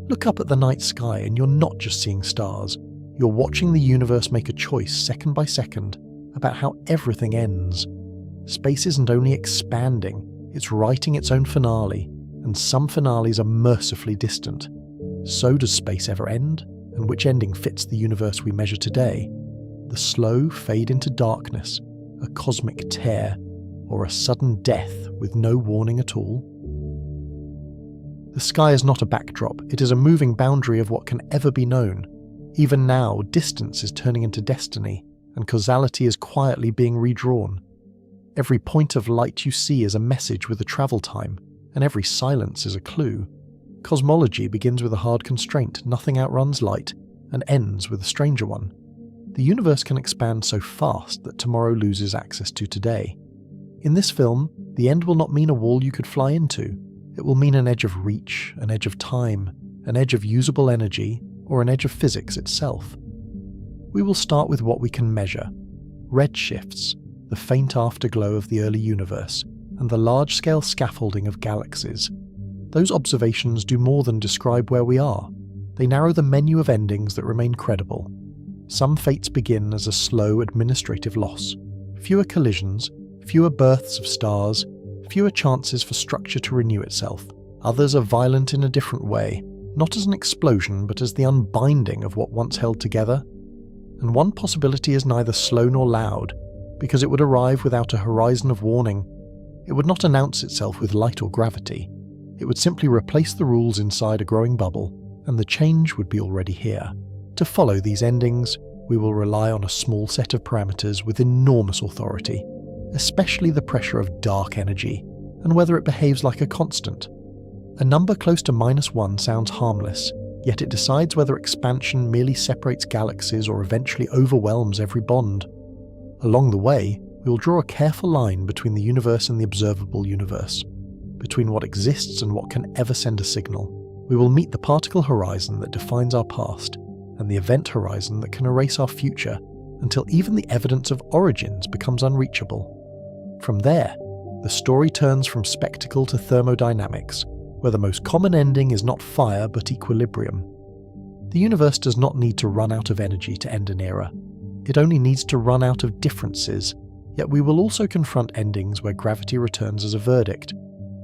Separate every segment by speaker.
Speaker 1: Look up at the night sky and you're not just seeing stars, you're watching the universe make a choice second by second about how everything ends. Space isn't only expanding, it's writing its own finale, and some finales are mercifully distant. So does space ever end? And which ending fits the universe we measure today? The slow fade into darkness, a cosmic tear, or a sudden death with no warning at all? The sky is not a backdrop, it is a moving boundary of what can ever be known. Even now, distance is turning into destiny, and causality is quietly being redrawn. Every point of light you see is a message with a travel time, and every silence is a clue. Cosmology begins with a hard constraint, nothing outruns light, and ends with a stranger one. The universe can expand so fast that tomorrow loses access to today. In this film, the end will not mean a wall you could fly into. It will mean an edge of reach, an edge of time, an edge of usable energy, or an edge of physics itself. We will start with what we can measure: redshifts, the faint afterglow of the early universe, and the large-scale scaffolding of galaxies. Those observations do more than describe where we are. They narrow the menu of endings that remain credible. Some fates begin as a slow administrative loss. Fewer collisions, fewer births of stars, fewer chances for structure to renew itself. Others are violent in a different way, not as an explosion but as the unbinding of what once held together. And one possibility is neither slow nor loud, because it would arrive without a horizon of warning. It would not announce itself with light or gravity. It would simply replace the rules inside a growing bubble, and the change would be already here. To follow these endings, we will rely on a small set of parameters with enormous authority, especially the pressure of dark energy, and whether it behaves like a constant. A number close to -1 sounds harmless, yet it decides whether expansion merely separates galaxies or eventually overwhelms every bond. Along the way, we will draw a careful line between the universe and the observable universe, between what exists and what can ever send a signal. We will meet the particle horizon that defines our past, and the event horizon that can erase our future, until even the evidence of origins becomes unreachable. From there, the story turns from spectacle to thermodynamics, where the most common ending is not fire but equilibrium. The universe does not need to run out of energy to end an era. It only needs to run out of differences, yet we will also confront endings where gravity returns as a verdict,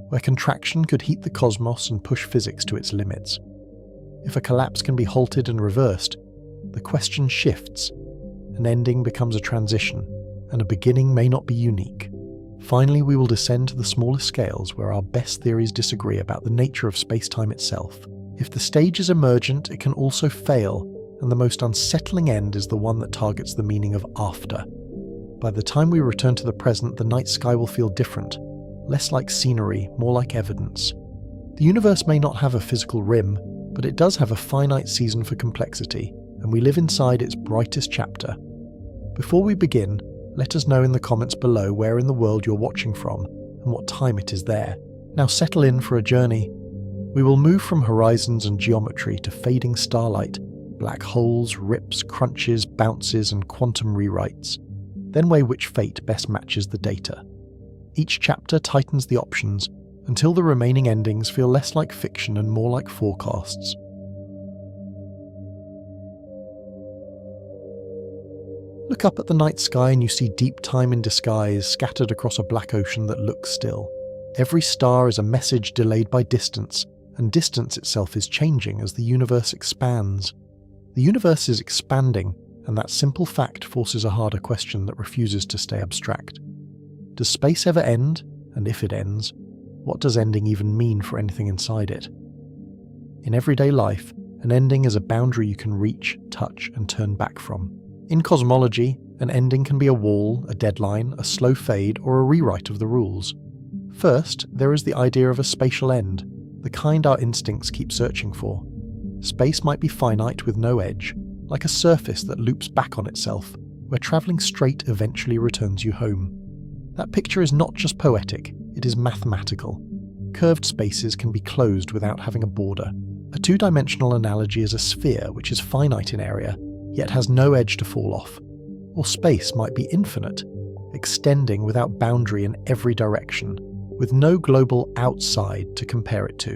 Speaker 1: where contraction could heat the cosmos and push physics to its limits. If a collapse can be halted and reversed, the question shifts. An ending becomes a transition, and a beginning may not be unique. Finally, we will descend to the smallest scales where our best theories disagree about the nature of space-time itself. If the stage is emergent, it can also fail, and the most unsettling end is the one that targets the meaning of after. By the time we return to the present, the night sky will feel different, less like scenery, more like evidence. The universe may not have a physical rim, but it does have a finite season for complexity, and we live inside its brightest chapter. Before we begin, let us know in the comments below where in the world you're watching from, and what time it is there. Now settle in for a journey. We will move from horizons and geometry to fading starlight, black holes, rips, crunches, bounces, and quantum rewrites. Then weigh which fate best matches the data. Each chapter tightens the options, until the remaining endings feel less like fiction and more like forecasts. Look up at the night sky and you see deep time in disguise scattered across a black ocean that looks still. Every star is a message delayed by distance, and distance itself is changing as the universe expands. The universe is expanding, and that simple fact forces a harder question that refuses to stay abstract. Does space ever end? And if it ends, what does ending even mean for anything inside it? In everyday life, an ending is a boundary you can reach, touch, and turn back from. In cosmology, an ending can be a wall, a deadline, a slow fade, or a rewrite of the rules. First, there is the idea of a spatial end, the kind our instincts keep searching for. Space might be finite with no edge, like a surface that loops back on itself, where travelling straight eventually returns you home. That picture is not just poetic, it is mathematical. Curved spaces can be closed without having a border. A two-dimensional analogy is a sphere which is finite in area, yet has no edge to fall off. Or space might be infinite, extending without boundary in every direction, with no global outside to compare it to.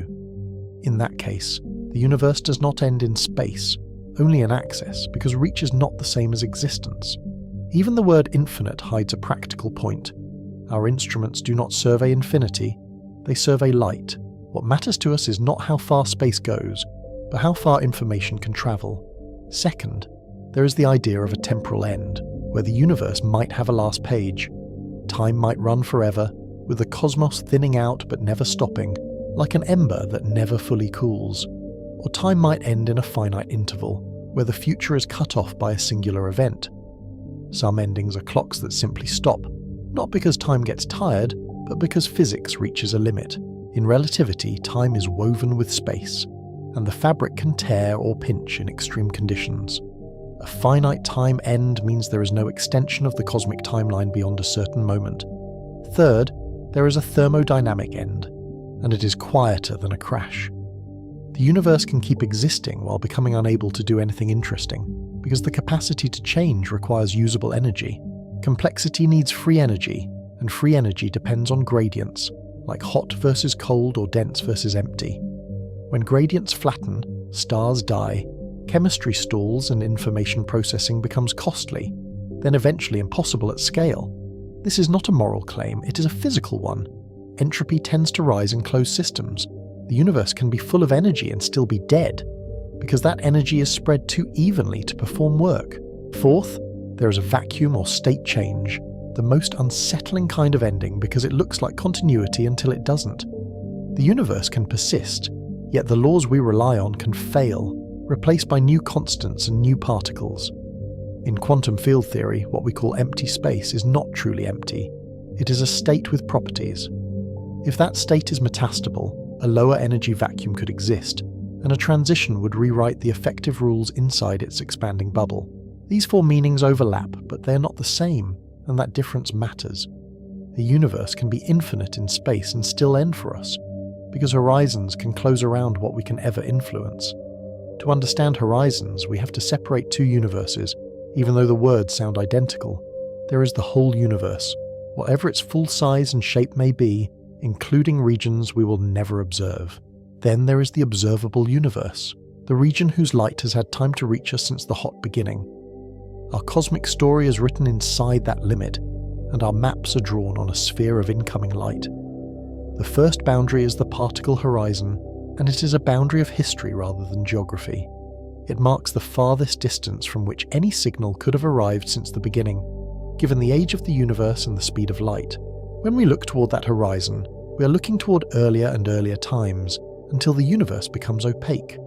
Speaker 1: In that case, the universe does not end in space, only in access, because reach is not the same as existence. Even the word infinite hides a practical point. Our instruments do not survey infinity, they survey light. What matters to us is not how far space goes, but how far information can travel. Second, there is the idea of a temporal end, where the universe might have a last page. Time might run forever, with the cosmos thinning out but never stopping, like an ember that never fully cools. Or time might end in a finite interval, where the future is cut off by a singular event. Some endings are clocks that simply stop, not because time gets tired, but because physics reaches a limit. In relativity, time is woven with space, and the fabric can tear or pinch in extreme conditions. A finite time end means there is no extension of the cosmic timeline beyond a certain moment. Third, there is a thermodynamic end, and it is quieter than a crash. The universe can keep existing while becoming unable to do anything interesting, because the capacity to change requires usable energy. Complexity needs free energy, and free energy depends on gradients, like hot versus cold or dense versus empty. When gradients flatten, stars die, chemistry stalls and information processing becomes costly, then eventually impossible at scale. This is not a moral claim, it is a physical one. Entropy tends to rise in closed systems. The universe can be full of energy and still be dead, because that energy is spread too evenly to perform work. Fourth, there is a vacuum or state change, the most unsettling kind of ending because it looks like continuity until it doesn't. The universe can persist, yet the laws we rely on can fail, replaced by new constants and new particles. In quantum field theory, what we call empty space is not truly empty. It is a state with properties. If that state is metastable, a lower energy vacuum could exist, and a transition would rewrite the effective rules inside its expanding bubble. These four meanings overlap, but they are not the same, and that difference matters. The universe can be infinite in space and still end for us, because horizons can close around what we can ever influence. To understand horizons, we have to separate two universes, even though the words sound identical. There is the whole universe, whatever its full size and shape may be, including regions we will never observe. Then there is the observable universe, the region whose light has had time to reach us since the hot beginning. Our cosmic story is written inside that limit, and our maps are drawn on a sphere of incoming light. The first boundary is the particle horizon, and it is a boundary of history rather than geography. It marks the farthest distance from which any signal could have arrived since the beginning, given the age of the universe and the speed of light. When we look toward that horizon, we are looking toward earlier and earlier times, until the universe becomes opaque.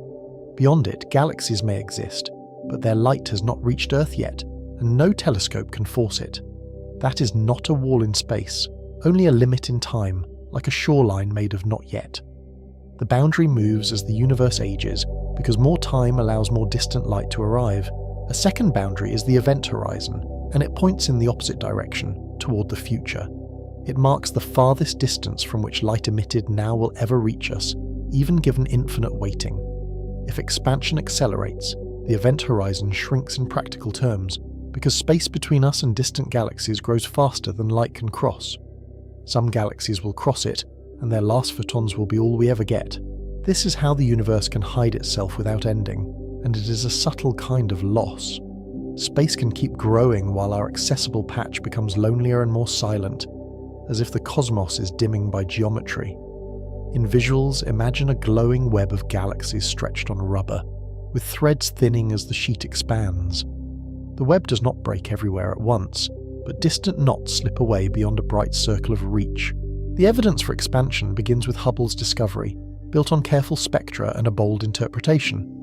Speaker 1: Beyond it, galaxies may exist, but their light has not reached Earth yet, and no telescope can force it. That is not a wall in space, only a limit in time, like a shoreline made of not yet. The boundary moves as the universe ages, because more time allows more distant light to arrive. A second boundary is the event horizon, and it points in the opposite direction, toward the future. It marks the farthest distance from which light emitted now will ever reach us, even given infinite waiting. If expansion accelerates, the event horizon shrinks in practical terms, because space between us and distant galaxies grows faster than light can cross. Some galaxies will cross it, and their last photons will be all we ever get. This is how the universe can hide itself without ending, and it is a subtle kind of loss. Space can keep growing while our accessible patch becomes lonelier and more silent, as if the cosmos is dimming by geometry. In visuals, imagine a glowing web of galaxies stretched on rubber, with threads thinning as the sheet expands. The web does not break everywhere at once, but distant knots slip away beyond a bright circle of reach. The evidence for expansion begins with Hubble's discovery, built on careful spectra and a bold interpretation.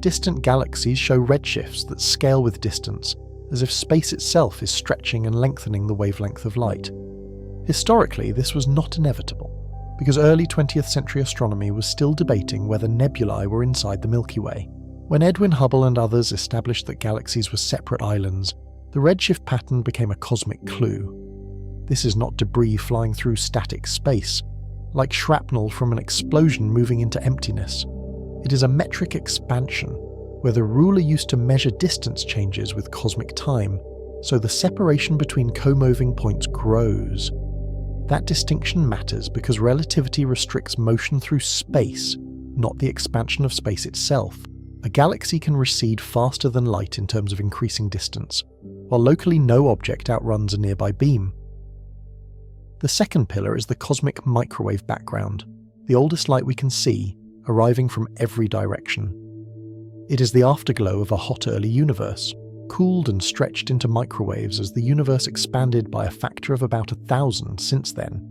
Speaker 1: Distant galaxies show redshifts that scale with distance, as if space itself is stretching and lengthening the wavelength of light. Historically, this was not inevitable, because early 20th century astronomy was still debating whether nebulae were inside the Milky Way. When Edwin Hubble and others established that galaxies were separate islands, the redshift pattern became a cosmic clue. This is not debris flying through static space, like shrapnel from an explosion moving into emptiness. It is a metric expansion, where the ruler used to measure distance changes with cosmic time, so the separation between co-moving points grows. That distinction matters because relativity restricts motion through space, not the expansion of space itself. A galaxy can recede faster than light in terms of increasing distance, while locally no object outruns a nearby beam. The second pillar is the cosmic microwave background, the oldest light we can see, arriving from every direction. It is the afterglow of a hot early universe, cooled and stretched into microwaves as the universe expanded by a factor of about 1,000 since then.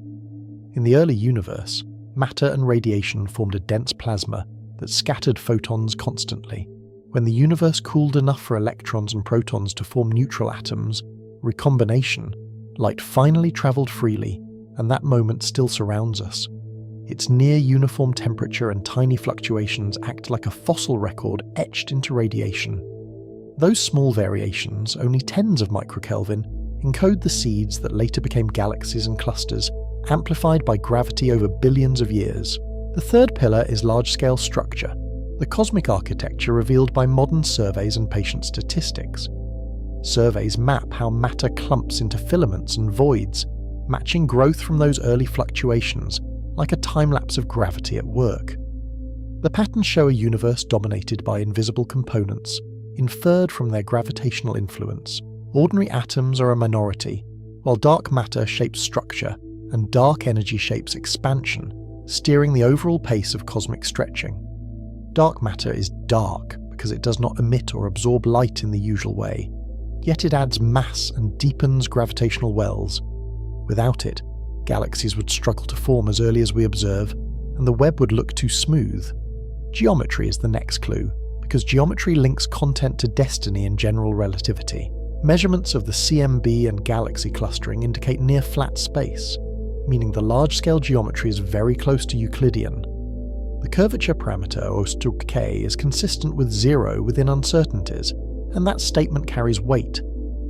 Speaker 1: In the early universe, matter and radiation formed a dense plasma that scattered photons constantly. When the universe cooled enough for electrons and protons to form neutral atoms, recombination, light finally travelled freely, and that moment still surrounds us. Its near uniform temperature and tiny fluctuations act like a fossil record etched into radiation. Those small variations, only tens of microkelvin, encode the seeds that later became galaxies and clusters, amplified by gravity over billions of years. The third pillar is large-scale structure, the cosmic architecture revealed by modern surveys and patient statistics. Surveys map how matter clumps into filaments and voids, matching growth from those early fluctuations, like a time-lapse of gravity at work. The patterns show a universe dominated by invisible components, inferred from their gravitational influence. Ordinary atoms are a minority, while dark matter shapes structure and dark energy shapes expansion, steering the overall pace of cosmic stretching. Dark matter is dark because it does not emit or absorb light in the usual way, yet it adds mass and deepens gravitational wells. Without it, galaxies would struggle to form as early as we observe, and the web would look too smooth. Geometry is the next clue, because geometry links content to destiny and general relativity. Measurements of the CMB and galaxy clustering indicate near flat space, meaning the large-scale geometry is very close to Euclidean. The curvature parameter, or Decay, is consistent with zero within uncertainties, and that statement carries weight.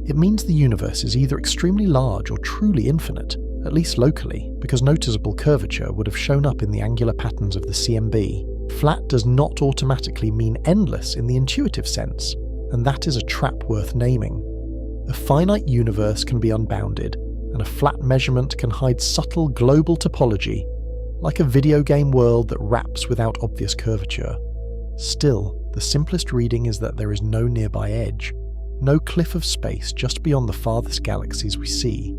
Speaker 1: It means the universe is either extremely large or truly infinite, at least locally, because noticeable curvature would have shown up in the angular patterns of the CMB. Flat does not automatically mean endless in the intuitive sense, and that is a trap worth naming. A finite universe can be unbounded, and a flat measurement can hide subtle global topology, like a video game world that wraps without obvious curvature. Still, the simplest reading is that there is no nearby edge, no cliff of space just beyond the farthest galaxies we see.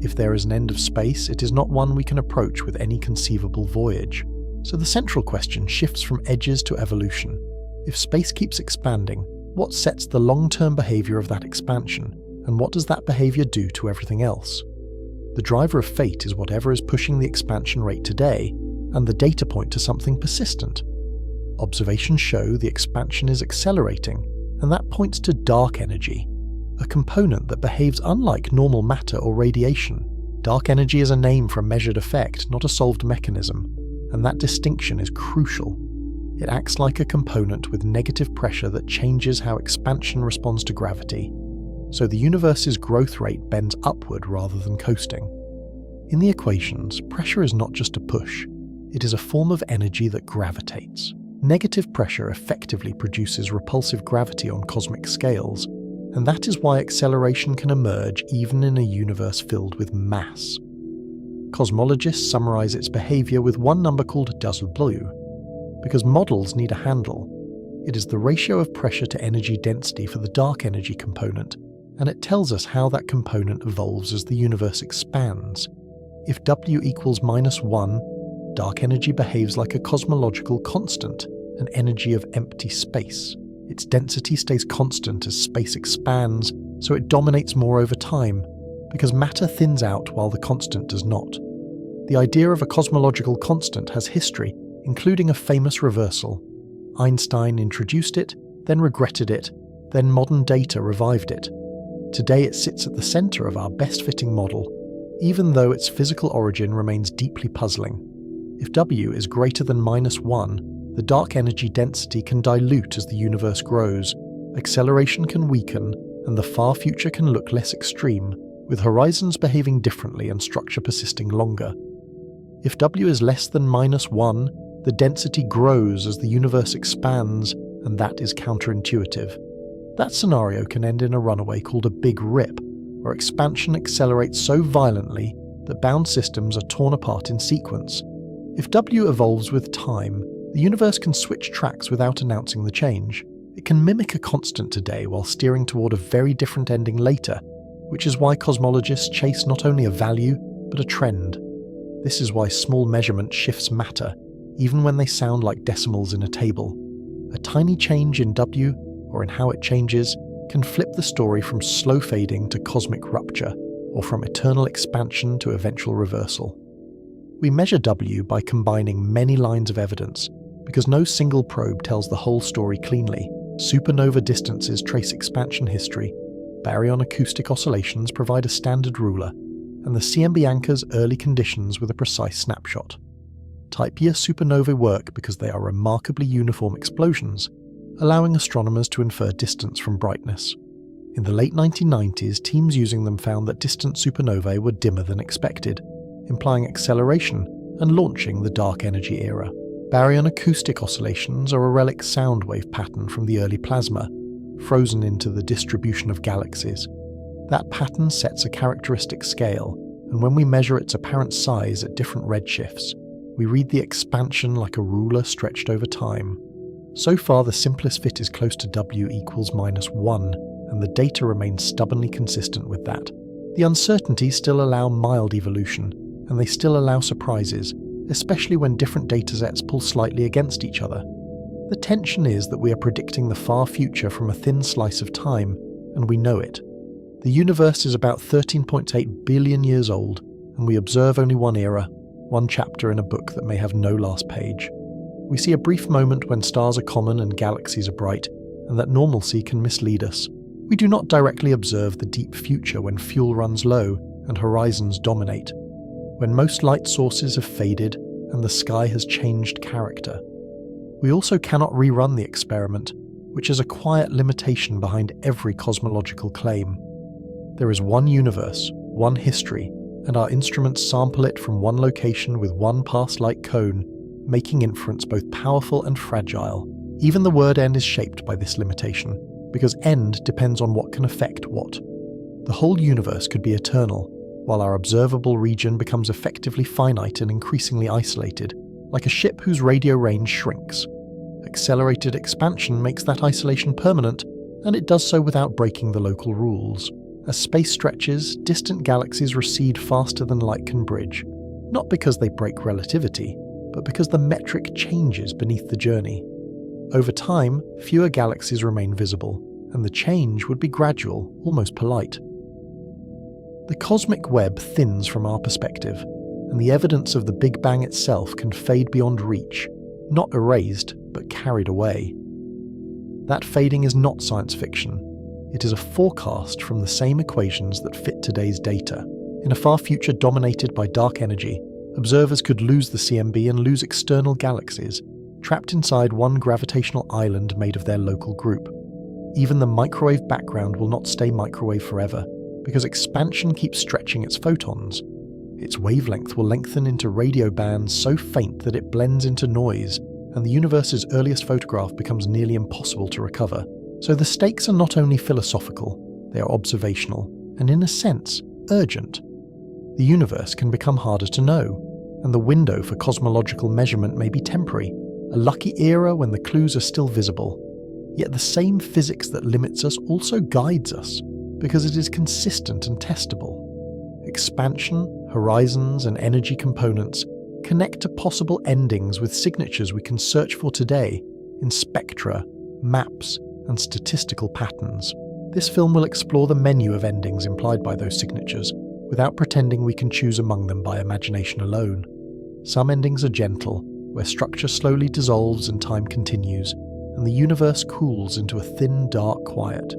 Speaker 1: If there is an end of space, it is not one we can approach with any conceivable voyage. So the central question shifts from edges to evolution. If space keeps expanding, what sets the long-term behaviour of that expansion, and what does that behaviour do to everything else? The driver of fate is whatever is pushing the expansion rate today, and the data point to something persistent. Observations show the expansion is accelerating, and that points to dark energy, a component that behaves unlike normal matter or radiation. Dark energy is a name for a measured effect, not a solved mechanism, and that distinction is crucial. It acts like a component with negative pressure that changes how expansion responds to gravity, so the universe's growth rate bends upward rather than coasting. In the equations, pressure is not just a push, it is a form of energy that gravitates. Negative pressure effectively produces repulsive gravity on cosmic scales, and that is why acceleration can emerge even in a universe filled with mass. Cosmologists summarize its behavior with one number called W. Because models need a handle, it is the ratio of pressure to energy density for the dark energy component, and it tells us how that component evolves as the universe expands. If W equals -1, dark energy behaves like a cosmological constant, an energy of empty space. Its density stays constant as space expands, so it dominates more over time, because matter thins out while the constant does not. The idea of a cosmological constant has history, including a famous reversal. Einstein introduced it, then regretted it, then modern data revived it. Today it sits at the centre of our best-fitting model, even though its physical origin remains deeply puzzling. If W is greater than -1, the dark energy density can dilute as the universe grows, acceleration can weaken, and the far future can look less extreme, with horizons behaving differently and structure persisting longer. If W is less than -1, the density grows as the universe expands, and that is counterintuitive. That scenario can end in a runaway called a big rip, where expansion accelerates so violently that bound systems are torn apart in sequence. If W evolves with time, the universe can switch tracks without announcing the change. It can mimic a constant today while steering toward a very different ending later, which is why cosmologists chase not only a value, but a trend. This is why small measurement shifts matter, even when they sound like decimals in a table. A tiny change in W, or in how it changes, can flip the story from slow fading to cosmic rupture, or from eternal expansion to eventual reversal. We measure W by combining many lines of evidence, because no single probe tells the whole story cleanly. Supernova distances trace expansion history, baryon acoustic oscillations provide a standard ruler, and the CMB anchors early conditions with a precise snapshot. Type year supernovae work because they are remarkably uniform explosions, allowing astronomers to infer distance from brightness. In the late 1990s, teams using them found that distant supernovae were dimmer than expected, implying acceleration and launching the dark energy era. Baryon acoustic oscillations are a relic sound wave pattern from the early plasma, frozen into the distribution of galaxies. That pattern sets a characteristic scale, and when we measure its apparent size at different redshifts, we read the expansion like a ruler stretched over time. So far, the simplest fit is close to W equals -1, and the data remains stubbornly consistent with that. The uncertainties still allow mild evolution, and they still allow surprises, especially when different datasets pull slightly against each other. The tension is that we are predicting the far future from a thin slice of time, and we know it. The universe is about 13.8 billion years old, and we observe only one era, one chapter in a book that may have no last page. We see a brief moment when stars are common and galaxies are bright, and that normalcy can mislead us. We do not directly observe the deep future when fuel runs low and horizons dominate, when most light sources have faded and the sky has changed character. We also cannot rerun the experiment, which is a quiet limitation behind every cosmological claim. There is one universe, one history, and our instruments sample it from one location with one past-light cone, making inference both powerful and fragile. Even the word end is shaped by this limitation, because end depends on what can affect what. The whole universe could be eternal, while our observable region becomes effectively finite and increasingly isolated, like a ship whose radio range shrinks. Accelerated expansion makes that isolation permanent, and it does so without breaking the local rules. As space stretches, distant galaxies recede faster than light can bridge, not because they break relativity, but because the metric changes beneath the journey. Over time, fewer galaxies remain visible, and the change would be gradual, almost polite. The cosmic web thins from our perspective, and the evidence of the Big Bang itself can fade beyond reach, not erased, but carried away. That fading is not science fiction. It is a forecast from the same equations that fit today's data. In a far future dominated by dark energy, observers could lose the CMB and lose external galaxies, trapped inside one gravitational island made of their local group. Even the microwave background will not stay microwave forever, because expansion keeps stretching its photons. Its wavelength will lengthen into radio bands so faint that it blends into noise, and the universe's earliest photograph becomes nearly impossible to recover. So the stakes are not only philosophical, they are observational, and in a sense, urgent. The universe can become harder to know, and the window for cosmological measurement may be temporary, a lucky era when the clues are still visible. Yet the same physics that limits us also guides us, because it is consistent and testable. Expansion, horizons, and energy components connect to possible endings with signatures we can search for today in spectra, maps, and statistical patterns. This film will explore the menu of endings implied by those signatures, without pretending we can choose among them by imagination alone. Some endings are gentle, where structure slowly dissolves and time continues, and the universe cools into a thin, dark quiet.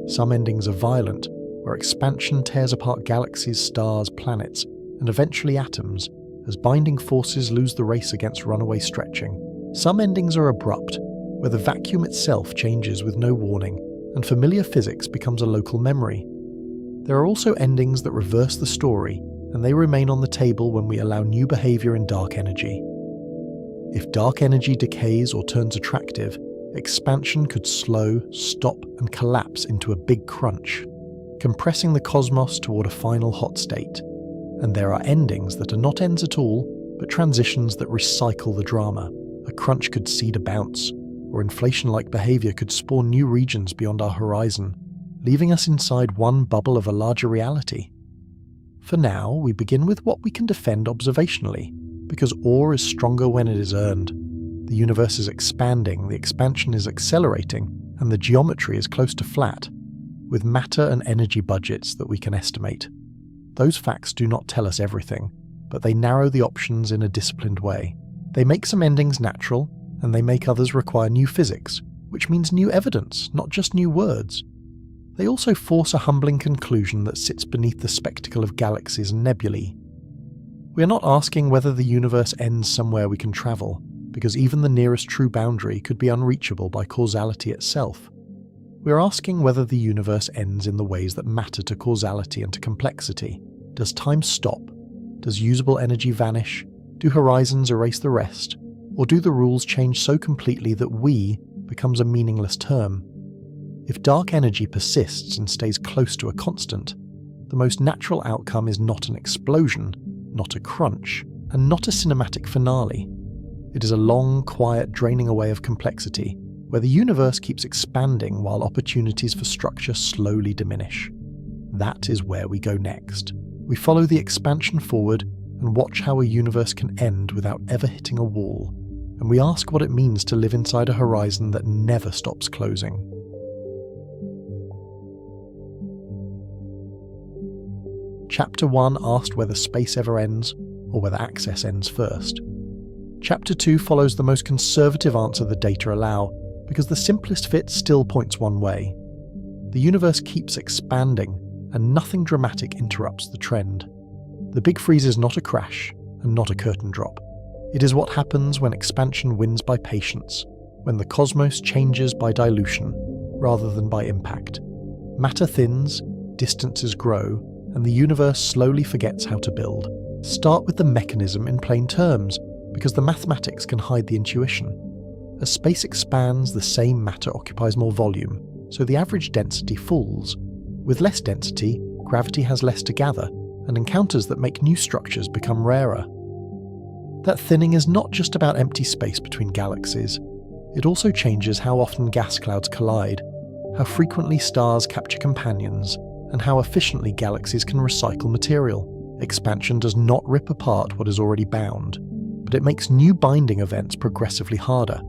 Speaker 1: Some endings are violent, where expansion tears apart galaxies, stars, planets, and eventually atoms, as binding forces lose the race against runaway stretching. Some endings are abrupt, where the vacuum itself changes with no warning, and familiar physics becomes a local memory. There are also endings that reverse the story, and they remain on the table when we allow new behavior in dark energy. If dark energy decays or turns attractive, expansion could slow, stop, and collapse into a big crunch, compressing the cosmos toward a final hot state. And there are endings that are not ends at all, but transitions that recycle the drama. A crunch could seed a bounce, or inflation-like behaviour could spawn new regions beyond our horizon, leaving us inside one bubble of a larger reality. For now, we begin with what we can defend observationally, because awe is stronger when it is earned. The universe is expanding, the expansion is accelerating, and the geometry is close to flat, with matter and energy budgets that we can estimate. Those facts do not tell us everything, but they narrow the options in a disciplined way. They make some endings natural, and they make others require new physics, which means new evidence, not just new words. They also force a humbling conclusion that sits beneath the spectacle of galaxies and nebulae. We are not asking whether the universe ends somewhere we can travel, because even the nearest true boundary could be unreachable by causality itself. We are asking whether the universe ends in the ways that matter to causality and to complexity. Does time stop? Does usable energy vanish? Do horizons erase the rest? Or do the rules change so completely that we becomes a meaningless term? If dark energy persists and stays close to a constant, the most natural outcome is not an explosion, not a crunch, and not a cinematic finale. It is a long, quiet draining away of complexity, where the universe keeps expanding while opportunities for structure slowly diminish. That is where we go next. We follow the expansion forward and watch how a universe can end without ever hitting a wall, and we ask what it means to live inside a horizon that never stops closing. Chapter 1 asked whether space ever ends, or whether access ends first. Chapter 2 follows the most conservative answer the data allow, because the simplest fit still points one way. The universe keeps expanding, and nothing dramatic interrupts the trend. The big freeze is not a crash, and not a curtain drop. It is what happens when expansion wins by patience, when the cosmos changes by dilution, rather than by impact. Matter thins, distances grow, and the universe slowly forgets how to build. Start with the mechanism in plain terms, because the mathematics can hide the intuition. As space expands, the same matter occupies more volume, so the average density falls. With less density, gravity has less to gather, and encounters that make new structures become rarer. That thinning is not just about empty space between galaxies. It also changes how often gas clouds collide, how frequently stars capture companions, and how efficiently galaxies can recycle material. Expansion does not rip apart what is already bound, but it makes new binding events progressively harder.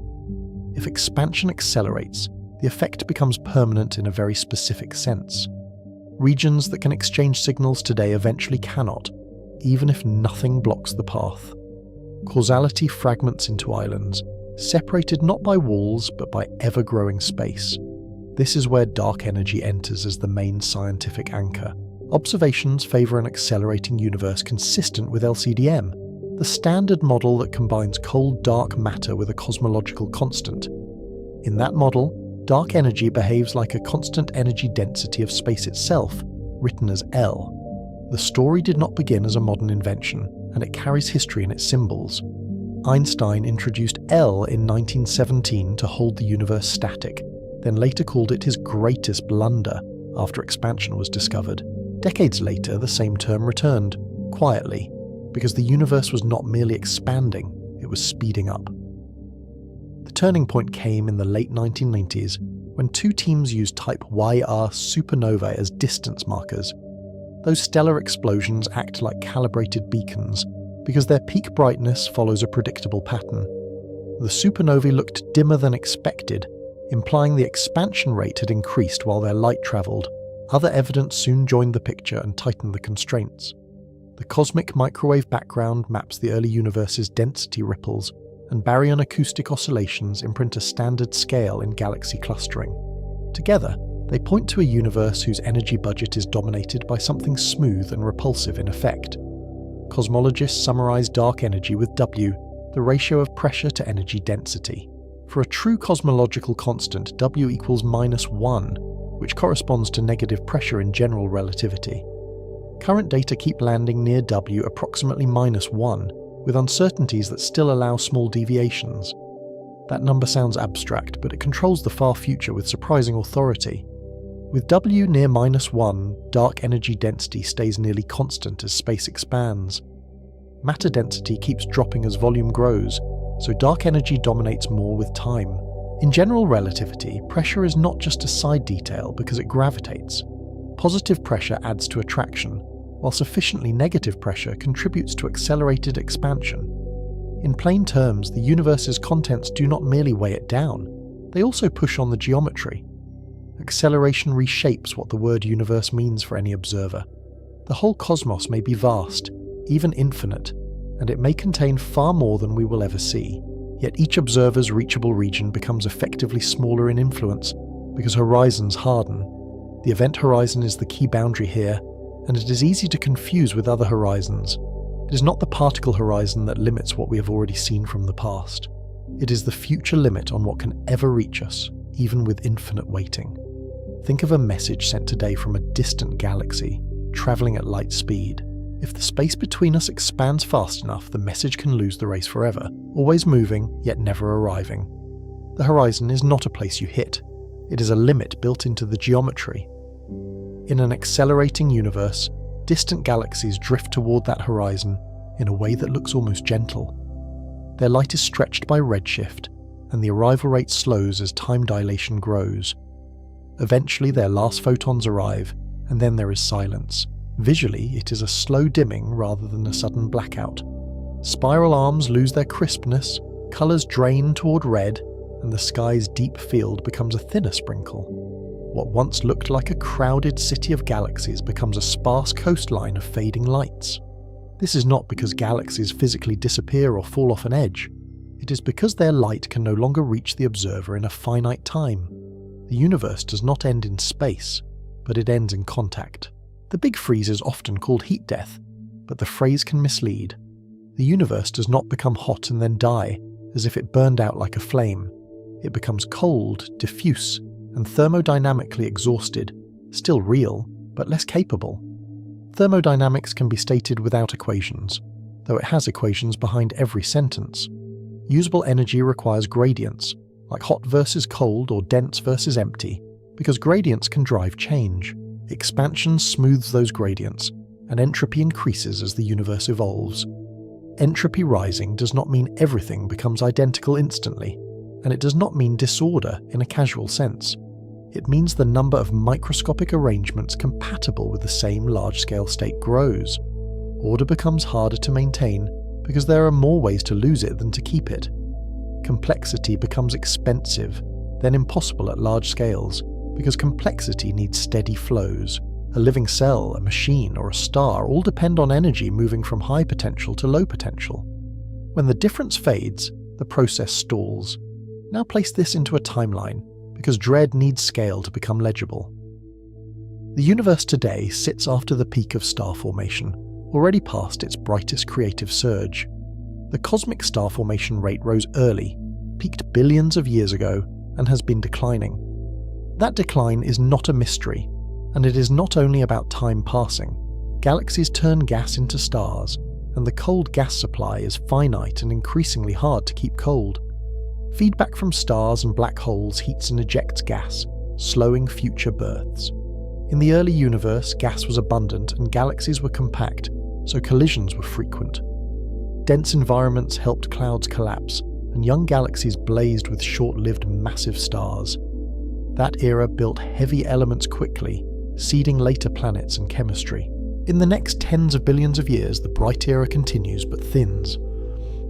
Speaker 1: If expansion accelerates, the effect becomes permanent in a very specific sense. Regions that can exchange signals today eventually cannot, even if nothing blocks the path. Causality fragments into islands, separated not by walls but by ever-growing space. This is where dark energy enters as the main scientific anchor. Observations favour an accelerating universe consistent with LCDM, the standard model that combines cold dark matter with a cosmological constant. In that model, dark energy behaves like a constant energy density of space itself, written as L. The story did not begin as a modern invention, and it carries history in its symbols. Einstein introduced L in 1917 to hold the universe static, then later called it his greatest blunder after expansion was discovered. Decades later, the same term returned, quietly, because the universe was not merely expanding, it was speeding up. The turning point came in the late 1990s, when two teams used type YR supernovae as distance markers. Those stellar explosions act like calibrated beacons, because their peak brightness follows a predictable pattern. The supernovae looked dimmer than expected, implying the expansion rate had increased while their light travelled. Other evidence soon joined the picture and tightened the constraints. The cosmic microwave background maps the early universe's density ripples, and baryon acoustic oscillations imprint a standard scale in galaxy clustering. Together, they point to a universe whose energy budget is dominated by something smooth and repulsive in effect. Cosmologists summarize dark energy with W, the ratio of pressure to energy density. For a true cosmological constant, W equals -1, which corresponds to negative pressure in general relativity. Current data keep landing near W approximately -1, with uncertainties that still allow small deviations. That number sounds abstract, but it controls the far future with surprising authority. With W near -1, dark energy density stays nearly constant as space expands. Matter density keeps dropping as volume grows, so dark energy dominates more with time. In general relativity, pressure is not just a side detail because it gravitates. Positive pressure adds to attraction, while sufficiently negative pressure contributes to accelerated expansion. In plain terms, the universe's contents do not merely weigh it down, they also push on the geometry. Acceleration reshapes what the word universe means for any observer. The whole cosmos may be vast, even infinite, and it may contain far more than we will ever see. Yet each observer's reachable region becomes effectively smaller in influence because horizons harden. The event horizon is the key boundary here, and it is easy to confuse with other horizons. It is not the particle horizon that limits what we have already seen from the past. It is the future limit on what can ever reach us, even with infinite waiting. Think of a message sent today from a distant galaxy, travelling at light speed. If the space between us expands fast enough, the message can lose the race forever, always moving, yet never arriving. The horizon is not a place you hit. It is a limit built into the geometry. In an accelerating universe, distant galaxies drift toward that horizon in a way that looks almost gentle. Their light is stretched by redshift, and the arrival rate slows as time dilation grows. Eventually their last photons arrive, and then there is silence. Visually, it is a slow dimming rather than a sudden blackout. Spiral arms lose their crispness, colours drain toward red, and the sky's deep field becomes a thinner sprinkle. What once looked like a crowded city of galaxies becomes a sparse coastline of fading lights. This is not because galaxies physically disappear or fall off an edge. It is because their light can no longer reach the observer in a finite time. The universe does not end in space, but it ends in contact. The big freeze is often called heat death, but the phrase can mislead. The universe does not become hot and then die, as if it burned out like a flame. It becomes cold, diffuse, and thermodynamically exhausted, still real, but less capable. Thermodynamics can be stated without equations, though it has equations behind every sentence. Usable energy requires gradients, like hot versus cold or dense versus empty, because gradients can drive change. Expansion smooths those gradients, and entropy increases as the universe evolves. Entropy rising does not mean everything becomes identical instantly, and it does not mean disorder in a casual sense. It means the number of microscopic arrangements compatible with the same large-scale state grows. Order becomes harder to maintain because there are more ways to lose it than to keep it. Complexity becomes expensive, then impossible at large scales, because complexity needs steady flows. A living cell, a machine, or a star all depend on energy moving from high potential to low potential. When the difference fades, the process stalls. Now place this into a timeline, because dread needs scale to become legible. The universe today sits after the peak of star formation, already past its brightest creative surge. The cosmic star formation rate rose early, peaked billions of years ago, and has been declining. That decline is not a mystery, and it is not only about time passing. Galaxies turn gas into stars, and the cold gas supply is finite and increasingly hard to keep cold. Feedback from stars and black holes heats and ejects gas, slowing future births. In the early universe, gas was abundant and galaxies were compact, so collisions were frequent. Dense environments helped clouds collapse, and young galaxies blazed with short-lived massive stars. That era built heavy elements quickly, seeding later planets and chemistry. In the next tens of billions of years, the bright era continues but thins.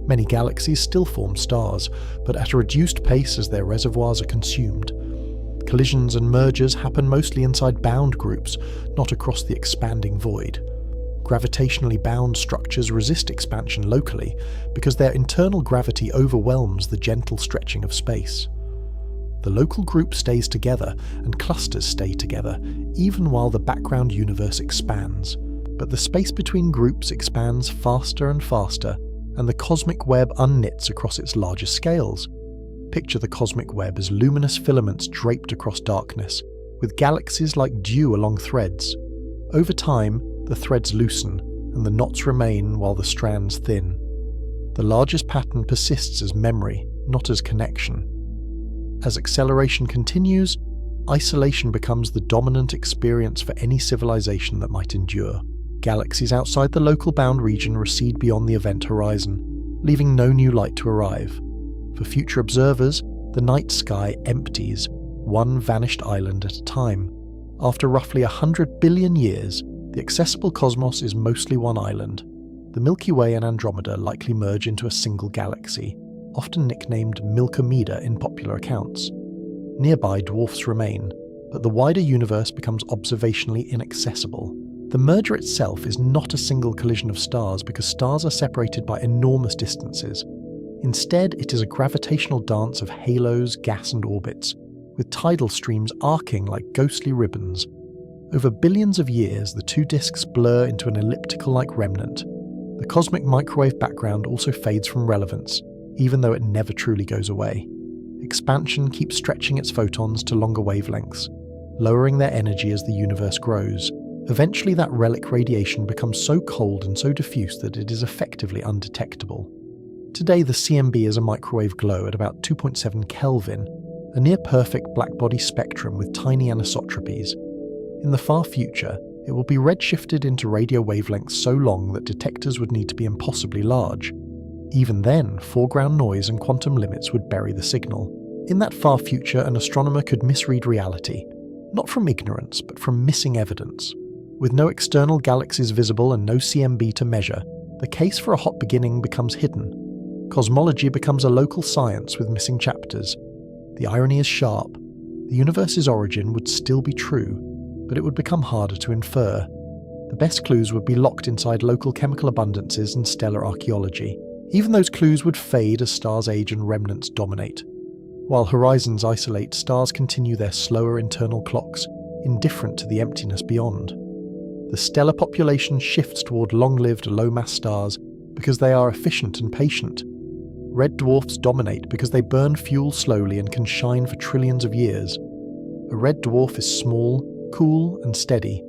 Speaker 1: Many galaxies still form stars, but at a reduced pace as their reservoirs are consumed. Collisions and mergers happen mostly inside bound groups, not across the expanding void. Gravitationally bound structures resist expansion locally because their internal gravity overwhelms the gentle stretching of space. The local group stays together and clusters stay together, even while the background universe expands. But the space between groups expands faster and faster, and the cosmic web unknits across its larger scales. Picture the cosmic web as luminous filaments draped across darkness, with galaxies like dew along threads. Over time, the threads loosen, and the knots remain while the strands thin. The largest pattern persists as memory, not as connection. As acceleration continues, isolation becomes the dominant experience for any civilization that might endure. Galaxies outside the local bound region recede beyond the event horizon, leaving no new light to arrive. For future observers, the night sky empties, one vanished island at a time. After roughly 100 billion years, the accessible cosmos is mostly one island. The Milky Way and Andromeda likely merge into a single galaxy, often nicknamed Milkomeda in popular accounts. Nearby dwarfs remain, but the wider universe becomes observationally inaccessible. The merger itself is not a single collision of stars because stars are separated by enormous distances. Instead, it is a gravitational dance of halos, gas and orbits, with tidal streams arcing like ghostly ribbons. Over billions of years, the two disks blur into an elliptical-like remnant. The cosmic microwave background also fades from relevance, even though it never truly goes away. Expansion keeps stretching its photons to longer wavelengths, lowering their energy as the universe grows. Eventually, that relic radiation becomes so cold and so diffuse that it is effectively undetectable. Today, the CMB is a microwave glow at about 2.7 Kelvin, a near-perfect blackbody spectrum with tiny anisotropies. In the far future, it will be redshifted into radio wavelengths so long that detectors would need to be impossibly large. Even then, foreground noise and quantum limits would bury the signal. In that far future, an astronomer could misread reality, not from ignorance, but from missing evidence. With no external galaxies visible and no CMB to measure, the case for a hot beginning becomes hidden. Cosmology becomes a local science with missing chapters. The irony is sharp. The universe's origin would still be true, but it would become harder to infer. The best clues would be locked inside local chemical abundances and stellar archaeology. Even those clues would fade as stars age and remnants dominate. While horizons isolate, stars continue their slower internal clocks, indifferent to the emptiness beyond. The stellar population shifts toward long-lived, low-mass stars because they are efficient and patient. Red dwarfs dominate because they burn fuel slowly and can shine for trillions of years. A red dwarf is small, cool and steady,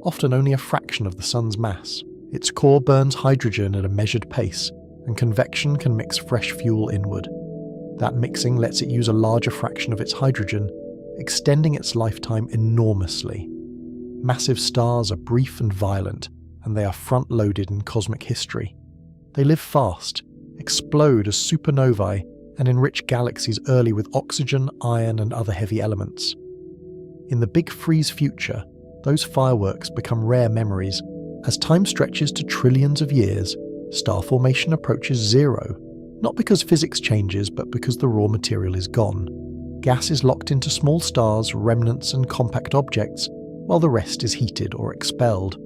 Speaker 1: often only a fraction of the Sun's mass. Its core burns hydrogen at a measured pace, and convection can mix fresh fuel inward. That mixing lets it use a larger fraction of its hydrogen, extending its lifetime enormously. Massive stars are brief and violent, and they are front-loaded in cosmic history. They live fast, explode as supernovae, and enrich galaxies early with oxygen, iron and other heavy elements. In the big freeze future, those fireworks become rare memories. As time stretches to trillions of years, star formation approaches zero, not because physics changes, but because the raw material is gone. Gas is locked into small stars, remnants and compact objects, while the rest is heated or expelled.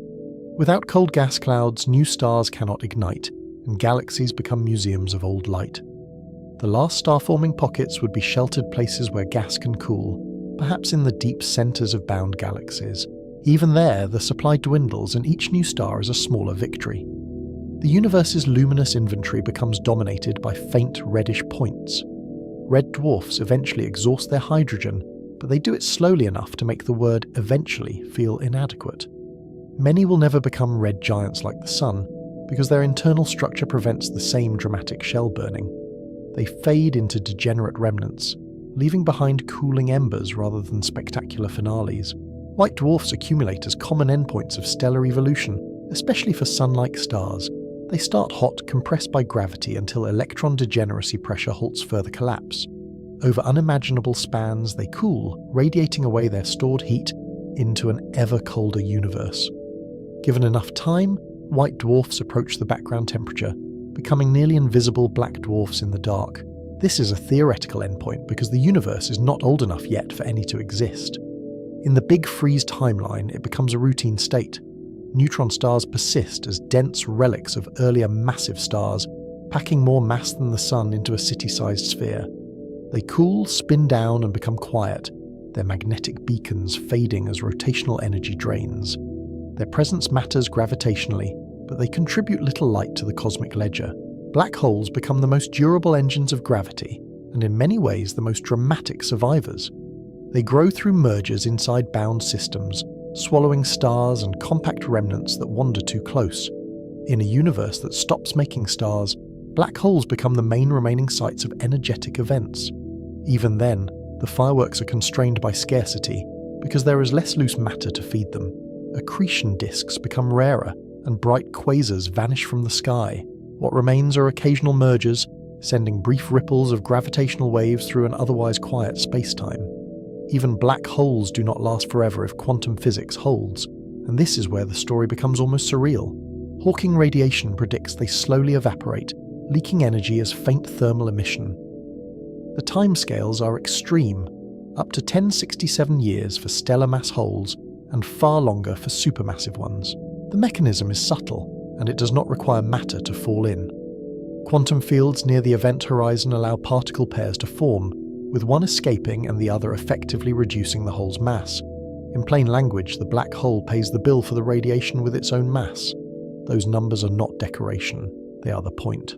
Speaker 1: Without cold gas clouds, new stars cannot ignite, and galaxies become museums of old light. The last star-forming pockets would be sheltered places where gas can cool, perhaps in the deep centres of bound galaxies. Even there, the supply dwindles and each new star is a smaller victory. The universe's luminous inventory becomes dominated by faint reddish points. Red dwarfs eventually exhaust their hydrogen, but they do it slowly enough to make the word eventually feel inadequate. Many will never become red giants like the Sun, because their internal structure prevents the same dramatic shell burning. They fade into degenerate remnants, leaving behind cooling embers rather than spectacular finales. White dwarfs accumulate as common endpoints of stellar evolution, especially for Sun-like stars. They start hot, compressed by gravity until electron degeneracy pressure halts further collapse. Over unimaginable spans, they cool, radiating away their stored heat into an ever colder universe. Given enough time, white dwarfs approach the background temperature, becoming nearly invisible black dwarfs in the dark. This is a theoretical endpoint because the universe is not old enough yet for any to exist. In the big freeze timeline, it becomes a routine state. Neutron stars persist as dense relics of earlier massive stars, packing more mass than the Sun into a city-sized sphere. They cool, spin down and become quiet, their magnetic beacons fading as rotational energy drains. Their presence matters gravitationally, but they contribute little light to the cosmic ledger. Black holes become the most durable engines of gravity, and in many ways the most dramatic survivors. They grow through mergers inside bound systems, swallowing stars and compact remnants that wander too close. In a universe that stops making stars, black holes become the main remaining sites of energetic events. Even then, The fireworks are constrained by scarcity because there is less loose matter to feed them. Accretion disks become rarer, and bright quasars vanish from the sky. What remains are occasional mergers, sending brief ripples of gravitational waves through an otherwise quiet spacetime. Even black holes do not last forever if quantum physics holds, and this is where the story becomes almost surreal. Hawking radiation predicts they slowly evaporate, leaking energy as faint thermal emission. The timescales are extreme, up to 1067 years for stellar mass holes and far longer for supermassive ones. The mechanism is subtle, and it does not require matter to fall in. Quantum fields near the event horizon allow particle pairs to form, with one escaping and the other effectively reducing the hole's mass. In plain language, the black hole pays the bill for the radiation with its own mass. Those numbers are not decoration, they are the point.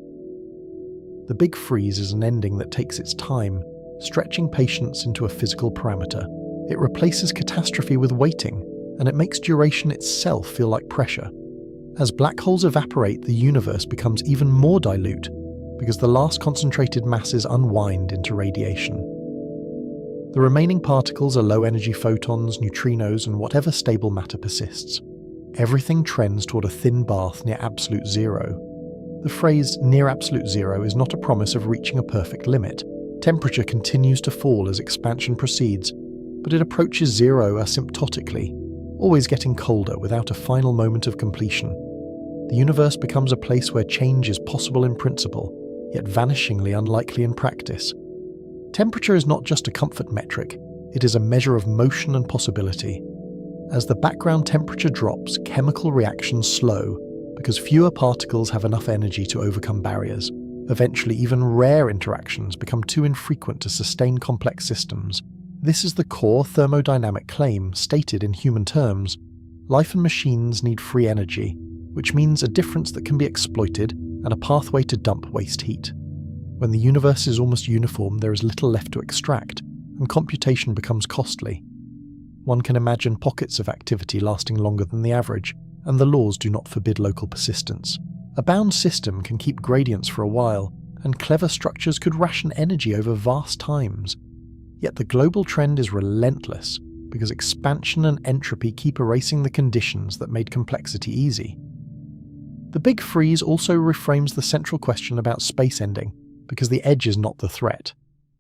Speaker 1: The Big Freeze is an ending that takes its time, stretching patience into a physical parameter. It replaces catastrophe with waiting, and it makes duration itself feel like pressure. As black holes evaporate, the universe becomes even more dilute, because the last concentrated masses unwind into radiation. The remaining particles are low-energy photons, neutrinos, and whatever stable matter persists. Everything trends toward a thin bath near absolute zero. The phrase near absolute zero is not a promise of reaching a perfect limit. Temperature continues to fall as expansion proceeds, but it approaches zero asymptotically, always getting colder without a final moment of completion. The universe becomes a place where change is possible in principle, yet vanishingly unlikely in practice. Temperature is not just a comfort metric, it is a measure of motion and possibility. As the background temperature drops, chemical reactions slow, because fewer particles have enough energy to overcome barriers. Eventually, even rare interactions become too infrequent to sustain complex systems. This is the core thermodynamic claim, stated in human terms. Life and machines need free energy, which means a difference that can be exploited and a pathway to dump waste heat. When the universe is almost uniform, there is little left to extract, and computation becomes costly. One can imagine pockets of activity lasting longer than the average, and the laws do not forbid local persistence. A bound system can keep gradients for a while, and clever structures could ration energy over vast times. Yet the global trend is relentless, because expansion and entropy keep erasing the conditions that made complexity easy. The Big Freeze also reframes the central question about space ending, because the edge is not the threat.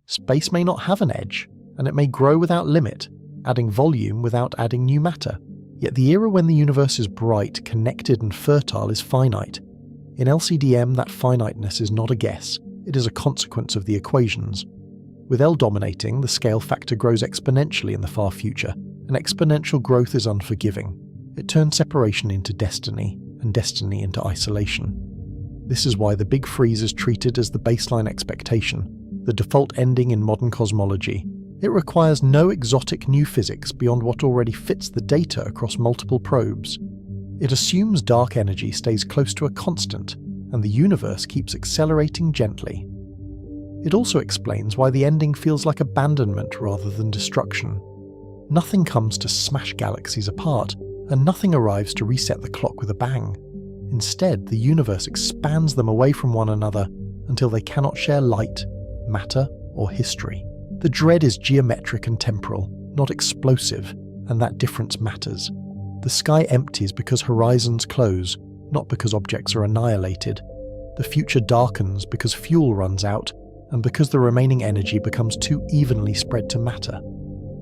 Speaker 1: Space may not have an edge, and it may grow without limit, adding volume without adding new matter. Yet the era when the universe is bright, connected and fertile is finite. In LCDM, that finiteness is not a guess, it is a consequence of the equations. With L dominating, the scale factor grows exponentially in the far future, and exponential growth is unforgiving. It turns separation into destiny, and destiny into isolation. This is why the Big Freeze is treated as the baseline expectation, the default ending in modern cosmology. It requires no exotic new physics beyond what already fits the data across multiple probes. It assumes dark energy stays close to a constant, and the universe keeps accelerating gently. It also explains why the ending feels like abandonment rather than destruction. Nothing comes to smash galaxies apart, and nothing arrives to reset the clock with a bang. Instead, the universe expands them away from one another until they cannot share light, matter, or history. The dread is geometric and temporal, not explosive, and that difference matters. The sky empties because horizons close, not because objects are annihilated. The future darkens because fuel runs out, and because the remaining energy becomes too evenly spread to matter.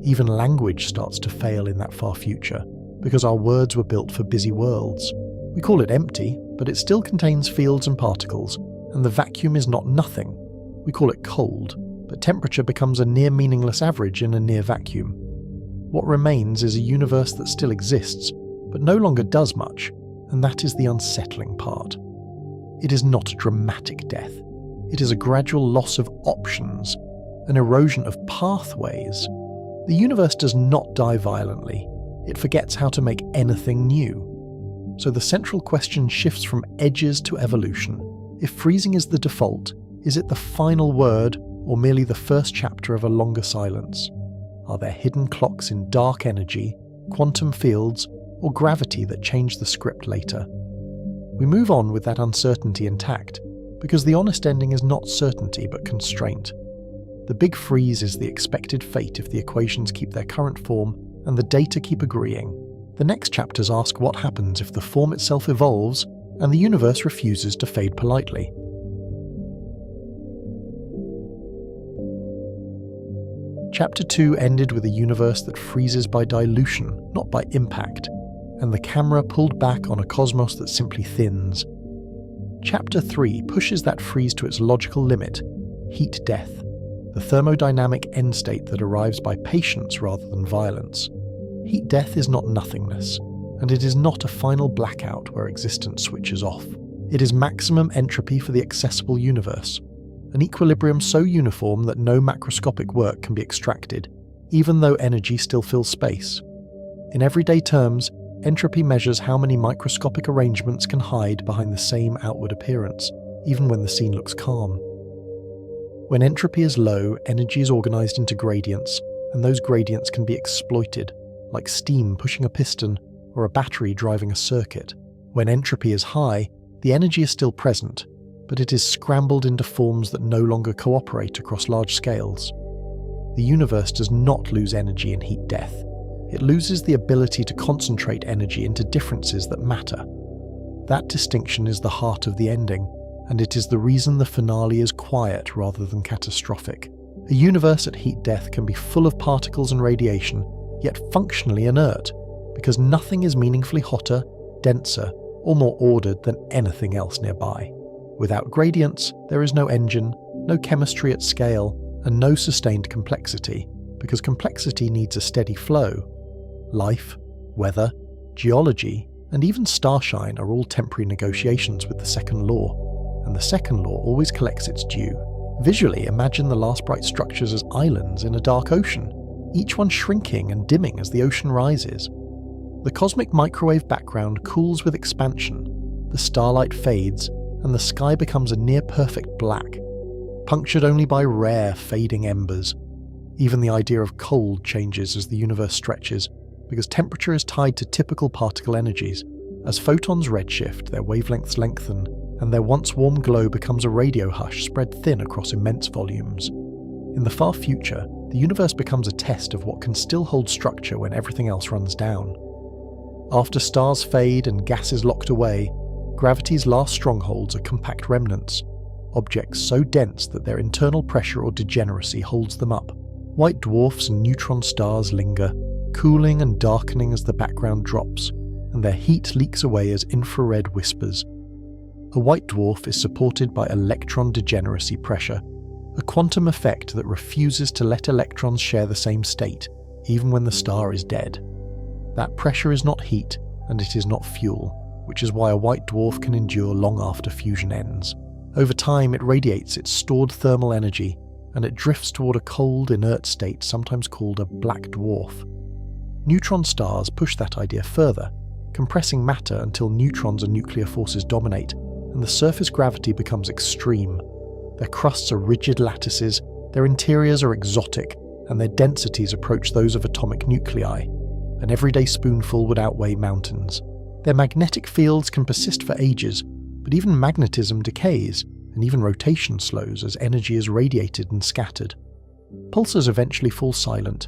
Speaker 1: Even language starts to fail in that far future, because our words were built for busy worlds. We call it empty, but it still contains fields and particles, and the vacuum is not nothing. We call it cold, but temperature becomes a near-meaningless average in a near vacuum. What remains is a universe that still exists, but no longer does much, and that is the unsettling part. It is not a dramatic death. It is a gradual loss of options, an erosion of pathways. The universe does not die violently. It forgets how to make anything new. So the central question shifts from edges to evolution. If freezing is the default, is it the final word or merely the first chapter of a longer silence? Are there hidden clocks in dark energy, quantum fields, or gravity that change the script later? We move on with that uncertainty intact, because the honest ending is not certainty but constraint. The big freeze is the expected fate if the equations keep their current form and the data keep agreeing. The next chapters ask what happens if the form itself evolves and the universe refuses to fade politely. Chapter 2 ended with a universe that freezes by dilution, not by impact, and the camera pulled back on a cosmos that simply thins. Chapter 3 pushes that freeze to its logical limit, heat death, the thermodynamic end state that arrives by patience rather than violence. Heat death is not nothingness, and it is not a final blackout where existence switches off. It is maximum entropy for the accessible universe, an equilibrium so uniform that no macroscopic work can be extracted, even though energy still fills space. In everyday terms, entropy measures how many microscopic arrangements can hide behind the same outward appearance, even when the scene looks calm. When entropy is low, energy is organized into gradients, and those gradients can be exploited, like steam pushing a piston or a battery driving a circuit. When entropy is high, the energy is still present, but it is scrambled into forms that no longer cooperate across large scales. The universe does not lose energy in heat death. It loses the ability to concentrate energy into differences that matter. That distinction is the heart of the ending, and it is the reason the finale is quiet rather than catastrophic. A universe at heat death can be full of particles and radiation, yet functionally inert, because nothing is meaningfully hotter, denser, or more ordered than anything else nearby. Without gradients, there is no engine, no chemistry at scale, and no sustained complexity, because complexity needs a steady flow. Life, weather, geology, and even starshine are all temporary negotiations with the second law, and the second law always collects its due. Visually, imagine the last bright structures as islands in a dark ocean, each one shrinking and dimming as the ocean rises. The cosmic microwave background cools with expansion, the starlight fades, and the sky becomes a near-perfect black, punctured only by rare, fading embers. Even the idea of cold changes as the universe stretches, because temperature is tied to typical particle energies. As photons redshift, their wavelengths lengthen, and their once warm glow becomes a radio hush spread thin across immense volumes. In the far future, the universe becomes a test of what can still hold structure when everything else runs down. After stars fade and gas is locked away, gravity's last strongholds are compact remnants, objects so dense that their internal pressure or degeneracy holds them up. White dwarfs and neutron stars linger, cooling and darkening as the background drops, and their heat leaks away as infrared whispers. A white dwarf is supported by electron degeneracy pressure, a quantum effect that refuses to let electrons share the same state, even when the star is dead. That pressure is not heat, and it is not fuel, which is why a white dwarf can endure long after fusion ends. Over time, it radiates its stored thermal energy, and it drifts toward a cold, inert state sometimes called a black dwarf. Neutron stars push that idea further, compressing matter until neutrons and nuclear forces dominate, and the surface gravity becomes extreme. Their crusts are rigid lattices, their interiors are exotic, and their densities approach those of atomic nuclei. An everyday spoonful would outweigh mountains. Their magnetic fields can persist for ages, but even magnetism decays, and even rotation slows as energy is radiated and scattered. Pulsars eventually fall silent,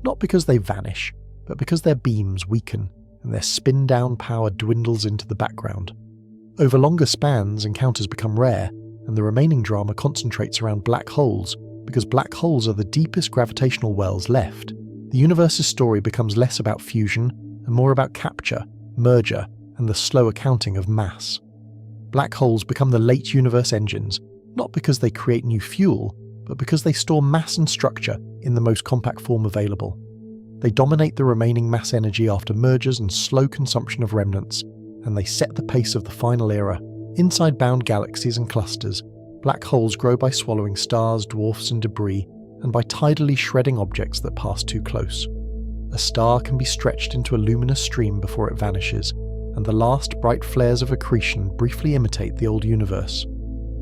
Speaker 1: not because they vanish, but because their beams weaken and their spin-down power dwindles into the background. Over longer spans, encounters become rare, and the remaining drama concentrates around black holes, because black holes are the deepest gravitational wells left. The universe's story becomes less about fusion and more about capture, merger, and the slow accounting of mass. Black holes become the late universe engines, not because they create new fuel, but because they store mass and structure in the most compact form available. They dominate the remaining mass energy after mergers and slow consumption of remnants, and they set the pace of the final era. Inside bound galaxies and clusters, black holes grow by swallowing stars, dwarfs, and debris, and by tidally shredding objects that pass too close. A star can be stretched into a luminous stream before it vanishes, and the last bright flares of accretion briefly imitate the old universe.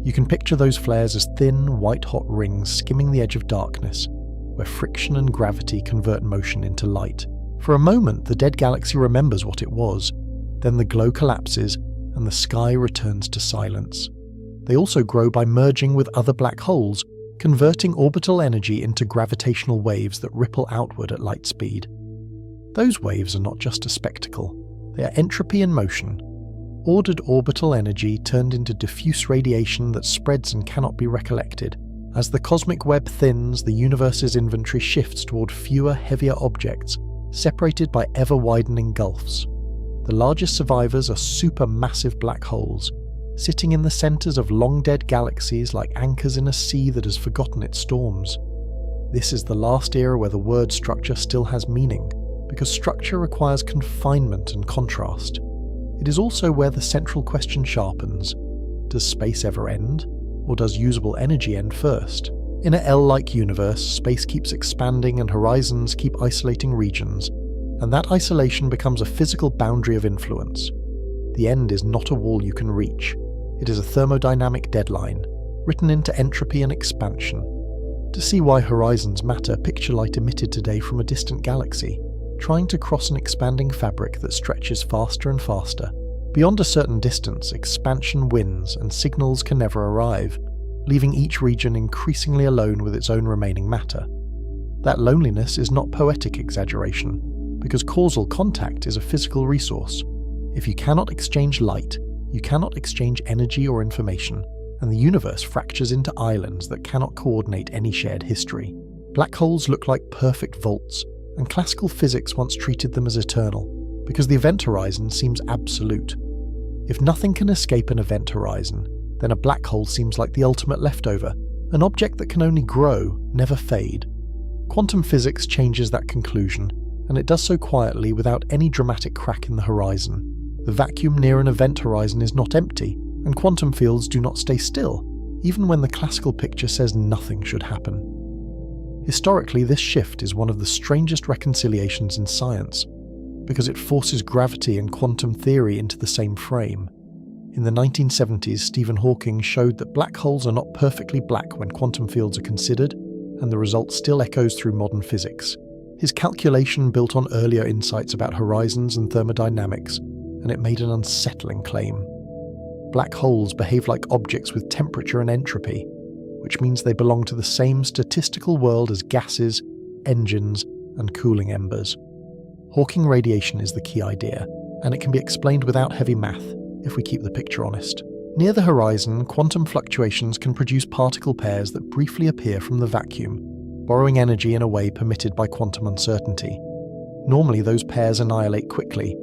Speaker 1: You can picture those flares as thin, white-hot rings skimming the edge of darkness, where friction and gravity convert motion into light. For a moment, the dead galaxy remembers what it was, then the glow collapses, and the sky returns to silence. They also grow by merging with other black holes, converting orbital energy into gravitational waves that ripple outward at light speed. Those waves are not just a spectacle, they are entropy in motion. Ordered orbital energy turned into diffuse radiation that spreads and cannot be recollected. As the cosmic web thins, the universe's inventory shifts toward fewer, heavier objects, separated by ever-widening gulfs. The largest survivors are supermassive black holes, sitting in the centers of long-dead galaxies like anchors in a sea that has forgotten its storms. This is the last era where the word structure still has meaning, because structure requires confinement and contrast. It is also where the central question sharpens. Does space ever end? Or does usable energy end first? In a L-like universe, space keeps expanding and horizons keep isolating regions, and that isolation becomes a physical boundary of influence. The end is not a wall you can reach. It is a thermodynamic deadline, written into entropy and expansion. To see why horizons matter, picture light emitted today from a distant galaxy, trying to cross an expanding fabric that stretches faster and faster. Beyond a certain distance, expansion wins and signals can never arrive, leaving each region increasingly alone with its own remaining matter. That loneliness is not poetic exaggeration, because causal contact is a physical resource. If you cannot exchange light, you cannot exchange energy or information, and the universe fractures into islands that cannot coordinate any shared history. Black holes look like perfect vaults, and classical physics once treated them as eternal, because the event horizon seems absolute. If nothing can escape an event horizon, then a black hole seems like the ultimate leftover, an object that can only grow, never fade. Quantum physics changes that conclusion, and it does so quietly without any dramatic crack in the horizon. The vacuum near an event horizon is not empty, and quantum fields do not stay still, even when the classical picture says nothing should happen. Historically, this shift is one of the strangest reconciliations in science, because it forces gravity and quantum theory into the same frame. In the 1970s, Stephen Hawking showed that black holes are not perfectly black when quantum fields are considered, and the result still echoes through modern physics. His calculation built on earlier insights about horizons and thermodynamics, and it made an unsettling claim. Black holes behave like objects with temperature and entropy, which means they belong to the same statistical world as gases, engines, and cooling embers. Hawking radiation is the key idea, and it can be explained without heavy math, if we keep the picture honest. Near the horizon, quantum fluctuations can produce particle pairs that briefly appear from the vacuum, borrowing energy in a way permitted by quantum uncertainty. Normally, those pairs annihilate quickly,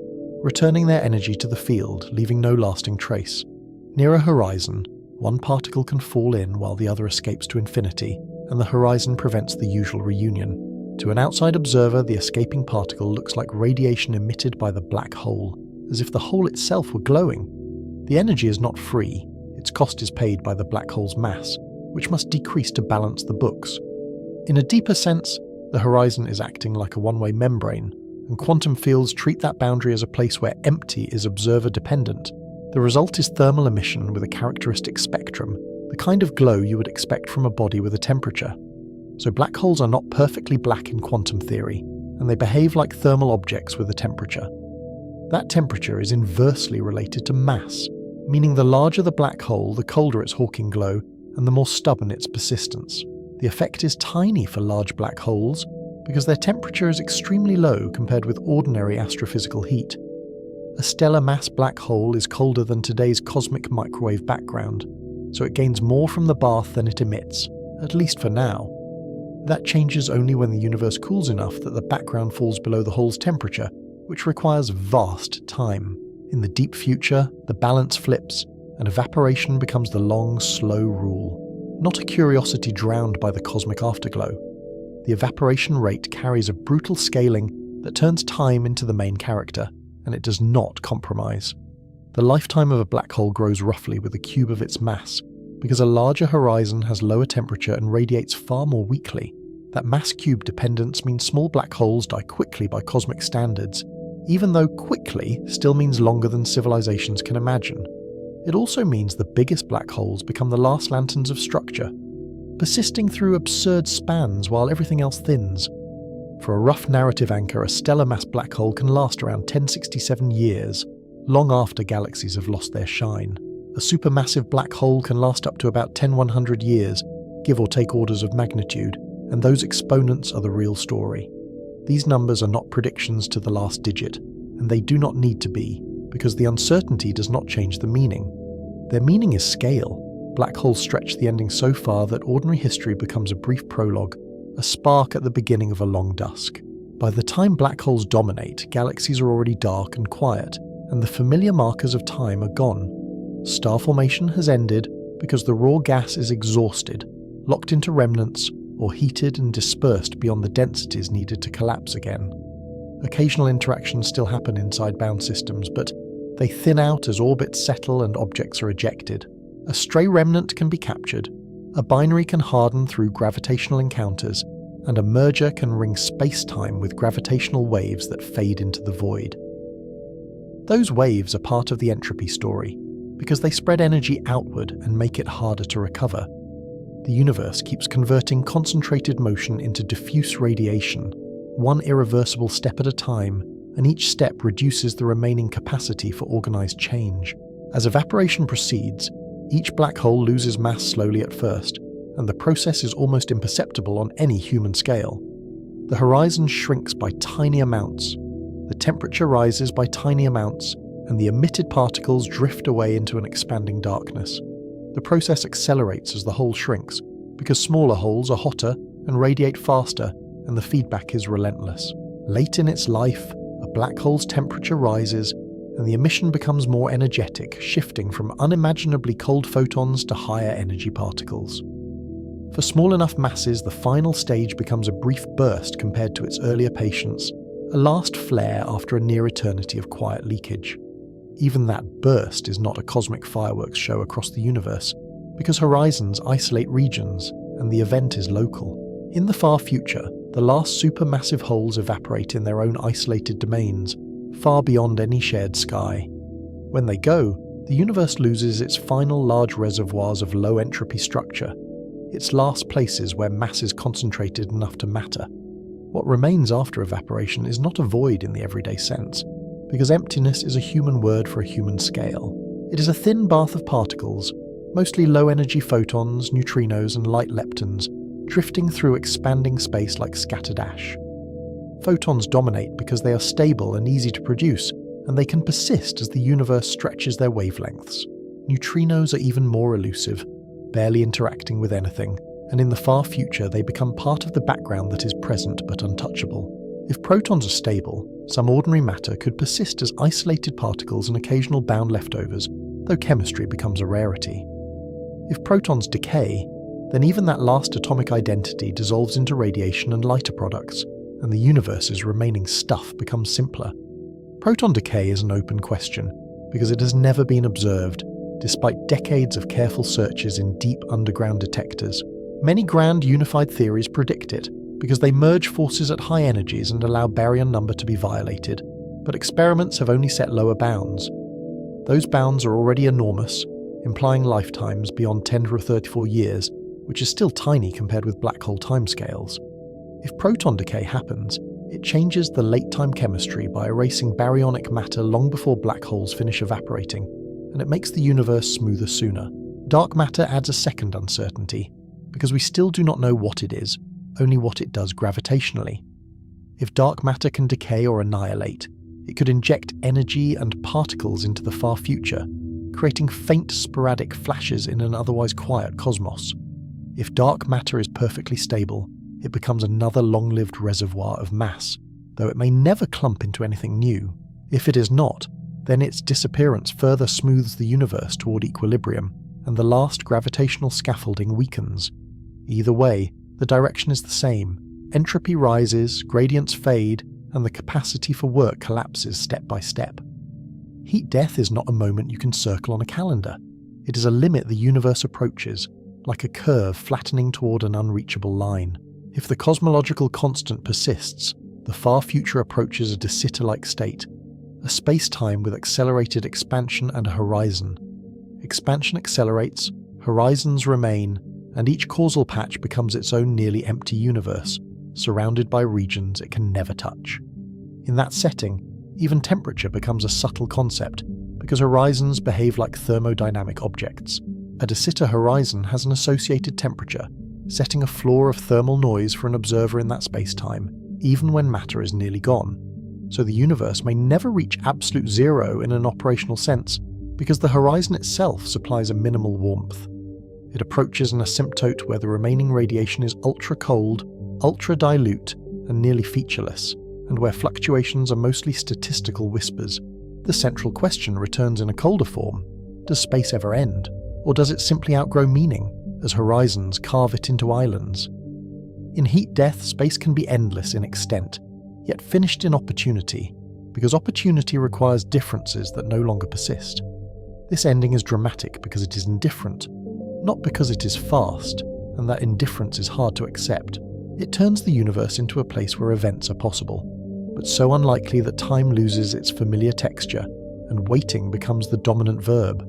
Speaker 1: returning their energy to the field, leaving no lasting trace. Near a horizon, one particle can fall in while the other escapes to infinity, and the horizon prevents the usual reunion. To an outside observer, the escaping particle looks like radiation emitted by the black hole, as if the hole itself were glowing. The energy is not free, its cost is paid by the black hole's mass, which must decrease to balance the books. In a deeper sense, the horizon is acting like a one-way membrane, and quantum fields treat that boundary as a place where empty is observer-dependent. The result is thermal emission with a characteristic spectrum, the kind of glow you would expect from a body with a temperature. So black holes are not perfectly black in quantum theory, and they behave like thermal objects with a temperature. That temperature is inversely related to mass, meaning the larger the black hole, the colder its Hawking glow, and the more stubborn its persistence. The effect is tiny for large black holes, because their temperature is extremely low compared with ordinary astrophysical heat. A stellar mass black hole is colder than today's cosmic microwave background, so it gains more from the bath than it emits, at least for now. That changes only when the universe cools enough that the background falls below the hole's temperature, which requires vast time. In the deep future, the balance flips, and evaporation becomes the long, slow rule. Not a curiosity drowned by the cosmic afterglow. The evaporation rate carries a brutal scaling that turns time into the main character, and it does not compromise. The lifetime of a black hole grows roughly with a cube of its mass, because a larger horizon has lower temperature and radiates far more weakly. That mass cube dependence means small black holes die quickly by cosmic standards, even though quickly still means longer than civilizations can imagine. It also means the biggest black holes become the last lanterns of structure, persisting through absurd spans while everything else thins. For a rough narrative anchor, a stellar mass black hole can last around 1067 years, long after galaxies have lost their shine. A supermassive black hole can last up to about 10100 years, give or take orders of magnitude, and those exponents are the real story. These numbers are not predictions to the last digit, and they do not need to be, because the uncertainty does not change the meaning. Their meaning is scale. Black holes stretch the ending so far that ordinary history becomes a brief prologue, a spark at the beginning of a long dusk. By the time black holes dominate, galaxies are already dark and quiet, and the familiar markers of time are gone. Star formation has ended because the raw gas is exhausted, locked into remnants, or heated and dispersed beyond the densities needed to collapse again. Occasional interactions still happen inside bound systems, but they thin out as orbits settle and objects are ejected. A stray remnant can be captured, a binary can harden through gravitational encounters, and a merger can ring space-time with gravitational waves that fade into the void. Those waves are part of the entropy story, because they spread energy outward and make it harder to recover. The universe keeps converting concentrated motion into diffuse radiation, one irreversible step at a time, and each step reduces the remaining capacity for organized change. As evaporation proceeds, each black hole loses mass slowly at first, and the process is almost imperceptible on any human scale. The horizon shrinks by tiny amounts, the temperature rises by tiny amounts, and the emitted particles drift away into an expanding darkness. The process accelerates as the hole shrinks, because smaller holes are hotter and radiate faster, and the feedback is relentless. Late in its life, a black hole's temperature rises, and the emission becomes more energetic, shifting from unimaginably cold photons to higher energy particles. For small enough masses, the final stage becomes a brief burst compared to its earlier patience, a last flare after a near eternity of quiet leakage. Even that burst is not a cosmic fireworks show across the universe, because horizons isolate regions, and the event is local. In the far future, the last supermassive holes evaporate in their own isolated domains, far beyond any shared sky. When they go, the universe loses its final large reservoirs of low-entropy structure, its last places where mass is concentrated enough to matter. What remains after evaporation is not a void in the everyday sense, because emptiness is a human word for a human scale. It is a thin bath of particles, mostly low-energy photons, neutrinos, and light leptons, drifting through expanding space like scattered ash. Photons dominate because they are stable and easy to produce, and they can persist as the universe stretches their wavelengths. Neutrinos are even more elusive, barely interacting with anything, and in the far future they become part of the background that is present but untouchable. If protons are stable, some ordinary matter could persist as isolated particles and occasional bound leftovers, though chemistry becomes a rarity. If protons decay, then even that last atomic identity dissolves into radiation and lighter products, and the universe's remaining stuff becomes simpler. Proton decay is an open question, because it has never been observed, despite decades of careful searches in deep underground detectors. Many grand unified theories predict it, because they merge forces at high energies and allow baryon number to be violated, but experiments have only set lower bounds. Those bounds are already enormous, implying lifetimes beyond 10 to 34 years, which is still tiny compared with black hole timescales. If proton decay happens, it changes the late-time chemistry by erasing baryonic matter long before black holes finish evaporating, and it makes the universe smoother sooner. Dark matter adds a second uncertainty, because we still do not know what it is, only what it does gravitationally. If dark matter can decay or annihilate, it could inject energy and particles into the far future, creating faint sporadic flashes in an otherwise quiet cosmos. If dark matter is perfectly stable, it becomes another long-lived reservoir of mass, though it may never clump into anything new. If it is not, then its disappearance further smooths the universe toward equilibrium, and the last gravitational scaffolding weakens. Either way, the direction is the same. Entropy rises, gradients fade, and the capacity for work collapses step by step. Heat death is not a moment you can circle on a calendar. It is a limit the universe approaches, like a curve flattening toward an unreachable line. If the cosmological constant persists, the far future approaches a de Sitter-like state, a space-time with accelerated expansion and a horizon. Expansion accelerates, horizons remain, and each causal patch becomes its own nearly empty universe, surrounded by regions it can never touch. In that setting, even temperature becomes a subtle concept, because horizons behave like thermodynamic objects. A de Sitter horizon has an associated temperature, setting a floor of thermal noise for an observer in that space-time, even when matter is nearly gone. So the universe may never reach absolute zero in an operational sense, because the horizon itself supplies a minimal warmth. It approaches an asymptote where the remaining radiation is ultra-cold, ultra-dilute, and nearly featureless, and where fluctuations are mostly statistical whispers. The central question returns in a colder form: does space ever end, or does it simply outgrow meaning, as horizons carve it into islands? In heat death, space can be endless in extent, yet finished in opportunity, because opportunity requires differences that no longer persist. This ending is dramatic because it is indifferent, not because it is fast, and that indifference is hard to accept. It turns the universe into a place where events are possible, but so unlikely that time loses its familiar texture, and waiting becomes the dominant verb.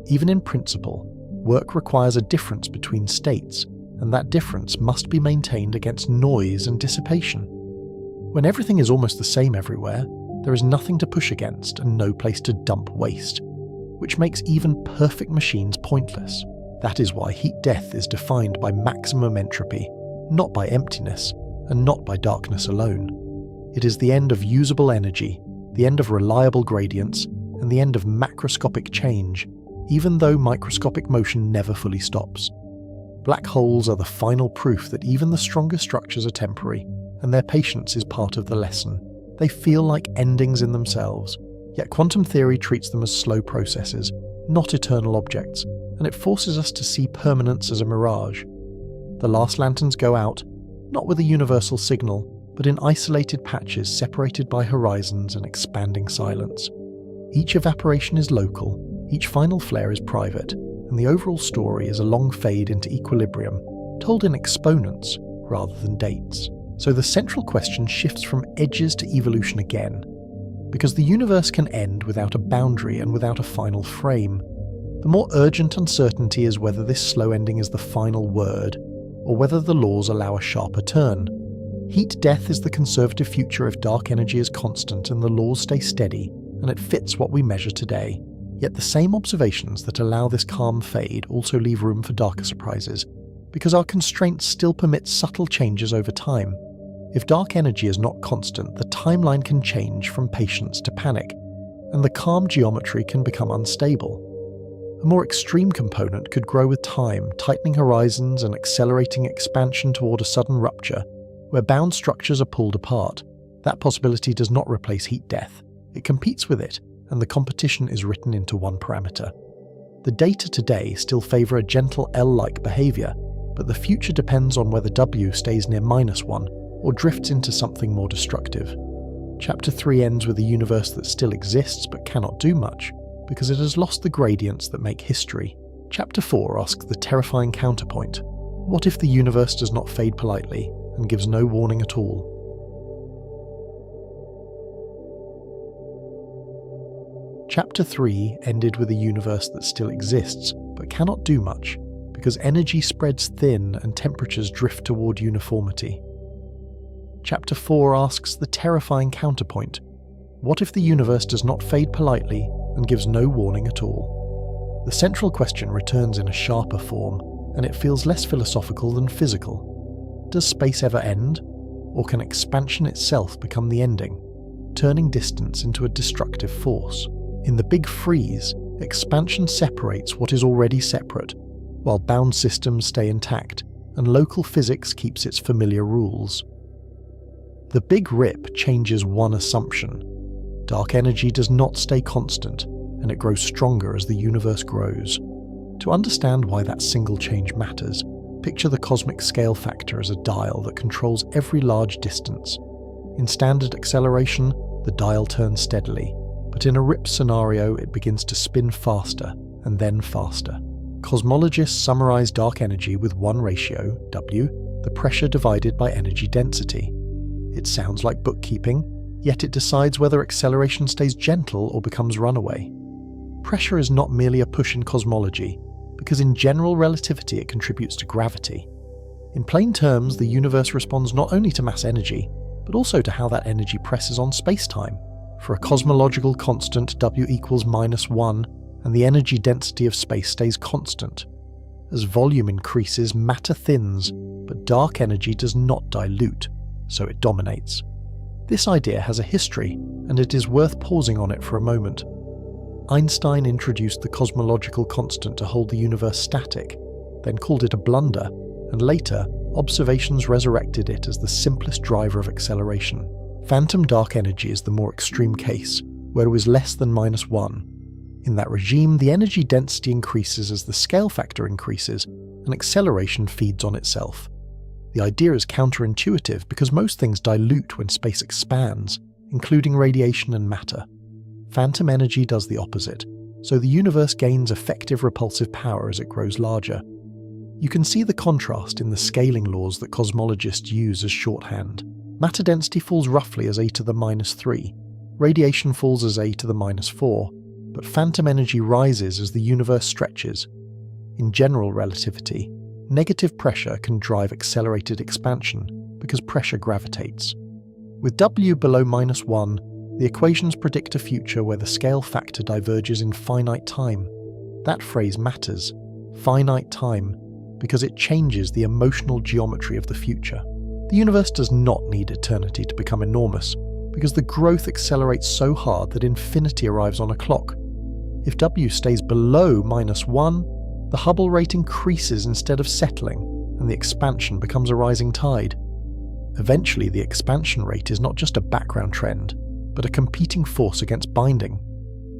Speaker 1: Even in principle, work requires a difference between states, and that difference must be maintained against noise and dissipation. When everything is almost the same everywhere, there is nothing to push against and no place to dump waste, which makes even perfect machines pointless. That is why heat death is defined by maximum entropy, not by emptiness, and not by darkness alone. It is the end of usable energy, the end of reliable gradients, and the end of macroscopic change, even though microscopic motion never fully stops. Black holes are the final proof that even the strongest structures are temporary, and their patience is part of the lesson. They feel like endings in themselves, yet quantum theory treats them as slow processes, not eternal objects, and it forces us to see permanence as a mirage. The last lanterns go out, not with a universal signal, but in isolated patches separated by horizons and expanding silence. Each evaporation is local, each final flare is private, and the overall story is a long fade into equilibrium, told in exponents rather than dates. So the central question shifts from edges to evolution again, because the universe can end without a boundary and without a final frame. The more urgent uncertainty is whether this slow ending is the final word, or whether the laws allow a sharper turn. Heat death is the conservative future if dark energy is constant and the laws stay steady, and it fits what we measure today. Yet the same observations that allow this calm fade also leave room for darker surprises, because our constraints still permit subtle changes over time. If dark energy is not constant, the timeline can change from patience to panic, and the calm geometry can become unstable. A more extreme component could grow with time, tightening horizons and accelerating expansion toward a sudden rupture, where bound structures are pulled apart. That possibility does not replace heat death. It competes with it, and the competition is written into one parameter. The data today still favour a gentle L-like behaviour, but the future depends on whether W stays near -1 or drifts into something more destructive. Chapter 3 ends with a universe that still exists but cannot do much, because it has lost the gradients that make history. Chapter 4 asks the terrifying counterpoint: what if the universe does not fade politely and gives no warning at all? Chapter 3 ended with a universe that still exists, but cannot do much, because energy spreads thin and temperatures drift toward uniformity. Chapter 4 asks the terrifying counterpoint: what if the universe does not fade politely and gives no warning at all? The central question returns in a sharper form, and it feels less philosophical than physical. Does space ever end? Or can expansion itself become the ending, turning distance into a destructive force? In the Big Freeze, expansion separates what is already separate, while bound systems stay intact, and local physics keeps its familiar rules. The Big Rip changes one assumption: dark energy does not stay constant, and it grows stronger as the universe grows. To understand why that single change matters, picture the cosmic scale factor as a dial that controls every large distance. In standard acceleration, the dial turns steadily, but in a rip scenario it begins to spin faster and then faster. Cosmologists summarize dark energy with one ratio, W, the pressure divided by energy density. It sounds like bookkeeping, yet it decides whether acceleration stays gentle or becomes runaway. Pressure is not merely a push in cosmology, because in general relativity it contributes to gravity. In plain terms, the universe responds not only to mass energy, but also to how that energy presses on space-time. For a cosmological constant, W equals -1, and the energy density of space stays constant. As volume increases, matter thins, but dark energy does not dilute, so it dominates. This idea has a history, and it is worth pausing on it for a moment. Einstein introduced the cosmological constant to hold the universe static, then called it a blunder, and later, observations resurrected it as the simplest driver of acceleration. Phantom dark energy is the more extreme case, where it was less than -1. In that regime, the energy density increases as the scale factor increases, and acceleration feeds on itself. The idea is counterintuitive because most things dilute when space expands, including radiation and matter. Phantom energy does the opposite, so the universe gains effective repulsive power as it grows larger. You can see the contrast in the scaling laws that cosmologists use as shorthand. Matter density falls roughly as a to the -3, radiation falls as a to the -4, but phantom energy rises as the universe stretches. In general relativity, negative pressure can drive accelerated expansion because pressure gravitates. With W below -1, the equations predict a future where the scale factor diverges in finite time. That phrase matters, finite time, because it changes the emotional geometry of the future. The universe does not need eternity to become enormous, because the growth accelerates so hard that infinity arrives on a clock. If W stays below -1, the Hubble rate increases instead of settling, and the expansion becomes a rising tide. Eventually, the expansion rate is not just a background trend, but a competing force against binding.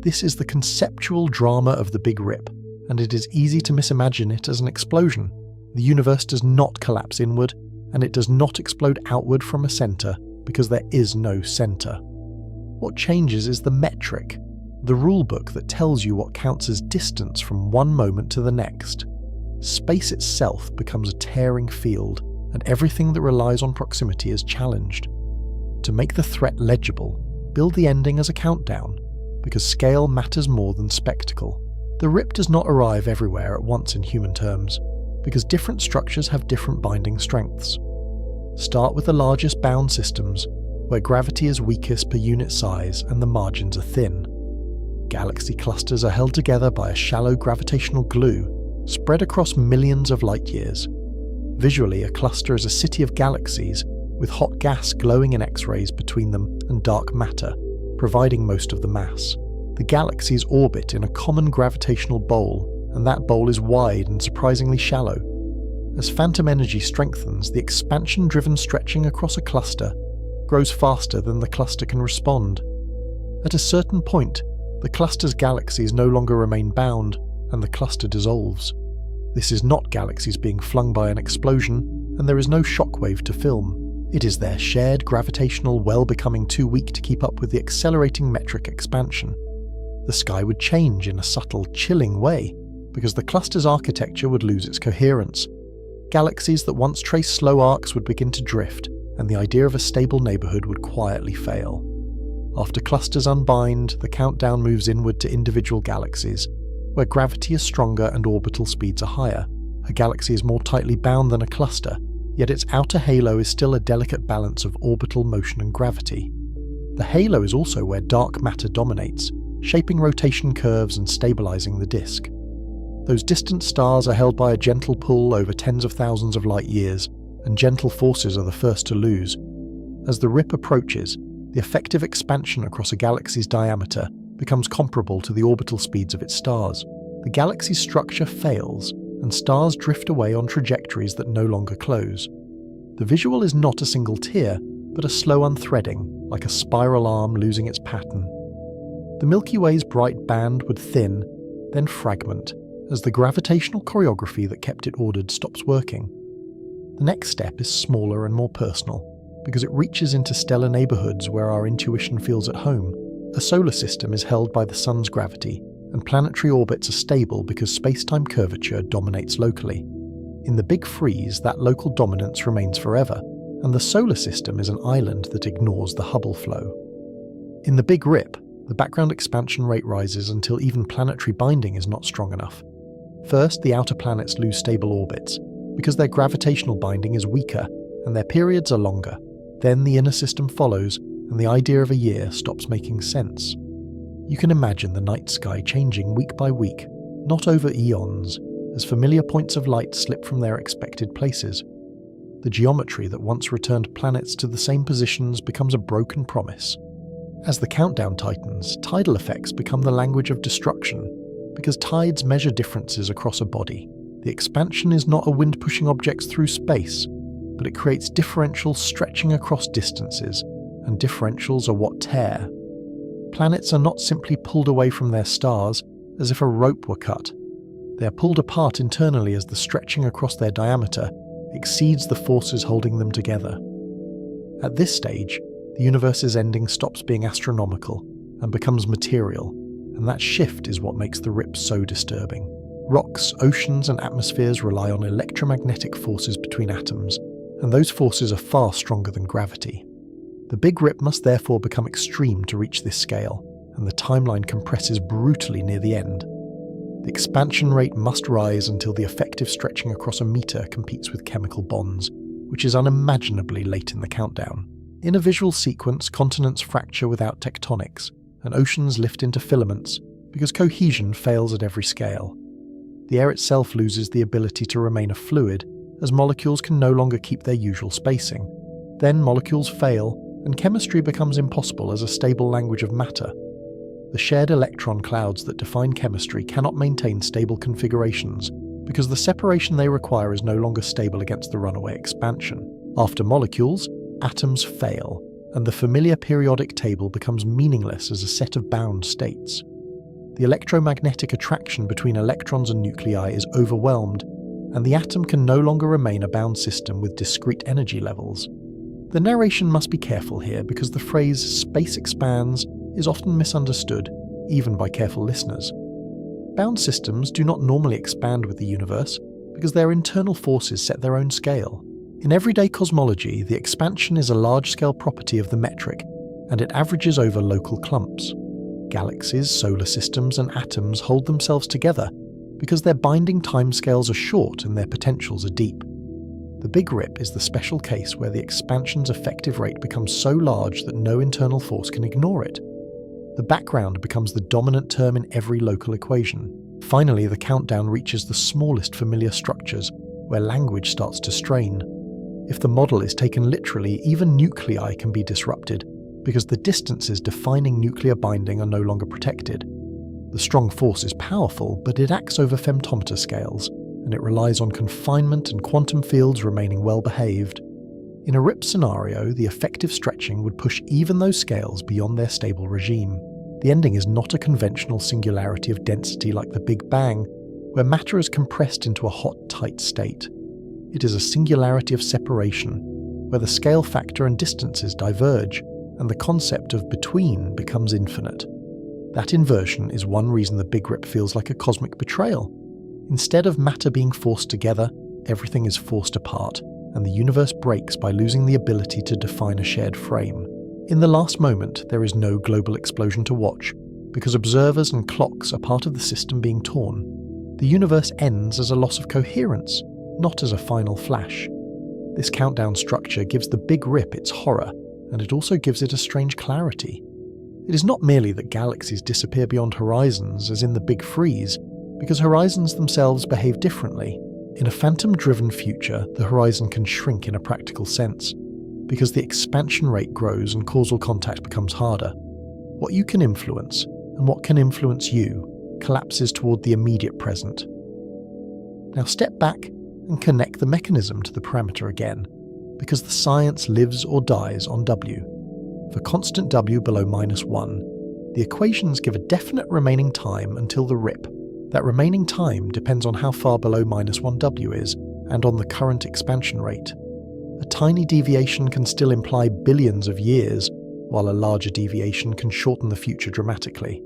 Speaker 1: This is the conceptual drama of the Big Rip, and it is easy to misimagine it as an explosion. The universe does not collapse inward, and it does not explode outward from a center, because there is no center. What changes is the metric, the rulebook that tells you what counts as distance from one moment to the next. Space itself becomes a tearing field, and everything that relies on proximity is challenged. To make the threat legible, build the ending as a countdown, because scale matters more than spectacle. The rip does not arrive everywhere at once in human terms, because different structures have different binding strengths. Start with the largest bound systems, where gravity is weakest per unit size and the margins are thin. Galaxy clusters are held together by a shallow gravitational glue, spread across millions of light years. Visually, a cluster is a city of galaxies, with hot gas glowing in X-rays between them and dark matter, providing most of the mass. The galaxies orbit in a common gravitational bowl, and that bowl is wide and surprisingly shallow. As phantom energy strengthens, the expansion-driven stretching across a cluster grows faster than the cluster can respond. At a certain point, the cluster's galaxies no longer remain bound, and the cluster dissolves. This is not galaxies being flung by an explosion, and there is no shockwave to film. It is their shared gravitational well becoming too weak to keep up with the accelerating metric expansion. The sky would change in a subtle, chilling way, because the cluster's architecture would lose its coherence. Galaxies that once traced slow arcs would begin to drift, and the idea of a stable neighbourhood would quietly fail. After clusters unbind, the countdown moves inward to individual galaxies, where gravity is stronger and orbital speeds are higher. A galaxy is more tightly bound than a cluster, yet its outer halo is still a delicate balance of orbital motion and gravity. The halo is also where dark matter dominates, shaping rotation curves and stabilizing the disk. Those distant stars are held by a gentle pull over tens of thousands of light years, and gentle forces are the first to lose. As the rip approaches, the effective expansion across a galaxy's diameter becomes comparable to the orbital speeds of its stars. The galaxy's structure fails, and stars drift away on trajectories that no longer close. The visual is not a single tear, but a slow unthreading, like a spiral arm losing its pattern. The Milky Way's bright band would thin, then fragment, as the gravitational choreography that kept it ordered stops working. The next step is smaller and more personal, because it reaches into stellar neighbourhoods where our intuition feels at home. A solar system is held by the sun's gravity, and planetary orbits are stable because space-time curvature dominates locally. In the Big Freeze, that local dominance remains forever, and the solar system is an island that ignores the Hubble flow. In the Big Rip, the background expansion rate rises until even planetary binding is not strong enough. First, the outer planets lose stable orbits, because their gravitational binding is weaker, and their periods are longer. Then the inner system follows, and the idea of a year stops making sense. You can imagine the night sky changing week by week, not over eons, as familiar points of light slip from their expected places. The geometry that once returned planets to the same positions becomes a broken promise. As the countdown tightens, tidal effects become the language of destruction, because tides measure differences across a body. The expansion is not a wind pushing objects through space, but it creates differentials stretching across distances, and differentials are what tear. Planets are not simply pulled away from their stars as if a rope were cut. They are pulled apart internally as the stretching across their diameter exceeds the forces holding them together. At this stage, the universe's ending stops being astronomical and becomes material, and that shift is what makes the rip so disturbing. Rocks, oceans, and atmospheres rely on electromagnetic forces between atoms, and those forces are far stronger than gravity. The Big Rip must therefore become extreme to reach this scale, and the timeline compresses brutally near the end. The expansion rate must rise until the effective stretching across a meter competes with chemical bonds, which is unimaginably late in the countdown. In a visual sequence, continents fracture without tectonics, and oceans lift into filaments, because cohesion fails at every scale. The air itself loses the ability to remain a fluid, as molecules can no longer keep their usual spacing. Then molecules fail, and chemistry becomes impossible as a stable language of matter. The shared electron clouds that define chemistry cannot maintain stable configurations, because the separation they require is no longer stable against the runaway expansion. After molecules, atoms fail, and the familiar periodic table becomes meaningless as a set of bound states. The electromagnetic attraction between electrons and nuclei is overwhelmed, and the atom can no longer remain a bound system with discrete energy levels. The narration must be careful here because the phrase "space expands" is often misunderstood, even by careful listeners. Bound systems do not normally expand with the universe because their internal forces set their own scale. In everyday cosmology, the expansion is a large-scale property of the metric, and it averages over local clumps. Galaxies, solar systems, and atoms hold themselves together because their binding timescales are short and their potentials are deep. The Big Rip is the special case where the expansion's effective rate becomes so large that no internal force can ignore it. The background becomes the dominant term in every local equation. Finally, the countdown reaches the smallest familiar structures, where language starts to strain. If the model is taken literally, even nuclei can be disrupted, because the distances defining nuclear binding are no longer protected. The strong force is powerful, but it acts over femtometer scales, and it relies on confinement and quantum fields remaining well behaved. In a RIP scenario, the effective stretching would push even those scales beyond their stable regime. The ending is not a conventional singularity of density like the Big Bang, where matter is compressed into a hot, tight state. It is a singularity of separation, where the scale factor and distances diverge, and the concept of between becomes infinite. That inversion is one reason the Big Rip feels like a cosmic betrayal. Instead of matter being forced together, everything is forced apart, and the universe breaks by losing the ability to define a shared frame. In the last moment, there is no global explosion to watch, because observers and clocks are part of the system being torn. The universe ends as a loss of coherence, not as a final flash. This countdown structure gives the Big Rip its horror, and it also gives it a strange clarity. It is not merely that galaxies disappear beyond horizons, as in the Big Freeze, because horizons themselves behave differently. In a phantom-driven future, the horizon can shrink in a practical sense, because the expansion rate grows and causal contact becomes harder. What you can influence, and what can influence you, collapses toward the immediate present. Now step back and connect the mechanism to the parameter again, because the science lives or dies on W. For constant W below -1, the equations give a definite remaining time until the RIP. That remaining time depends on how far below -1W is, and on the current expansion rate. A tiny deviation can still imply billions of years, while a larger deviation can shorten the future dramatically.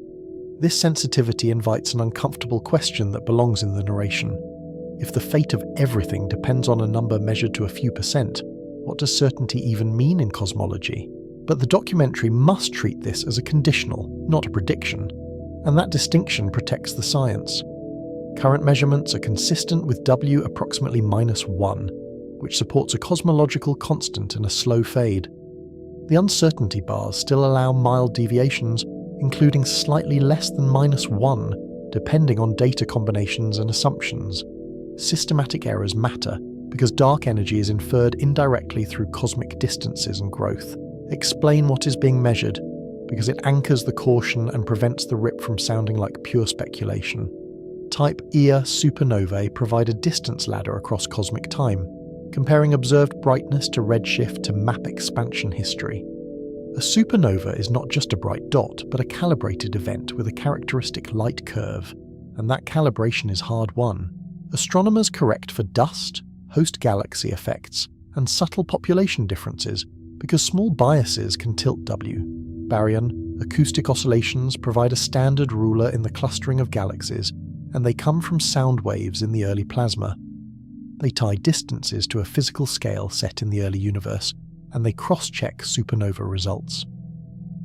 Speaker 1: This sensitivity invites an uncomfortable question that belongs in the narration. If the fate of everything depends on a number measured to a few percent, what does certainty even mean in cosmology? But the documentary must treat this as a conditional, not a prediction, and that distinction protects the science. Current measurements are consistent with W approximately -1, which supports a cosmological constant and a slow fade. The uncertainty bars still allow mild deviations, including slightly less than -1, depending on data combinations and assumptions. systematic errors matter because dark energy is inferred indirectly through cosmic distances and growth. Explain what is being measured, because it anchors the caution and prevents the rip from sounding like pure speculation. Type Ia supernovae provide a distance ladder across cosmic time, comparing observed brightness to redshift to map expansion history. A supernova is not just a bright dot, but a calibrated event with a characteristic light curve, and that calibration is hard-won. Astronomers correct for dust, host galaxy effects, and subtle population differences because small biases can tilt W. Baryon, acoustic oscillations provide a standard ruler in the clustering of galaxies, and they come from sound waves in the early plasma. They tie distances to a physical scale set in the early universe, and they cross-check supernova results.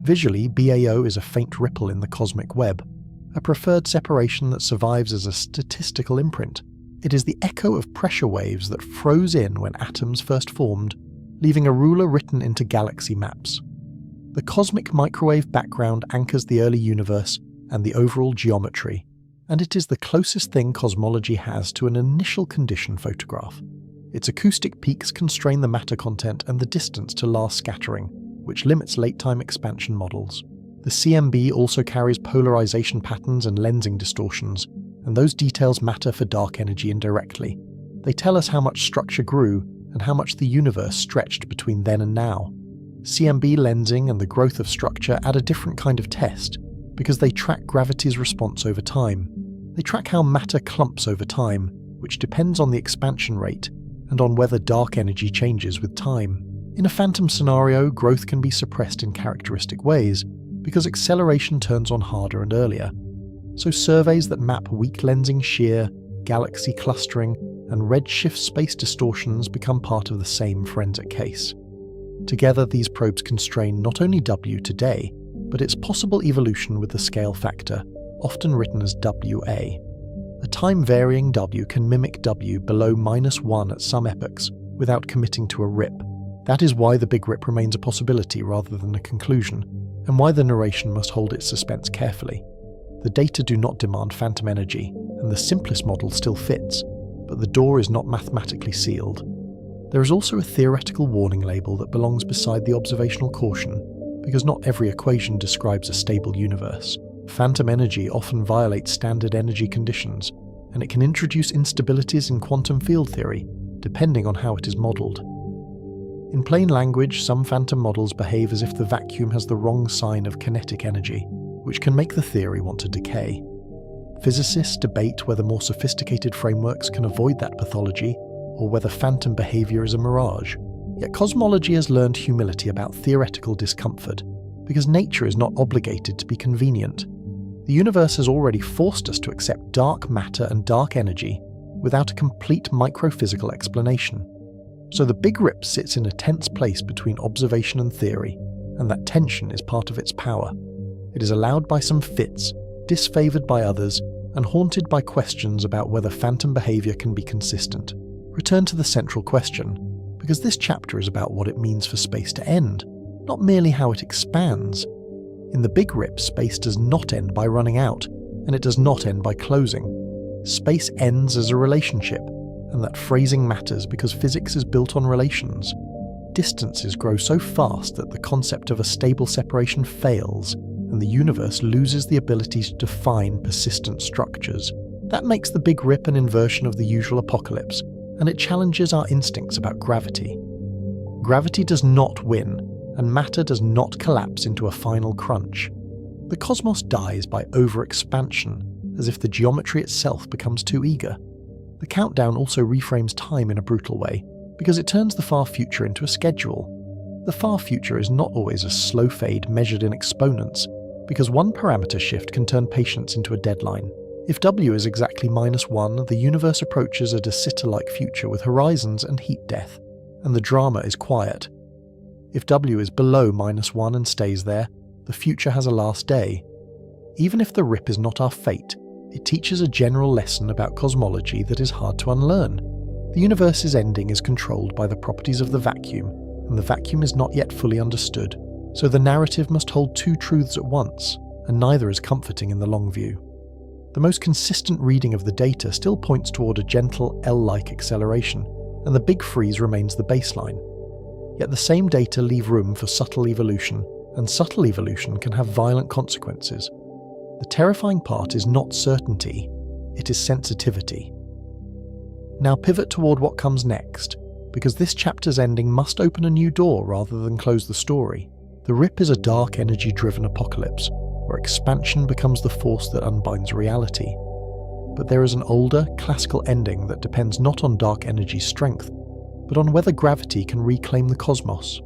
Speaker 1: Visually, BAO is a faint ripple in the cosmic web, a preferred separation that survives as a statistical imprint. It is the echo of pressure waves that froze in when atoms first formed, leaving a ruler written into galaxy maps. The cosmic microwave background anchors the early universe and the overall geometry, and it is the closest thing cosmology has to an initial condition photograph. Its acoustic peaks constrain the matter content and the distance to last scattering, which limits late-time expansion models. The CMB also carries polarization patterns and lensing distortions, and those details matter for dark energy indirectly. They tell us how much structure grew and how much the universe stretched between then and now. CMB lensing and the growth of structure add a different kind of test, because they track gravity's response over time. They track how matter clumps over time, which depends on the expansion rate, and on whether dark energy changes with time. In a phantom scenario, growth can be suppressed in characteristic ways, because acceleration turns on harder and earlier. So surveys that map weak lensing shear, galaxy clustering, and redshift space distortions become part of the same forensic case. Together, these probes constrain not only W today, but its possible evolution with the scale factor, often written as WA. A time-varying W can mimic W below -1 at some epochs, without committing to a rip. That is why the Big Rip remains a possibility rather than a conclusion, and why the narration must hold its suspense carefully. The data do not demand phantom energy, and the simplest model still fits, but the door is not mathematically sealed. There is also a theoretical warning label that belongs beside the observational caution, because not every equation describes a stable universe. Phantom energy often violates standard energy conditions, and it can introduce instabilities in quantum field theory, depending on how it is modelled. In plain language, some phantom models behave as if the vacuum has the wrong sign of kinetic energy, which can make the theory want to decay. Physicists debate whether more sophisticated frameworks can avoid that pathology, or whether phantom behaviour is a mirage. Yet cosmology has learned humility about theoretical discomfort, because nature is not obligated to be convenient. The universe has already forced us to accept dark matter and dark energy without a complete microphysical explanation. So the Big Rip sits in a tense place between observation and theory, and that tension is part of its power. It is allowed by some fits, disfavoured by others, and haunted by questions about whether phantom behaviour can be consistent. Return to the central question, because this chapter is about what it means for space to end, not merely how it expands. In the Big Rip, space does not end by running out, and it does not end by closing. Space ends as a relationship, and that phrasing matters because physics is built on relations. Distances grow so fast that the concept of a stable separation fails, and the universe loses the ability to define persistent structures. That makes the Big Rip an inversion of the usual apocalypse, and it challenges our instincts about gravity. Gravity does not win, and matter does not collapse into a final crunch. The cosmos dies by overexpansion, as if the geometry itself becomes too eager. The countdown also reframes time in a brutal way, because it turns the far future into a schedule. The far future is not always a slow fade measured in exponents, because one parameter shift can turn patience into a deadline. If W is exactly -1, the universe approaches a De Sitter-like future with horizons and heat death, and the drama is quiet. If W is below -1 and stays there, the future has a last day. Even if the rip is not our fate, it teaches a general lesson about cosmology that is hard to unlearn. The universe's ending is controlled by the properties of the vacuum, and the vacuum is not yet fully understood, so the narrative must hold two truths at once, and neither is comforting in the long view. The most consistent reading of the data still points toward a gentle L-like acceleration, and the big freeze remains the baseline. Yet the same data leave room for subtle evolution, and subtle evolution can have violent consequences. The terrifying part is not certainty, it is sensitivity. Now pivot toward what comes next, because this chapter's ending must open a new door rather than close the story. The Rip is a dark energy-driven apocalypse, where expansion becomes the force that unbinds reality. But there is an older, classical ending that depends not on dark energy's strength, but on whether gravity can reclaim the cosmos.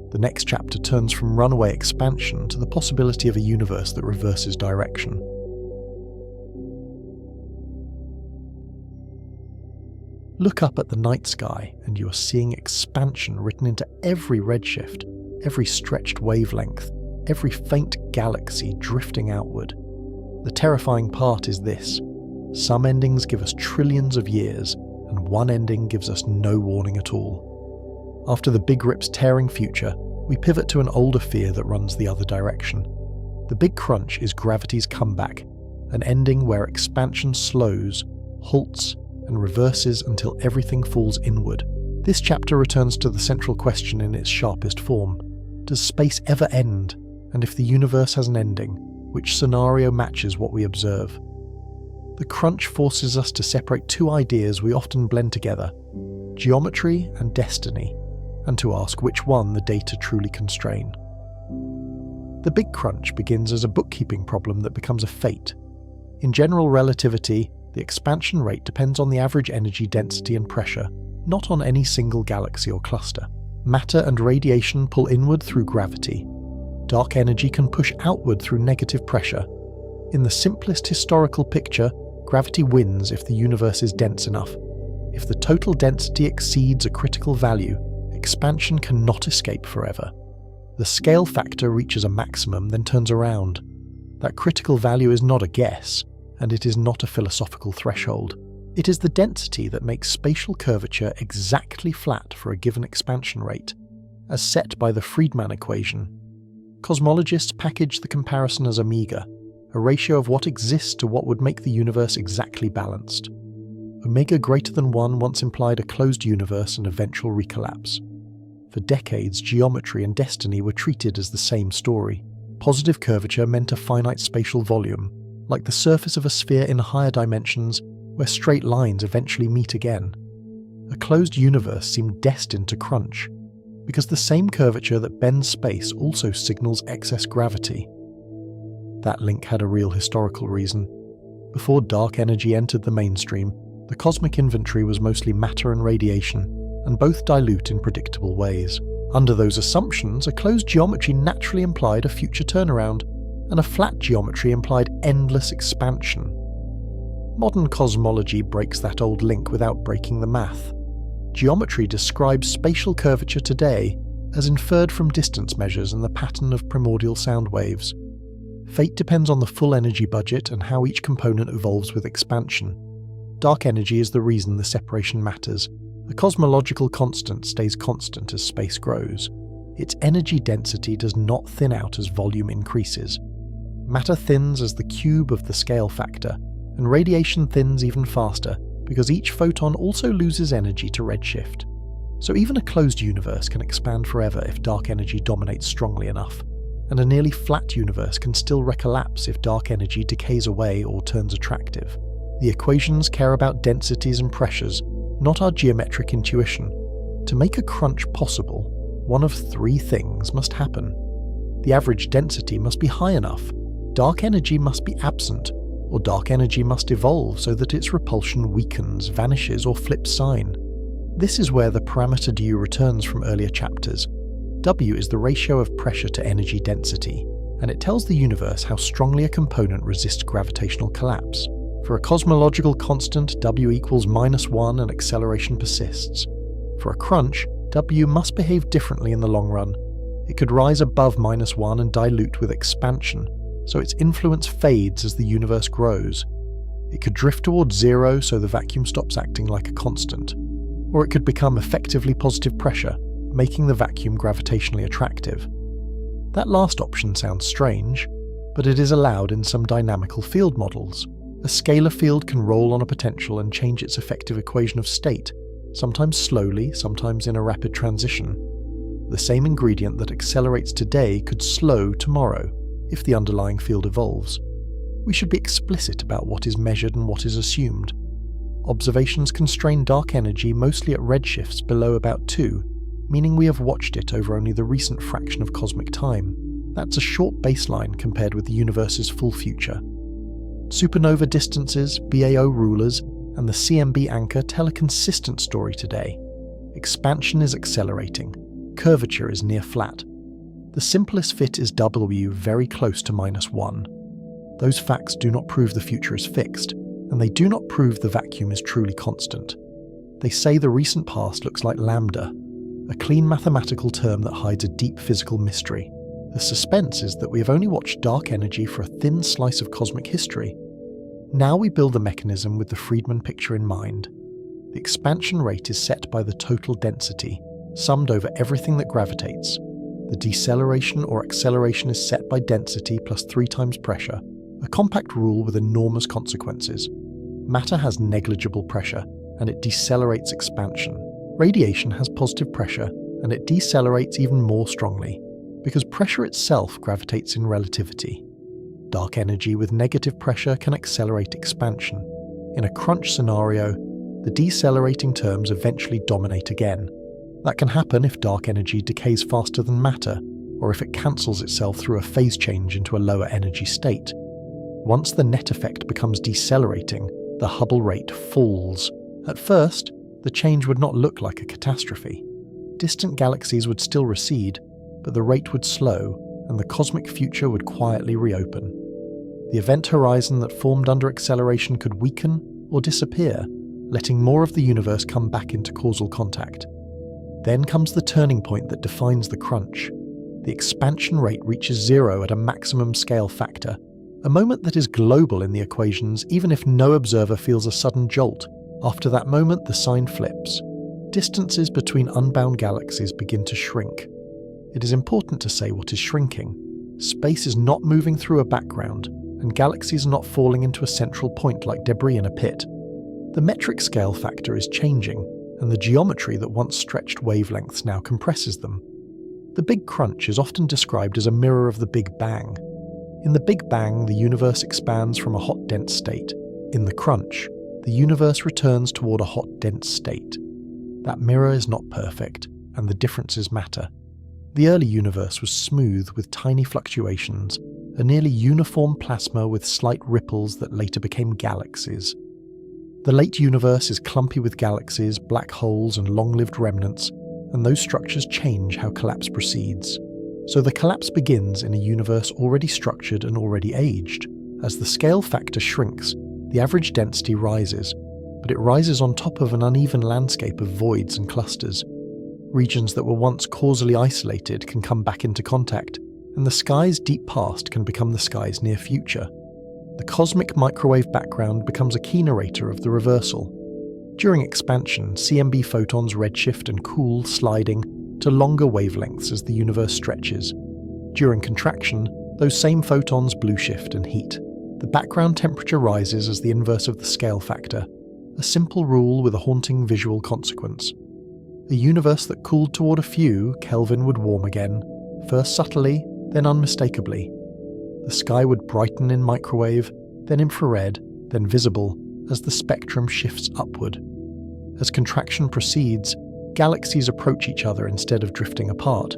Speaker 1: The next chapter turns from runaway expansion to the possibility of a universe that reverses direction. Look up at the night sky and you are seeing expansion written into every redshift, every stretched wavelength, every faint galaxy drifting outward. The terrifying part is this: some endings give us trillions of years, and one ending gives us no warning at all. After the Big Rip's tearing future, we pivot to an older fear that runs the other direction. The Big Crunch is gravity's comeback, an ending where expansion slows, halts, and reverses until everything falls inward. This chapter returns to the central question in its sharpest form: does space ever end? And if the universe has an ending, which scenario matches what we observe? The crunch forces us to separate two ideas we often blend together: geometry and destiny, and to ask which one the data truly constrain. The Big Crunch begins as a bookkeeping problem that becomes a fate. In general relativity, the expansion rate depends on the average energy density and pressure, not on any single galaxy or cluster. Matter and radiation pull inward through gravity. Dark energy can push outward through negative pressure. In the simplest historical picture, gravity wins if the universe is dense enough. If the total density exceeds a critical value, expansion cannot escape forever. The scale factor reaches a maximum, then turns around. That critical value is not a guess, and it is not a philosophical threshold. It is the density that makes spatial curvature exactly flat for a given expansion rate, as set by the Friedmann equation. Cosmologists package the comparison as omega, a ratio of what exists to what would make the universe exactly balanced. Omega greater than 1 once implied a closed universe and eventual recollapse. For decades, geometry and destiny were treated as the same story. Positive curvature meant a finite spatial volume, like the surface of a sphere in higher dimensions where straight lines eventually meet again. A closed universe seemed destined to crunch, because the same curvature that bends space also signals excess gravity. That link had a real historical reason. Before dark energy entered the mainstream, the cosmic inventory was mostly matter and radiation, and both dilute in predictable ways. Under those assumptions, a closed geometry naturally implied a future turnaround, and a flat geometry implied endless expansion. Modern cosmology breaks that old link without breaking the math. Geometry describes spatial curvature today as inferred from distance measures and the pattern of primordial sound waves. Fate depends on the full energy budget and how each component evolves with expansion. Dark energy is the reason the separation matters. A cosmological constant stays constant as space grows. Its energy density does not thin out as volume increases. Matter thins as the cube of the scale factor, and radiation thins even faster because each photon also loses energy to redshift. So even a closed universe can expand forever if dark energy dominates strongly enough, and a nearly flat universe can still recollapse if dark energy decays away or turns attractive. The equations care about densities and pressures, not our geometric intuition. To make a crunch possible, one of three things must happen. The average density must be high enough, dark energy must be absent, or dark energy must evolve so that its repulsion weakens, vanishes, or flips sign. This is where the parameter du returns from earlier chapters. W is the ratio of pressure to energy density, and it tells the universe how strongly a component resists gravitational collapse. For a cosmological constant, W equals -1 and acceleration persists. For a crunch, W must behave differently in the long run. It could rise above -1 and dilute with expansion, so its influence fades as the universe grows. It could drift towards zero so the vacuum stops acting like a constant. Or it could become effectively positive pressure, making the vacuum gravitationally attractive. That last option sounds strange, but it is allowed in some dynamical field models. A scalar field can roll on a potential and change its effective equation of state, sometimes slowly, sometimes in a rapid transition. The same ingredient that accelerates today could slow tomorrow, if the underlying field evolves. We should be explicit about what is measured and what is assumed. Observations constrain dark energy mostly at redshifts below about 2, meaning we have watched it over only the recent fraction of cosmic time. That's a short baseline compared with the universe's full future. Supernova distances, BAO rulers, and the CMB anchor tell a consistent story today. Expansion is accelerating. Curvature is near flat. The simplest fit is W very close to -1. Those facts do not prove the future is fixed, and they do not prove the vacuum is truly constant. They say the recent past looks like lambda, a clean mathematical term that hides a deep physical mystery. The suspense is that we have only watched dark energy for a thin slice of cosmic history. Now we build the mechanism with the Friedman picture in mind. The expansion rate is set by the total density, summed over everything that gravitates. The deceleration or acceleration is set by density plus 3 times pressure, a compact rule with enormous consequences. Matter has negligible pressure, and it decelerates expansion. Radiation has positive pressure, and it decelerates even more strongly, because pressure itself gravitates in relativity. Dark energy with negative pressure can accelerate expansion. In a crunch scenario, the decelerating terms eventually dominate again. That can happen if dark energy decays faster than matter, or if it cancels itself through a phase change into a lower energy state. Once the net effect becomes decelerating, the Hubble rate falls. At first, the change would not look like a catastrophe. Distant galaxies would still recede, but the rate would slow, and the cosmic future would quietly reopen. The event horizon that formed under acceleration could weaken or disappear, letting more of the universe come back into causal contact. Then comes the turning point that defines the crunch. The expansion rate reaches 0 at a maximum scale factor, a moment that is global in the equations even if no observer feels a sudden jolt. After that moment, the sign flips. Distances between unbound galaxies begin to shrink. It is important to say what is shrinking. Space is not moving through a background, and galaxies are not falling into a central point like debris in a pit. The metric scale factor is changing, and the geometry that once stretched wavelengths now compresses them. The Big Crunch is often described as a mirror of the Big Bang. In the Big Bang, the universe expands from a hot, dense state. In the crunch, the universe returns toward a hot, dense state. That mirror is not perfect, and the differences matter. The early universe was smooth with tiny fluctuations, a nearly uniform plasma with slight ripples that later became galaxies. The late universe is clumpy with galaxies, black holes, and long-lived remnants, and those structures change how collapse proceeds. So the collapse begins in a universe already structured and already aged. As the scale factor shrinks, the average density rises, but it rises on top of an uneven landscape of voids and clusters. Regions that were once causally isolated can come back into contact, and the sky's deep past can become the sky's near future. The cosmic microwave background becomes a key narrator of the reversal. During expansion, CMB photons redshift and cool, sliding to longer wavelengths as the universe stretches. During contraction, those same photons blueshift and heat. The background temperature rises as the inverse of the scale factor, a simple rule with a haunting visual consequence. A universe that cooled toward a few Kelvin would warm again, first subtly, then unmistakably. The sky would brighten in microwave, then infrared, then visible, as the spectrum shifts upward. As contraction proceeds, galaxies approach each other instead of drifting apart.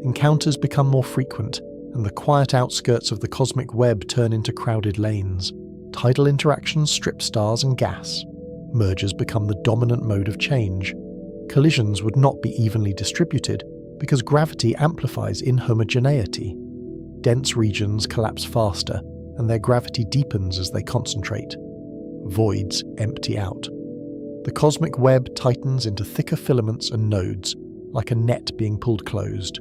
Speaker 1: Encounters become more frequent, and the quiet outskirts of the cosmic web turn into crowded lanes. Tidal interactions strip stars and gas. Mergers become the dominant mode of change. Collisions would not be evenly distributed because gravity amplifies inhomogeneity. Dense regions collapse faster, and their gravity deepens as they concentrate. Voids empty out. The cosmic web tightens into thicker filaments and nodes, like a net being pulled closed.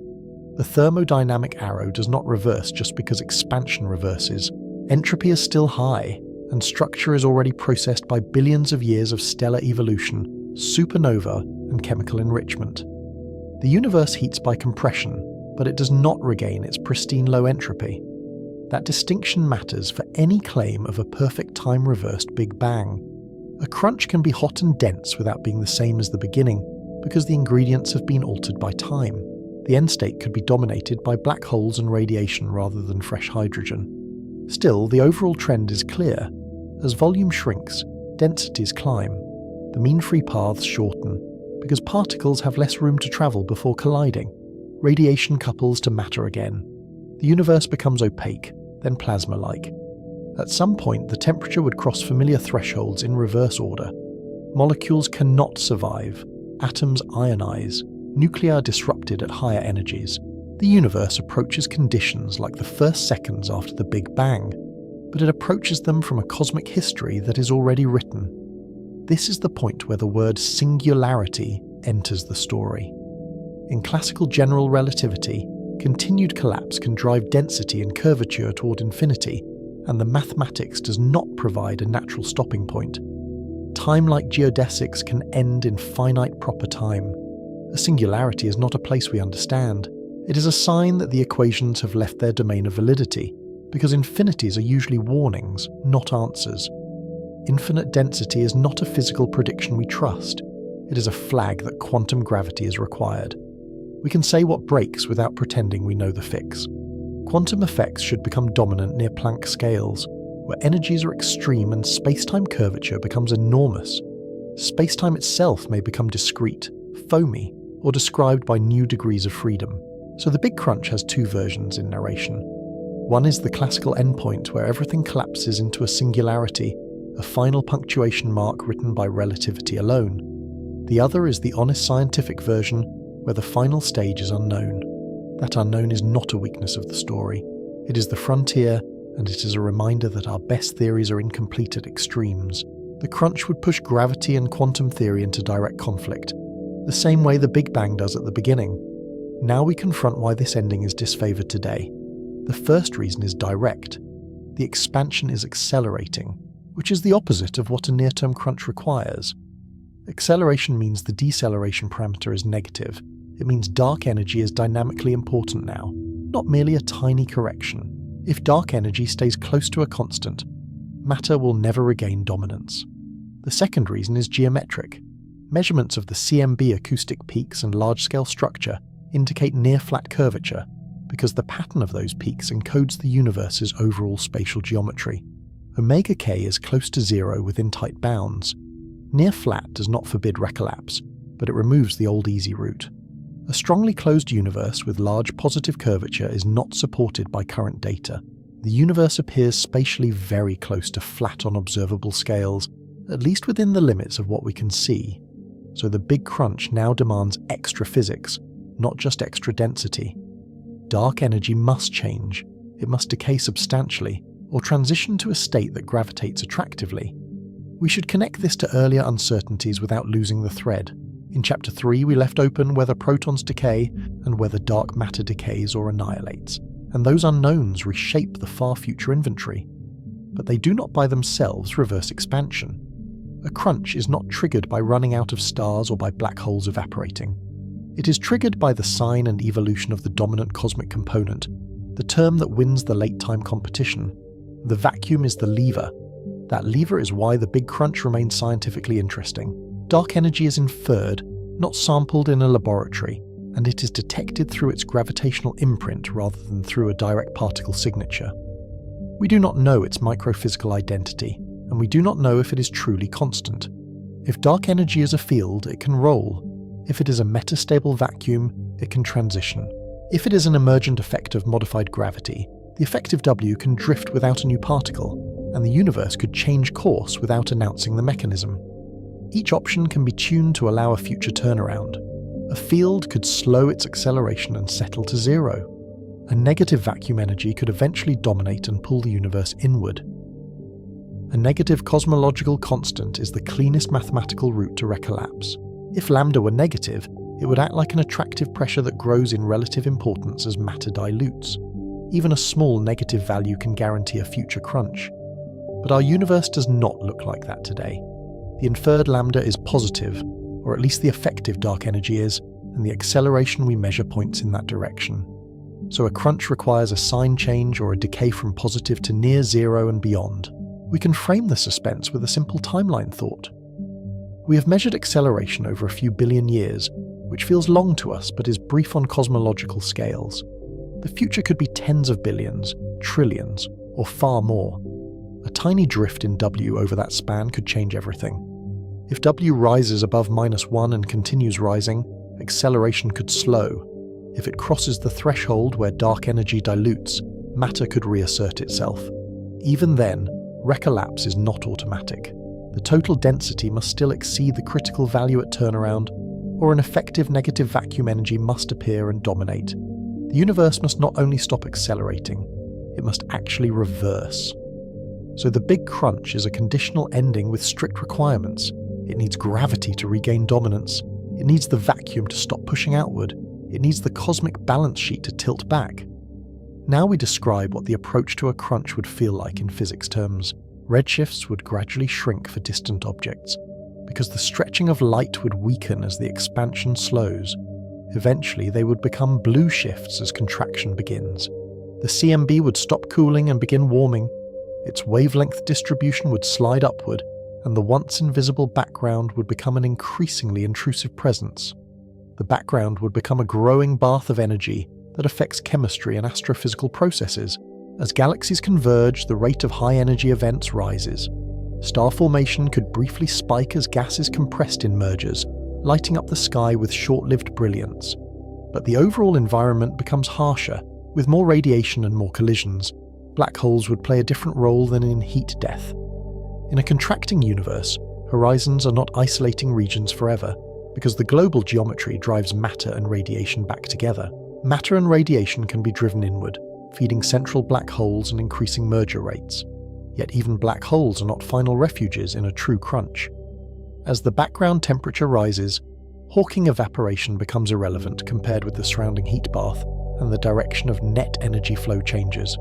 Speaker 1: The thermodynamic arrow does not reverse just because expansion reverses. Entropy is still high, and structure is already processed by billions of years of stellar evolution, supernova, and chemical enrichment. The universe heats by compression, but it does not regain its pristine low entropy. That distinction matters for any claim of a perfect time-reversed Big Bang. A crunch can be hot and dense without being the same as the beginning, because the ingredients have been altered by time. The end state could be dominated by black holes and radiation rather than fresh hydrogen. Still, the overall trend is clear. As volume shrinks, densities climb. The mean free paths shorten, because particles have less room to travel before colliding. Radiation couples to matter again. The universe becomes opaque, then plasma-like. At some point, the temperature would cross familiar thresholds in reverse order. Molecules cannot survive. Atoms ionize. Nuclei are disrupted at higher energies. The universe approaches conditions like the first seconds after the Big Bang, but it approaches them from a cosmic history that is already written. This is the point where the word singularity enters the story. In classical general relativity, continued collapse can drive density and curvature toward infinity, and the mathematics does not provide a natural stopping point. Time like geodesics can end in finite proper time. A singularity is not a place we understand. It is a sign that the equations have left their domain of validity, because infinities are usually warnings, not answers. Infinite density is not a physical prediction we trust. It is a flag that quantum gravity is required. We can say what breaks without pretending we know the fix. Quantum effects should become dominant near Planck scales, where energies are extreme and space-time curvature becomes enormous. Space-time itself may become discrete, foamy, or described by new degrees of freedom. So the Big Crunch has two versions in narration. One is the classical endpoint where everything collapses into a singularity, a final punctuation mark written by relativity alone. The other is the honest scientific version where the final stage is unknown. That unknown is not a weakness of the story. It is the frontier, and it is a reminder that our best theories are incomplete at extremes. The crunch would push gravity and quantum theory into direct conflict, the same way the Big Bang does at the beginning. Now we confront why this ending is disfavored today. The first reason is direct. The expansion is accelerating, which is the opposite of what a near-term crunch requires. Acceleration means the deceleration parameter is negative. It means dark energy is dynamically important now, not merely a tiny correction. If dark energy stays close to a constant, matter will never regain dominance. The second reason is geometric. Measurements of the CMB acoustic peaks and large-scale structure indicate near-flat curvature, because the pattern of those peaks encodes the universe's overall spatial geometry. Omega K is close to zero within tight bounds. Near-flat does not forbid recollapse, but it removes the old easy route. A strongly closed universe with large positive curvature is not supported by current data. The universe appears spatially very close to flat on observable scales, at least within the limits of what we can see. So the Big Crunch now demands extra physics, not just extra density. Dark energy must change. It must decay substantially, or transition to a state that gravitates attractively. We should connect this to earlier uncertainties without losing the thread. In Chapter 3, we left open whether protons decay and whether dark matter decays or annihilates, and those unknowns reshape the far future inventory. But they do not by themselves reverse expansion. A crunch is not triggered by running out of stars or by black holes evaporating. It is triggered by the sign and evolution of the dominant cosmic component, the term that wins the late-time competition. The vacuum is the lever. That lever is why the Big Crunch remains scientifically interesting. Dark energy is inferred, not sampled in a laboratory, and it is detected through its gravitational imprint rather than through a direct particle signature. We do not know its microphysical identity, and we do not know if it is truly constant. If dark energy is a field, it can roll. If it is a metastable vacuum, it can transition. If it is an emergent effect of modified gravity, the effective W can drift without a new particle, and the universe could change course without announcing the mechanism. Each option can be tuned to allow a future turnaround. A field could slow its acceleration and settle to zero. A negative vacuum energy could eventually dominate and pull the universe inward. A negative cosmological constant is the cleanest mathematical route to recollapse. If lambda were negative, it would act like an attractive pressure that grows in relative importance as matter dilutes. Even a small negative value can guarantee a future crunch. But our universe does not look like that today. The inferred lambda is positive, or at least the effective dark energy is, and the acceleration we measure points in that direction. so a crunch requires a sign change or a decay from positive to near zero and beyond. We can frame the suspense with a simple timeline thought. We have measured acceleration over a few billion years, which feels long to us but is brief on cosmological scales. The future could be tens of billions, trillions, or far more. A tiny drift in W over that span could change everything. If W rises above -1 and continues rising, acceleration could slow. If it crosses the threshold where dark energy dilutes, matter could reassert itself. Even then, recollapse is not automatic. The total density must still exceed the critical value at turnaround, or an effective negative vacuum energy must appear and dominate. The universe must not only stop accelerating, it must actually reverse. So the big crunch is a conditional ending with strict requirements. It needs gravity to regain dominance. It needs the vacuum to stop pushing outward. It needs the cosmic balance sheet to tilt back. Now we describe what the approach to a crunch would feel like in physics terms. Redshifts would gradually shrink for distant objects, because the stretching of light would weaken as the expansion slows. Eventually, they would become blue shifts as contraction begins. The CMB would stop cooling and begin warming. Its wavelength distribution would slide upward, and the once invisible background would become an increasingly intrusive presence. The background would become a growing bath of energy that affects chemistry and astrophysical processes. As galaxies converge, the rate of high-energy events rises. Star formation could briefly spike as gas is compressed in mergers, lighting up the sky with short-lived brilliance. But the overall environment becomes harsher, with more radiation and more collisions. Black holes would play a different role than in heat death. In a contracting universe, horizons are not isolating regions forever, because the global geometry drives matter and radiation back together. Matter and radiation can be driven inward, feeding central black holes and increasing merger rates. Yet even black holes are not final refuges in a true crunch. As the background temperature rises, Hawking evaporation becomes irrelevant compared with the surrounding heat bath, and the direction of net energy flow changes.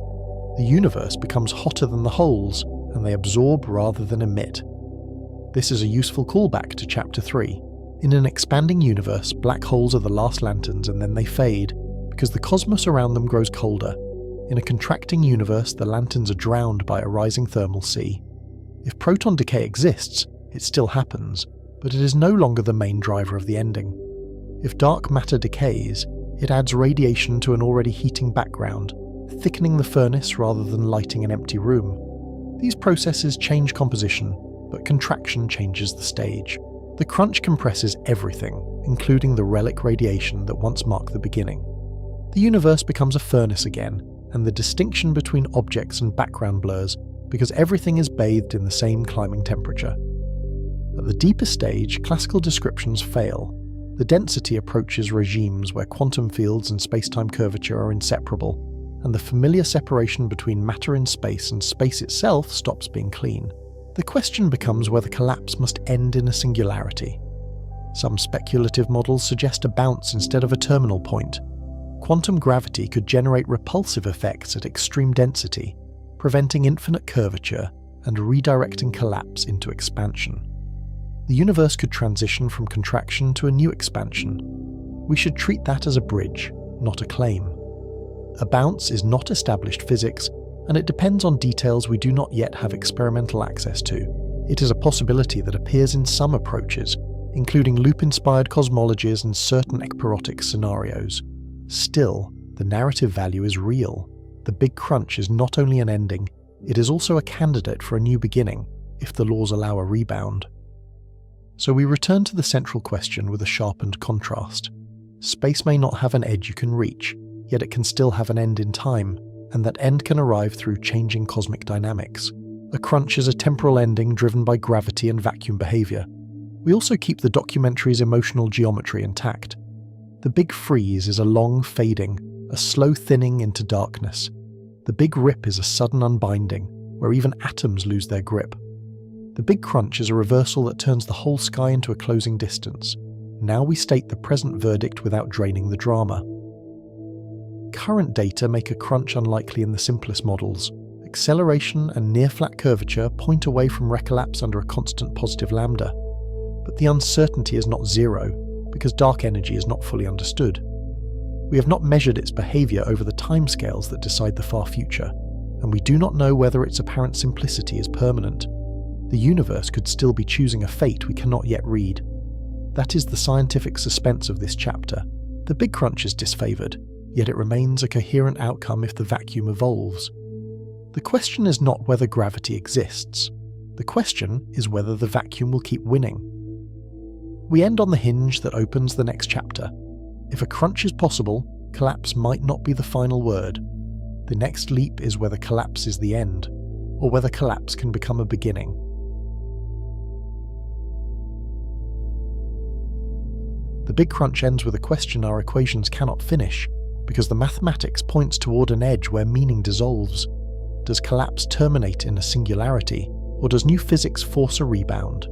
Speaker 1: The universe becomes hotter than the holes, and they absorb rather than emit. This is a useful callback to Chapter 3. In an expanding universe, black holes are the last lanterns and then they fade, because the cosmos around them grows colder. In a contracting universe, the lanterns are drowned by a rising thermal sea. If proton decay exists, it still happens, but it is no longer the main driver of the ending. If dark matter decays, it adds radiation to an already heating background, thickening the furnace rather than lighting an empty room. These processes change composition, but contraction changes the stage. The crunch compresses everything, including the relic radiation that once marked the beginning. The universe becomes a furnace again, and the distinction between objects and background blurs because everything is bathed in the same climbing temperature. At the deeper stage, classical descriptions fail. The density approaches regimes where quantum fields and space-time curvature are inseparable, and the familiar separation between matter in space and space itself stops being clean. The question becomes whether collapse must end in a singularity. Some speculative models suggest a bounce instead of a terminal point. Quantum gravity could generate repulsive effects at extreme density, preventing infinite curvature and redirecting collapse into expansion. The universe could transition from contraction to a new expansion. We should treat that as a bridge, not a claim. A bounce is not established physics, and it depends on details we do not yet have experimental access to. It is a possibility that appears in some approaches, including loop-inspired cosmologies and certain ekpyrotic scenarios. Still, the narrative value is real. The Big Crunch is not only an ending, it is also a candidate for a new beginning, if the laws allow a rebound. So we return to the central question with a sharpened contrast. Space may not have an edge you can reach, yet it can still have an end in time, and that end can arrive through changing cosmic dynamics. A crunch is a temporal ending driven by gravity and vacuum behavior. We also keep the documentary's emotional geometry intact. The Big Freeze is a long fading, a slow thinning into darkness. The Big Rip is a sudden unbinding, where even atoms lose their grip. The Big Crunch is a reversal that turns the whole sky into a closing distance. Now we state the present verdict without draining the drama. Current data make a crunch unlikely in the simplest models. Acceleration and near-flat curvature point away from recollapse under a constant positive lambda. But the uncertainty is not zero, because dark energy is not fully understood. We have not measured its behaviour over the timescales that decide the far future, and we do not know whether its apparent simplicity is permanent. The universe could still be choosing a fate we cannot yet read. That is the scientific suspense of this chapter. The Big Crunch is disfavoured, yet it remains a coherent outcome if the vacuum evolves. The question is not whether gravity exists. The question is whether the vacuum will keep winning. We end on the hinge that opens the next chapter. If a crunch is possible, collapse might not be the final word. The next leap is whether collapse is the end, or whether collapse can become a beginning. The Big Crunch ends with a question our equations cannot finish, because the mathematics points toward an edge where meaning dissolves. Does collapse terminate in a singularity, or does new physics force a rebound?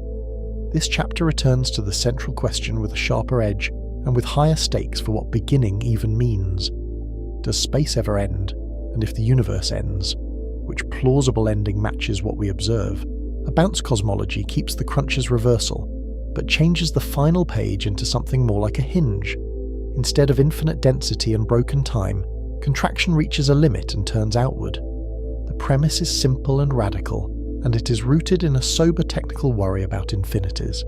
Speaker 1: This chapter returns to the central question with a sharper edge, and with higher stakes for what beginning even means. Does space ever end? And if the universe ends, which plausible ending matches what we observe? A bounce cosmology keeps the crunch's reversal, but changes the final page into something more like a hinge. Instead of infinite density and broken time, contraction reaches a limit and turns outward. The premise is simple and radical, and it is rooted in a sober technical worry about infinities.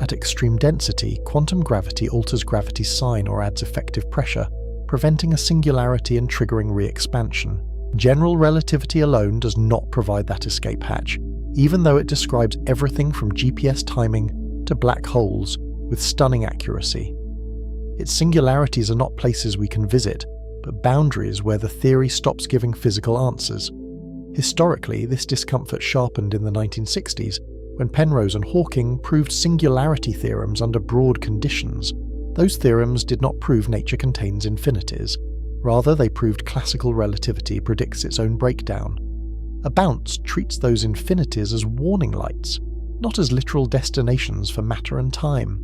Speaker 1: At extreme density, quantum gravity alters gravity's sign or adds effective pressure, preventing a singularity and triggering re-expansion. General relativity alone does not provide that escape hatch, even though it describes everything from GPS timing to black holes with stunning accuracy. Its singularities are not places we can visit, but boundaries where the theory stops giving physical answers. Historically, this discomfort sharpened in the 1960s, when Penrose and Hawking proved singularity theorems under broad conditions. Those theorems did not prove nature contains infinities. Rather, they proved classical relativity predicts its own breakdown. A bounce treats those infinities as warning lights, not as literal destinations for matter and time.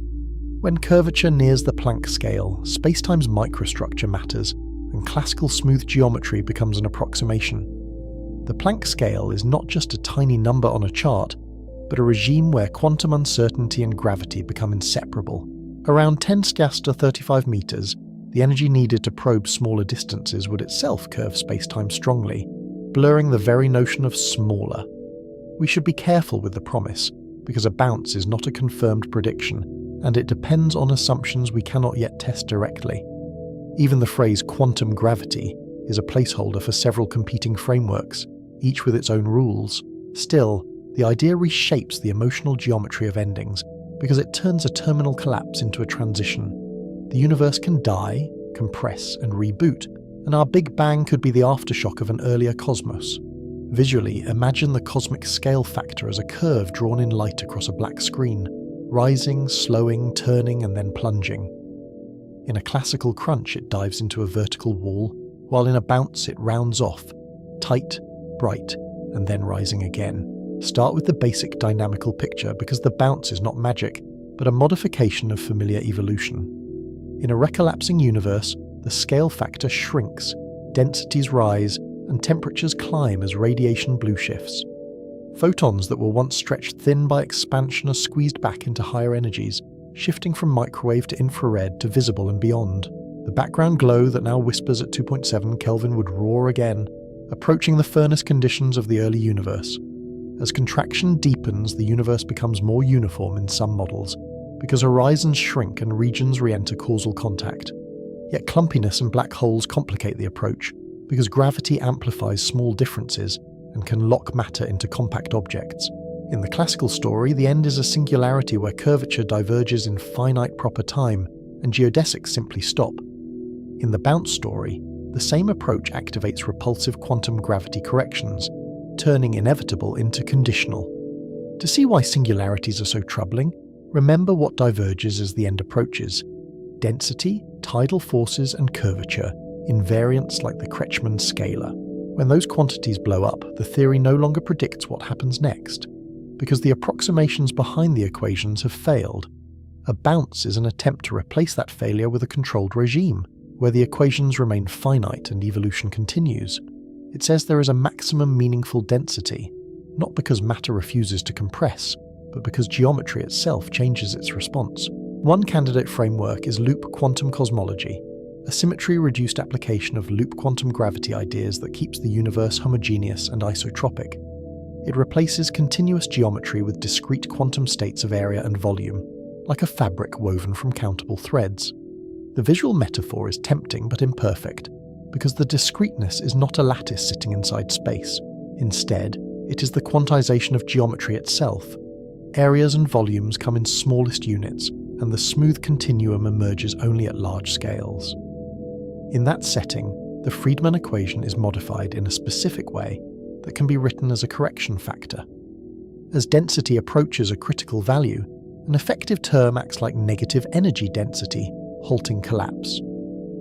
Speaker 1: When curvature nears the Planck scale, spacetime's microstructure matters, and classical smooth geometry becomes an approximation. The Planck scale is not just a tiny number on a chart, but a regime where quantum uncertainty and gravity become inseparable. Around 10 skas to 35 meters, the energy needed to probe smaller distances would itself curve spacetime strongly, blurring the very notion of smaller. We should be careful with the promise, because a bounce is not a confirmed prediction, and it depends on assumptions we cannot yet test directly. Even the phrase quantum gravity is a placeholder for several competing frameworks, each with its own rules. Still, the idea reshapes the emotional geometry of endings, because it turns a terminal collapse into a transition. The universe can die, compress, and reboot, and our Big Bang could be the aftershock of an earlier cosmos. Visually, imagine the cosmic scale factor as a curve drawn in light across a black screen, rising, slowing, turning, and then plunging. In a classical crunch, it dives into a vertical wall, while in a bounce it rounds off, tight, bright, and then rising again. Start with the basic dynamical picture, because the bounce is not magic, but a modification of familiar evolution. In a recollapsing universe, the scale factor shrinks, densities rise, and temperatures climb as radiation blue shifts. Photons that were once stretched thin by expansion are squeezed back into higher energies, shifting from microwave to infrared to visible and beyond. The background glow that now whispers at 2.7 Kelvin would roar again, approaching the furnace conditions of the early universe. As contraction deepens, the universe becomes more uniform in some models, because horizons shrink and regions re-enter causal contact. Yet clumpiness and black holes complicate the approach, because gravity amplifies small differences and can lock matter into compact objects. In the classical story, the end is a singularity where curvature diverges in finite proper time, and geodesics simply stop. In the bounce story, the same approach activates repulsive quantum gravity corrections, turning inevitable into conditional. To see why singularities are so troubling, remember what diverges as the end approaches: density, tidal forces, and curvature, invariants like the Kretschmann scalar. When those quantities blow up, the theory no longer predicts what happens next, because the approximations behind the equations have failed. A bounce is an attempt to replace that failure with a controlled regime, where the equations remain finite and evolution continues. It says there is a maximum meaningful density, not because matter refuses to compress, but because geometry itself changes its response. One candidate framework is loop quantum cosmology, a symmetry-reduced application of loop quantum gravity ideas that keeps the universe homogeneous and isotropic. It replaces continuous geometry with discrete quantum states of area and volume, like a fabric woven from countable threads. The visual metaphor is tempting but imperfect, because the discreteness is not a lattice sitting inside space. Instead, it is the quantization of geometry itself. Areas and volumes come in smallest units, and the smooth continuum emerges only at large scales. In that setting, the Friedmann equation is modified in a specific way that can be written as a correction factor. As density approaches a critical value, an effective term acts like negative energy density, halting collapse.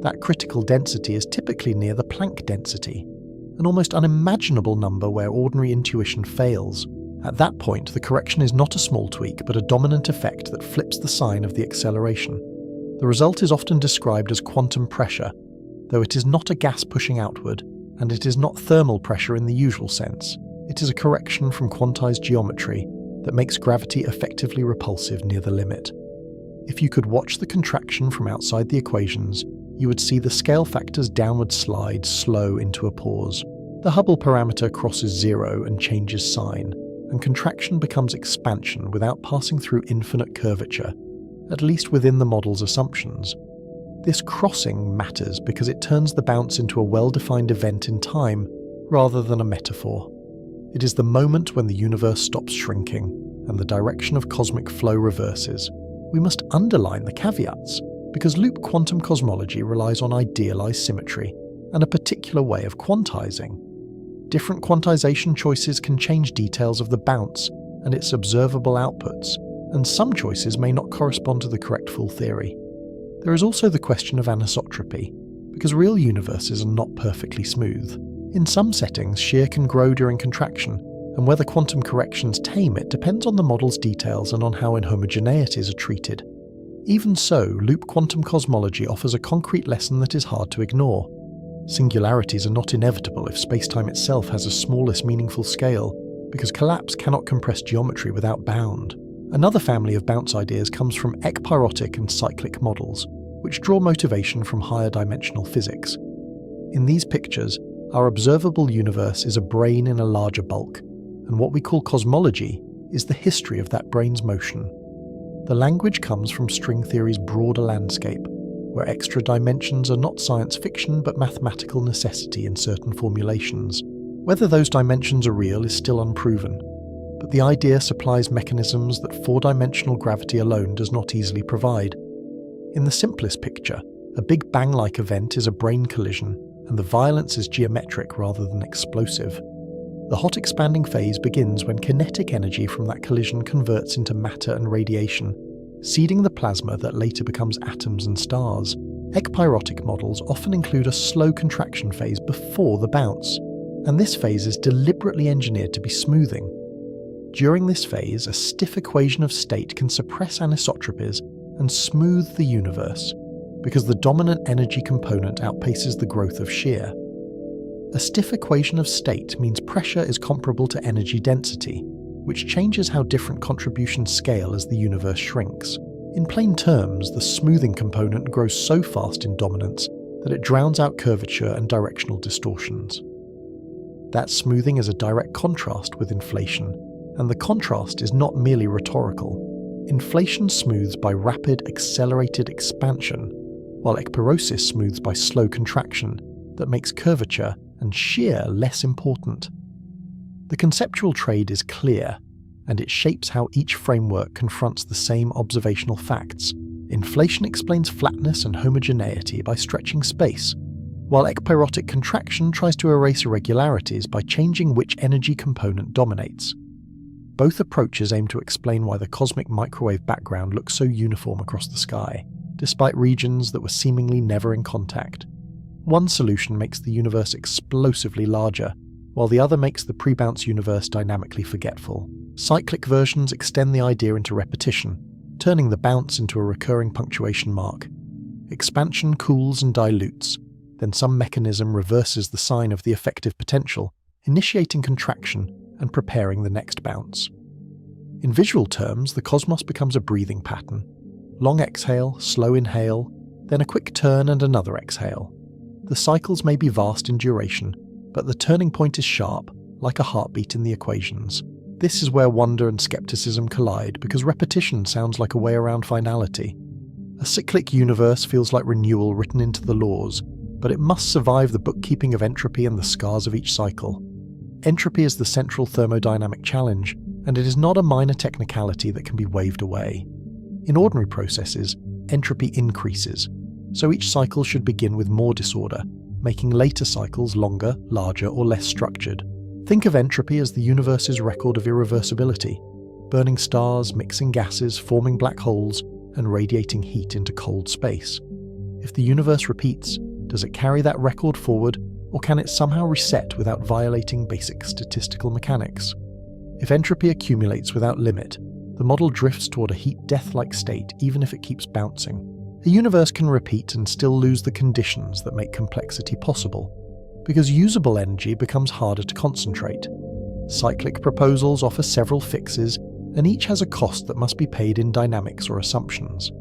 Speaker 1: That critical density is typically near the Planck density, an almost unimaginable number where ordinary intuition fails. At that point, the correction is not a small tweak, but a dominant effect that flips the sign of the acceleration. The result is often described as quantum pressure, though it is not a gas pushing outward, and it is not thermal pressure in the usual sense. It is a correction from quantized geometry that makes gravity effectively repulsive near the limit. If you could watch the contraction from outside the equations, you would see the scale factor's downward slide slow into a pause. The Hubble parameter crosses zero and changes sign, and contraction becomes expansion without passing through infinite curvature, at least within the model's assumptions. This crossing matters because it turns the bounce into a well-defined event in time rather than a metaphor. It is the moment when the universe stops shrinking and the direction of cosmic flow reverses. We must underline the caveats, because loop quantum cosmology relies on idealized symmetry and a particular way of quantizing. Different quantization choices can change details of the bounce and its observable outputs, and some choices may not correspond to the correct full theory. There is also the question of anisotropy, because real universes are not perfectly smooth. In some settings, shear can grow during contraction, and whether quantum corrections tame it depends on the model's details and on how inhomogeneities are treated. Even so, loop quantum cosmology offers a concrete lesson that is hard to ignore. Singularities are not inevitable if spacetime itself has a smallest meaningful scale, because collapse cannot compress geometry without bound. Another family of bounce ideas comes from ekpyrotic and cyclic models, which draw motivation from higher dimensional physics. In these pictures, our observable universe is a brain in a larger bulk, and what we call cosmology is the history of that brain's motion. The language comes from string theory's broader landscape, where extra dimensions are not science fiction but mathematical necessity in certain formulations. Whether those dimensions are real is still unproven, but the idea supplies mechanisms that four-dimensional gravity alone does not easily provide. In the simplest picture, a Big Bang-like event is a brain collision, and the violence is geometric rather than explosive. The hot expanding phase begins when kinetic energy from that collision converts into matter and radiation, seeding the plasma that later becomes atoms and stars. Ekpyrotic models often include a slow contraction phase before the bounce, and this phase is deliberately engineered to be smoothing. During this phase, a stiff equation of state can suppress anisotropies and smooth the universe, because the dominant energy component outpaces the growth of shear. A stiff equation of state means pressure is comparable to energy density, which changes how different contributions scale as the universe shrinks. In plain terms, the smoothing component grows so fast in dominance that it drowns out curvature and directional distortions. That smoothing is a direct contrast with inflation, and the contrast is not merely rhetorical. Inflation smooths by rapid, accelerated expansion, while ekpyrosis smooths by slow contraction that makes curvature and shear less important. The conceptual trade is clear, and it shapes how each framework confronts the same observational facts. Inflation explains flatness and homogeneity by stretching space, while ekpyrotic contraction tries to erase irregularities by changing which energy component dominates. Both approaches aim to explain why the cosmic microwave background looks so uniform across the sky, despite regions that were seemingly never in contact. One solution makes the universe explosively larger, while the other makes the pre-bounce universe dynamically forgetful. Cyclic versions extend the idea into repetition, turning the bounce into a recurring punctuation mark. Expansion cools and dilutes, then some mechanism reverses the sign of the effective potential, initiating contraction and preparing the next bounce. In visual terms, the cosmos becomes a breathing pattern. Long exhale, slow inhale, then a quick turn and another exhale. The cycles may be vast in duration, but the turning point is sharp, like a heartbeat in the equations. This is where wonder and skepticism collide, because repetition sounds like a way around finality. A cyclic universe feels like renewal written into the laws, but it must survive the bookkeeping of entropy and the scars of each cycle. Entropy is the central thermodynamic challenge, and it is not a minor technicality that can be waved away. In ordinary processes, entropy increases, so each cycle should begin with more disorder, making later cycles longer, larger, or less structured. Think of entropy as the universe's record of irreversibility, burning stars, mixing gases, forming black holes, and radiating heat into cold space. If the universe repeats, does it carry that record forward, or can it somehow reset without violating basic statistical mechanics? If entropy accumulates without limit, the model drifts toward a heat-death-like state even if it keeps bouncing. A universe can repeat and still lose the conditions that make complexity possible, because usable energy becomes harder to concentrate. Cyclic proposals offer several fixes, and each has a cost that must be paid in dynamics or assumptions.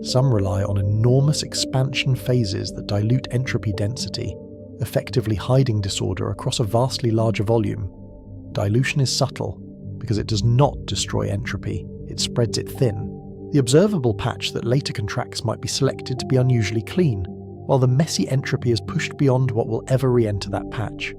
Speaker 1: Some rely on enormous expansion phases that dilute entropy density, effectively hiding disorder across a vastly larger volume. Dilution is subtle, because it does not destroy entropy, it spreads it thin. The observable patch that later contracts might be selected to be unusually clean, while the messy entropy is pushed beyond what will ever re-enter that patch.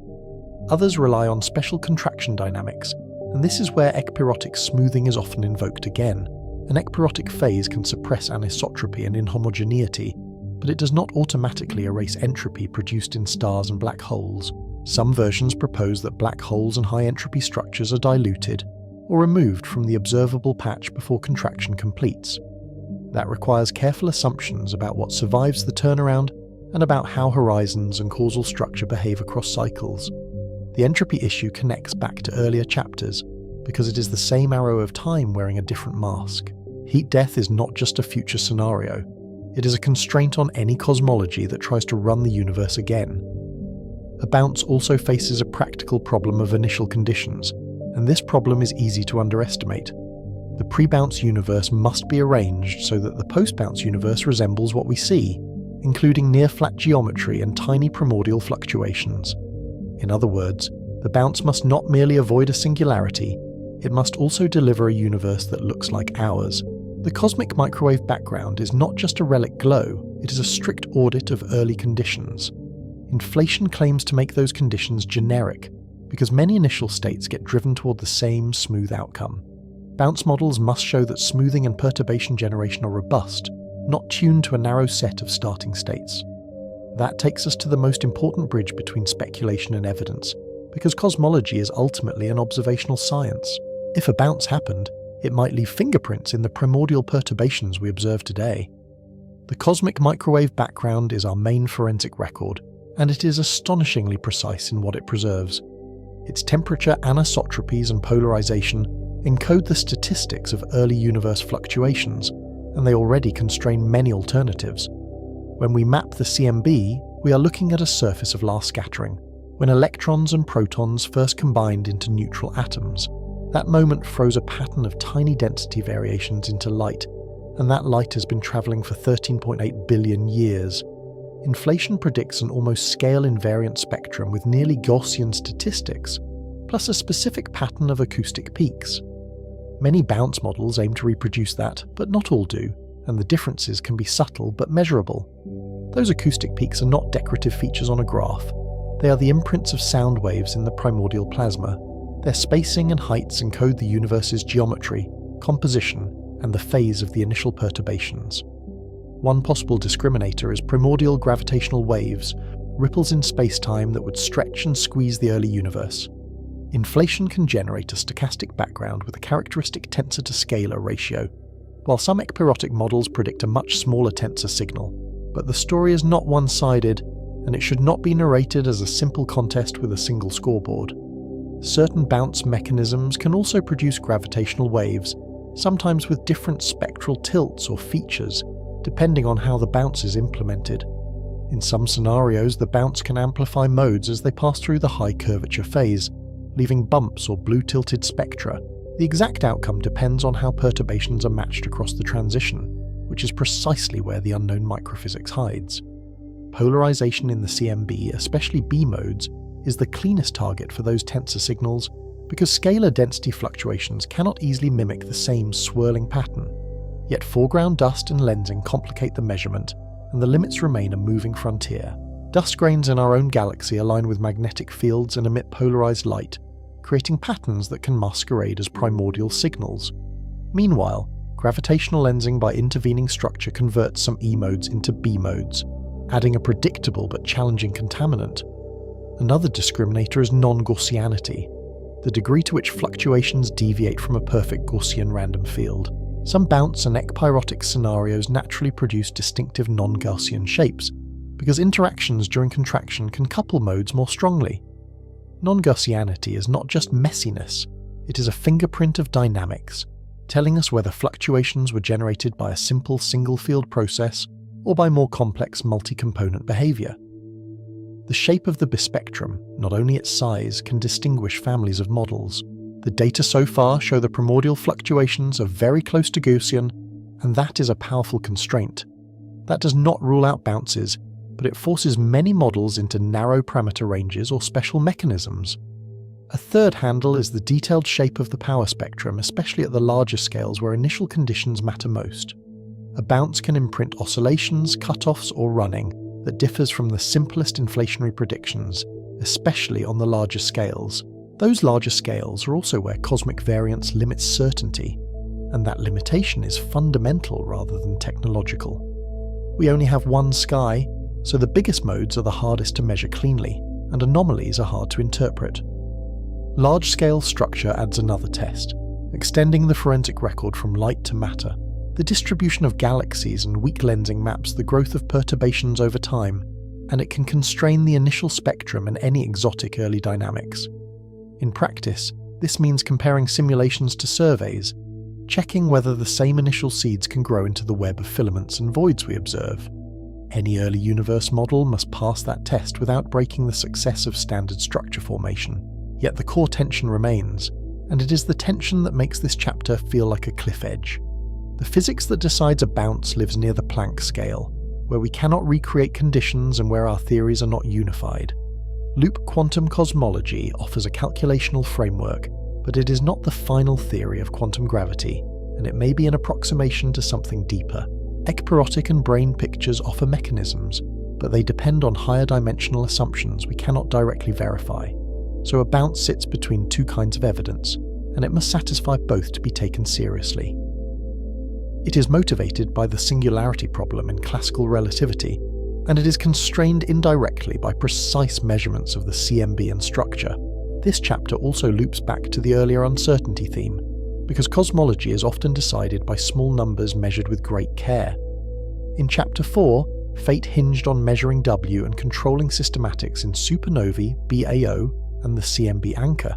Speaker 1: Others rely on special contraction dynamics, and this is where ekpyrotic smoothing is often invoked again. An ekpyrotic phase can suppress anisotropy and inhomogeneity, but it does not automatically erase entropy produced in stars and black holes. Some versions propose that black holes and high-entropy structures are diluted or removed from the observable patch before contraction completes. That requires careful assumptions about what survives the turnaround and about how horizons and causal structure behave across cycles. The entropy issue connects back to earlier chapters, because it is the same arrow of time wearing a different mask. Heat death is not just a future scenario, it is a constraint on any cosmology that tries to run the universe again. A bounce also faces a practical problem of initial conditions, and this problem is easy to underestimate. The pre-bounce universe must be arranged so that the post-bounce universe resembles what we see, including near-flat geometry and tiny primordial fluctuations. In other words, the bounce must not merely avoid a singularity, it must also deliver a universe that looks like ours. The cosmic microwave background is not just a relic glow, it is a strict audit of early conditions. Inflation claims to make those conditions generic, because many initial states get driven toward the same smooth outcome. Bounce models must show that smoothing and perturbation generation are robust, not tuned to a narrow set of starting states. That takes us to the most important bridge between speculation and evidence, because cosmology is ultimately an observational science. If a bounce happened, it might leave fingerprints in the primordial perturbations we observe today. The cosmic microwave background is our main forensic record, and it is astonishingly precise in what it preserves. Its temperature, anisotropies, and polarization encode the statistics of early universe fluctuations, and they already constrain many alternatives. When we map the CMB, we are looking at a surface of last scattering, when electrons and protons first combined into neutral atoms. That moment froze a pattern of tiny density variations into light, and that light has been traveling for 13.8 billion years. Inflation predicts an almost scale-invariant spectrum with nearly Gaussian statistics, plus a specific pattern of acoustic peaks. Many bounce models aim to reproduce that, but not all do, and the differences can be subtle but measurable. Those acoustic peaks are not decorative features on a graph. They are the imprints of sound waves in the primordial plasma. Their spacing and heights encode the universe's geometry, composition, and the phase of the initial perturbations. One possible discriminator is primordial gravitational waves, ripples in space-time that would stretch and squeeze the early universe. Inflation can generate a stochastic background with a characteristic tensor-to-scalar ratio, while some ekpyrotic models predict a much smaller tensor signal. But the story is not one-sided, and it should not be narrated as a simple contest with a single scoreboard. Certain bounce mechanisms can also produce gravitational waves, sometimes with different spectral tilts or features, depending on how the bounce is implemented. In some scenarios, the bounce can amplify modes as they pass through the high curvature phase, leaving bumps or blue-tilted spectra. The exact outcome depends on how perturbations are matched across the transition, which is precisely where the unknown microphysics hides. Polarization in the CMB, especially B modes, is the cleanest target for those tensor signals because scalar density fluctuations cannot easily mimic the same swirling pattern. Yet foreground dust and lensing complicate the measurement, and the limits remain a moving frontier. Dust grains in our own galaxy align with magnetic fields and emit polarized light, creating patterns that can masquerade as primordial signals. Meanwhile, gravitational lensing by intervening structure converts some E modes into B modes, adding a predictable but challenging contaminant. Another discriminator is non-Gaussianity, the degree to which fluctuations deviate from a perfect Gaussian random field. Some bounce and ekpyrotic scenarios naturally produce distinctive non-Gaussian shapes, because interactions during contraction can couple modes more strongly. Non-Gaussianity is not just messiness, it is a fingerprint of dynamics, telling us whether fluctuations were generated by a simple single-field process or by more complex multi-component behavior. The shape of the bispectrum, not only its size, can distinguish families of models. The data so far show the primordial fluctuations are very close to Gaussian, and that is a powerful constraint. That does not rule out bounces, but it forces many models into narrow parameter ranges or special mechanisms. A third handle is the detailed shape of the power spectrum, especially at the larger scales where initial conditions matter most. A bounce can imprint oscillations, cutoffs, or running that differs from the simplest inflationary predictions, especially on the larger scales. Those larger scales are also where cosmic variance limits certainty, and that limitation is fundamental rather than technological. We only have one sky, so the biggest modes are the hardest to measure cleanly, and anomalies are hard to interpret. Large-scale structure adds another test, extending the forensic record from light to matter. The distribution of galaxies and weak lensing maps the growth of perturbations over time, and it can constrain the initial spectrum and any exotic early dynamics. In practice, this means comparing simulations to surveys, checking whether the same initial seeds can grow into the web of filaments and voids we observe. Any early universe model must pass that test without breaking the success of standard structure formation. Yet the core tension remains, and it is the tension that makes this chapter feel like a cliff edge. The physics that decides a bounce lives near the Planck scale, where we cannot recreate conditions and where our theories are not unified. Loop quantum cosmology offers a calculational framework, but it is not the final theory of quantum gravity, and it may be an approximation to something deeper. Ekpyrotic and brane pictures offer mechanisms, but they depend on higher dimensional assumptions we cannot directly verify. So a bounce sits between two kinds of evidence, and it must satisfy both to be taken seriously. It is motivated by the singularity problem in classical relativity, and it is constrained indirectly by precise measurements of the CMB and structure. This chapter also loops back to the earlier uncertainty theme, because cosmology is often decided by small numbers measured with great care. In Chapter 4, fate hinged on measuring W and controlling systematics in supernovae, BAO, and the CMB anchor.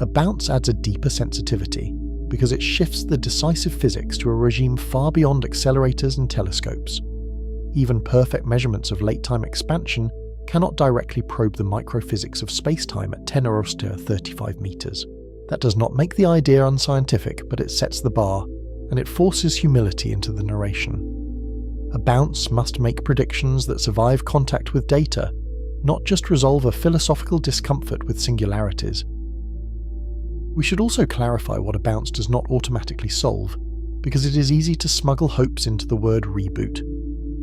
Speaker 1: A bounce adds a deeper sensitivity, because it shifts the decisive physics to a regime far beyond accelerators and telescopes. Even perfect measurements of late-time expansion cannot directly probe the microphysics of spacetime at 10 or 35 meters. That does not make the idea unscientific, but it sets the bar, and it forces humility into the narration. A bounce must make predictions that survive contact with data, not just resolve a philosophical discomfort with singularities. We should also clarify what a bounce does not automatically solve, because it is easy to smuggle hopes into the word reboot.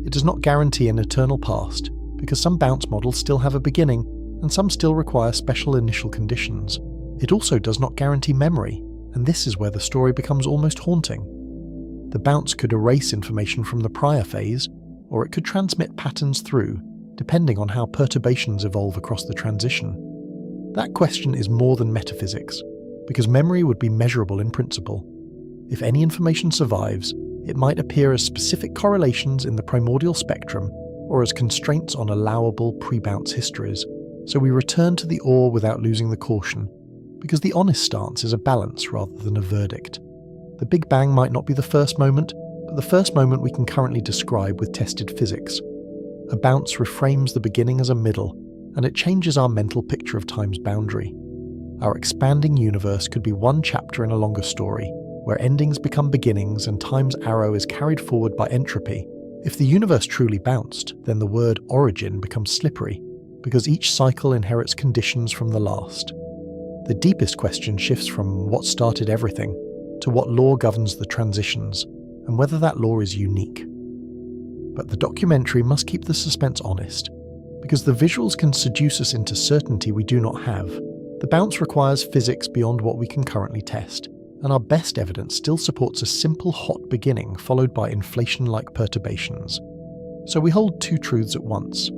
Speaker 1: It does not guarantee an eternal past, because some bounce models still have a beginning, and some still require special initial conditions. It also does not guarantee memory, and this is where the story becomes almost haunting. The bounce could erase information from the prior phase, or it could transmit patterns through, depending on how perturbations evolve across the transition. That question is more than metaphysics, because memory would be measurable in principle. If any information survives, it might appear as specific correlations in the primordial spectrum or as constraints on allowable pre-bounce histories. So we return to the awe without losing the caution, because the honest stance is a balance rather than a verdict. The Big Bang might not be the first moment, but the first moment we can currently describe with tested physics. A bounce reframes the beginning as a middle, and it changes our mental picture of time's boundary. Our expanding universe could be one chapter in a longer story, where endings become beginnings and time's arrow is carried forward by entropy. If the universe truly bounced, then the word origin becomes slippery, because each cycle inherits conditions from the last. The deepest question shifts from what started everything to what law governs the transitions, and whether that law is unique. But the documentary must keep the suspense honest, because the visuals can seduce us into certainty we do not have. The bounce requires physics beyond what we can currently test, and our best evidence still supports a simple hot beginning followed by inflation-like perturbations. So we hold two truths at once.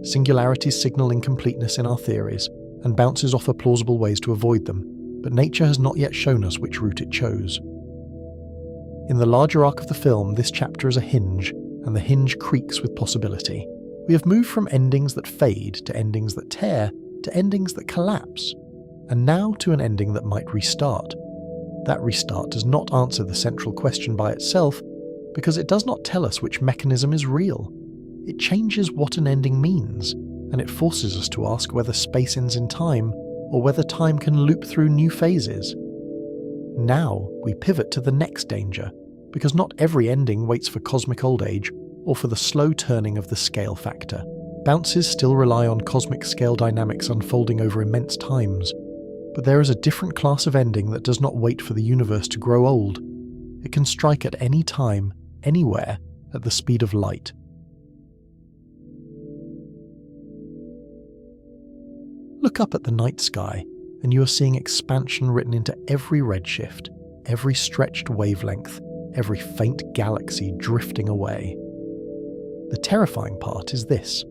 Speaker 1: Singularities signal incompleteness in our theories, and bounces offer plausible ways to avoid them, but nature has not yet shown us which route it chose. In the larger arc of the film, this chapter is a hinge, and the hinge creaks with possibility. We have moved from endings that fade to endings that tear to endings that collapse, and now to an ending that might restart. That restart does not answer the central question by itself, because it does not tell us which mechanism is real. It changes what an ending means, and it forces us to ask whether space ends in time, or whether time can loop through new phases. Now we pivot to the next danger, because not every ending waits for cosmic old age or for the slow turning of the scale factor. Bounces still rely on cosmic scale dynamics unfolding over immense times, but there is a different class of ending that does not wait for the universe to grow old. It can strike at any time, anywhere, at the speed of light. Look up at the night sky, and you are seeing expansion written into every redshift, every stretched wavelength, every faint galaxy drifting away. The terrifying part is this.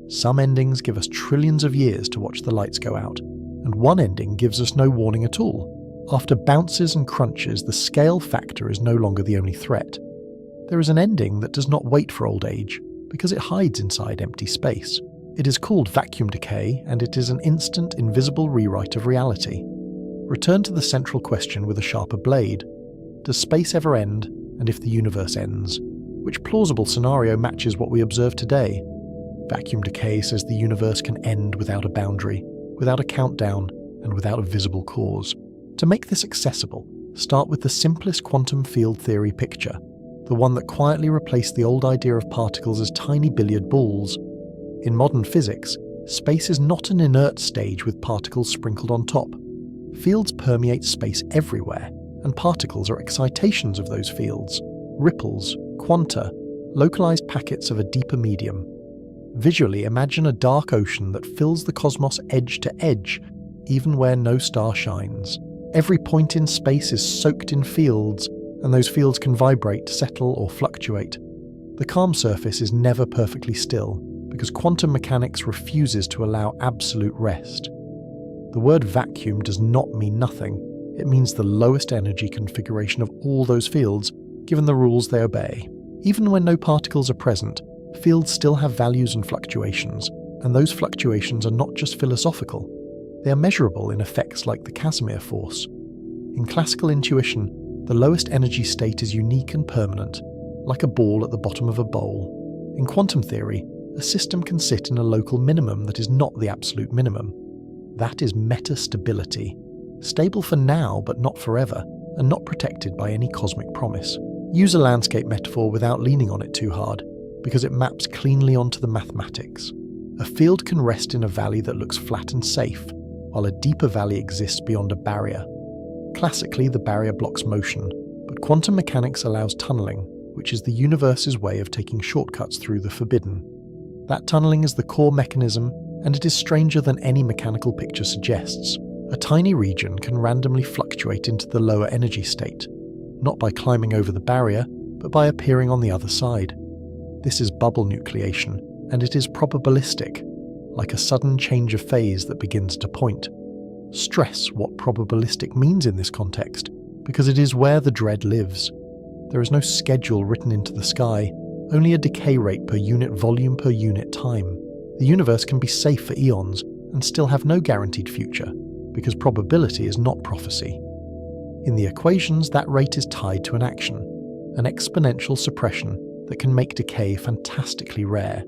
Speaker 1: Some endings give us trillions of years to watch the lights go out, and one ending gives us no warning at all. After bounces and crunches, the scale factor is no longer the only threat. There is an ending that does not wait for old age, because it hides inside empty space. It is called vacuum decay, and it is an instant, invisible rewrite of reality. Return to the central question with a sharper blade. Does space ever end, and if the universe ends? Which plausible scenario matches what we observe today? Vacuum decay says the universe can end without a boundary, without a countdown, and without a visible cause. To make this accessible, start with the simplest quantum field theory picture, the one that quietly replaced the old idea of particles as tiny billiard balls. In modern physics, space is not an inert stage with particles sprinkled on top. Fields permeate space everywhere, and particles are excitations of those fields, ripples, quanta, localized packets of a deeper medium. Visually, imagine a dark ocean that fills the cosmos edge to edge, even where no star shines. Every point in space is soaked in fields, and those fields can vibrate, settle, or fluctuate. The calm surface is never perfectly still, because quantum mechanics refuses to allow absolute rest. The word vacuum does not mean nothing. It means the lowest energy configuration of all those fields, given the rules they obey. Even when no particles are present, fields still have values and fluctuations, and those fluctuations are not just philosophical. They are measurable in effects like the Casimir force. In classical intuition, the lowest energy state is unique and permanent, like a ball at the bottom of a bowl. In quantum theory, a system can sit in a local minimum that is not the absolute minimum. That is meta-stability, stable for now but not forever, and not protected by any cosmic promise. Use a landscape metaphor without leaning on it too hard, because it maps cleanly onto the mathematics. A field can rest in a valley that looks flat and safe, while a deeper valley exists beyond a barrier. Classically, the barrier blocks motion, but quantum mechanics allows tunneling, which is the universe's way of taking shortcuts through the forbidden. That tunneling is the core mechanism, and it is stranger than any mechanical picture suggests. A tiny region can randomly fluctuate into the lower energy state, not by climbing over the barrier, but by appearing on the other side. This is bubble nucleation, and it is probabilistic, like a sudden change of phase that begins to point. Stress what probabilistic means in this context, because it is where the dread lives. There is no schedule written into the sky, only a decay rate per unit volume per unit time. The universe can be safe for eons and still have no guaranteed future, because probability is not prophecy. In the equations, that rate is tied to an action, an exponential suppression that can make decay fantastically rare.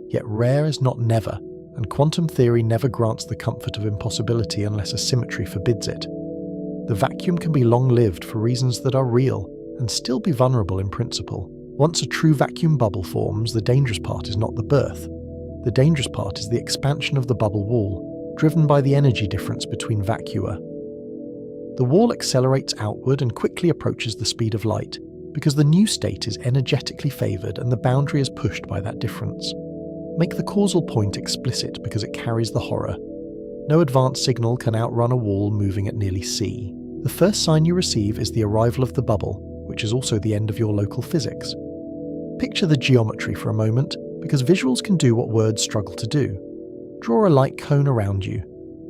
Speaker 1: Yet rare is not never, and quantum theory never grants the comfort of impossibility unless a symmetry forbids it. The vacuum can be long-lived for reasons that are real and still be vulnerable in principle. Once a true vacuum bubble forms, the dangerous part is not the birth. The dangerous part is the expansion of the bubble wall, driven by the energy difference between vacua. The wall accelerates outward and quickly approaches the speed of light, because the new state is energetically favoured and the boundary is pushed by that difference. Make the causal point explicit because it carries the horror. No advanced signal can outrun a wall moving at nearly c. The first sign you receive is the arrival of the bubble, which is also the end of your local physics. Picture the geometry for a moment, because visuals can do what words struggle to do. Draw a light cone around you,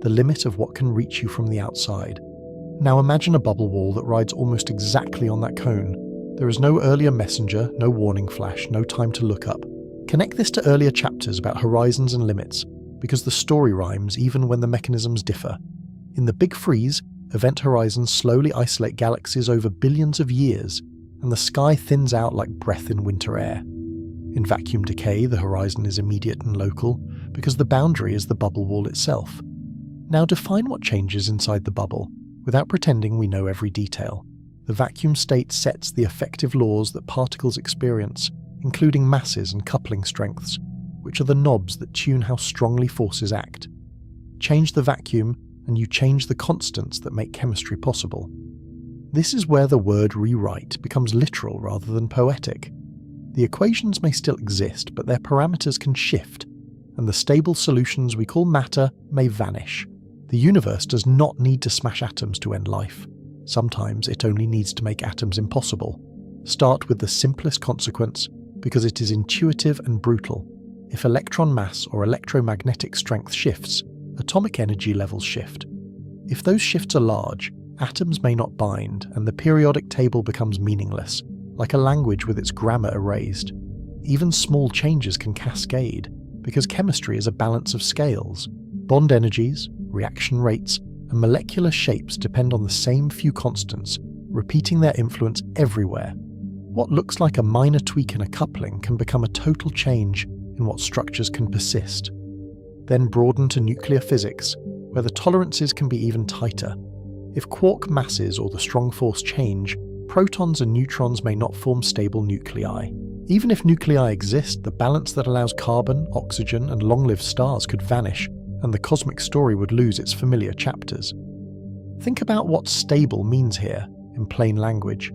Speaker 1: the limit of what can reach you from the outside. Now imagine a bubble wall that rides almost exactly on that cone. There is no earlier messenger, no warning flash, no time to look up. Connect this to earlier chapters about horizons and limits, because the story rhymes even when the mechanisms differ. In the Big Freeze, event horizons slowly isolate galaxies over billions of years, and the sky thins out like breath in winter air. In vacuum decay, the horizon is immediate and local, because the boundary is the bubble wall itself. Now define what changes inside the bubble, without pretending we know every detail. The vacuum state sets the effective laws that particles experience, including masses and coupling strengths, which are the knobs that tune how strongly forces act. Change the vacuum, and you change the constants that make chemistry possible. This is where the word rewrite becomes literal rather than poetic. The equations may still exist, but their parameters can shift, and the stable solutions we call matter may vanish. The universe does not need to smash atoms to end life. Sometimes it only needs to make atoms impossible. Start with the simplest consequence, because it is intuitive and brutal. If electron mass or electromagnetic strength shifts, atomic energy levels shift. If those shifts are large, atoms may not bind, and the periodic table becomes meaningless, like a language with its grammar erased. Even small changes can cascade, because chemistry is a balance of scales. Bond energies, reaction rates, and molecular shapes depend on the same few constants, repeating their influence everywhere. What looks like a minor tweak in a coupling can become a total change in what structures can persist. Then broaden to nuclear physics, where the tolerances can be even tighter. If quark masses or the strong force change, protons and neutrons may not form stable nuclei. Even if nuclei exist, the balance that allows carbon, oxygen, and long-lived stars could vanish, and the cosmic story would lose its familiar chapters. Think about what stable means here, in plain language.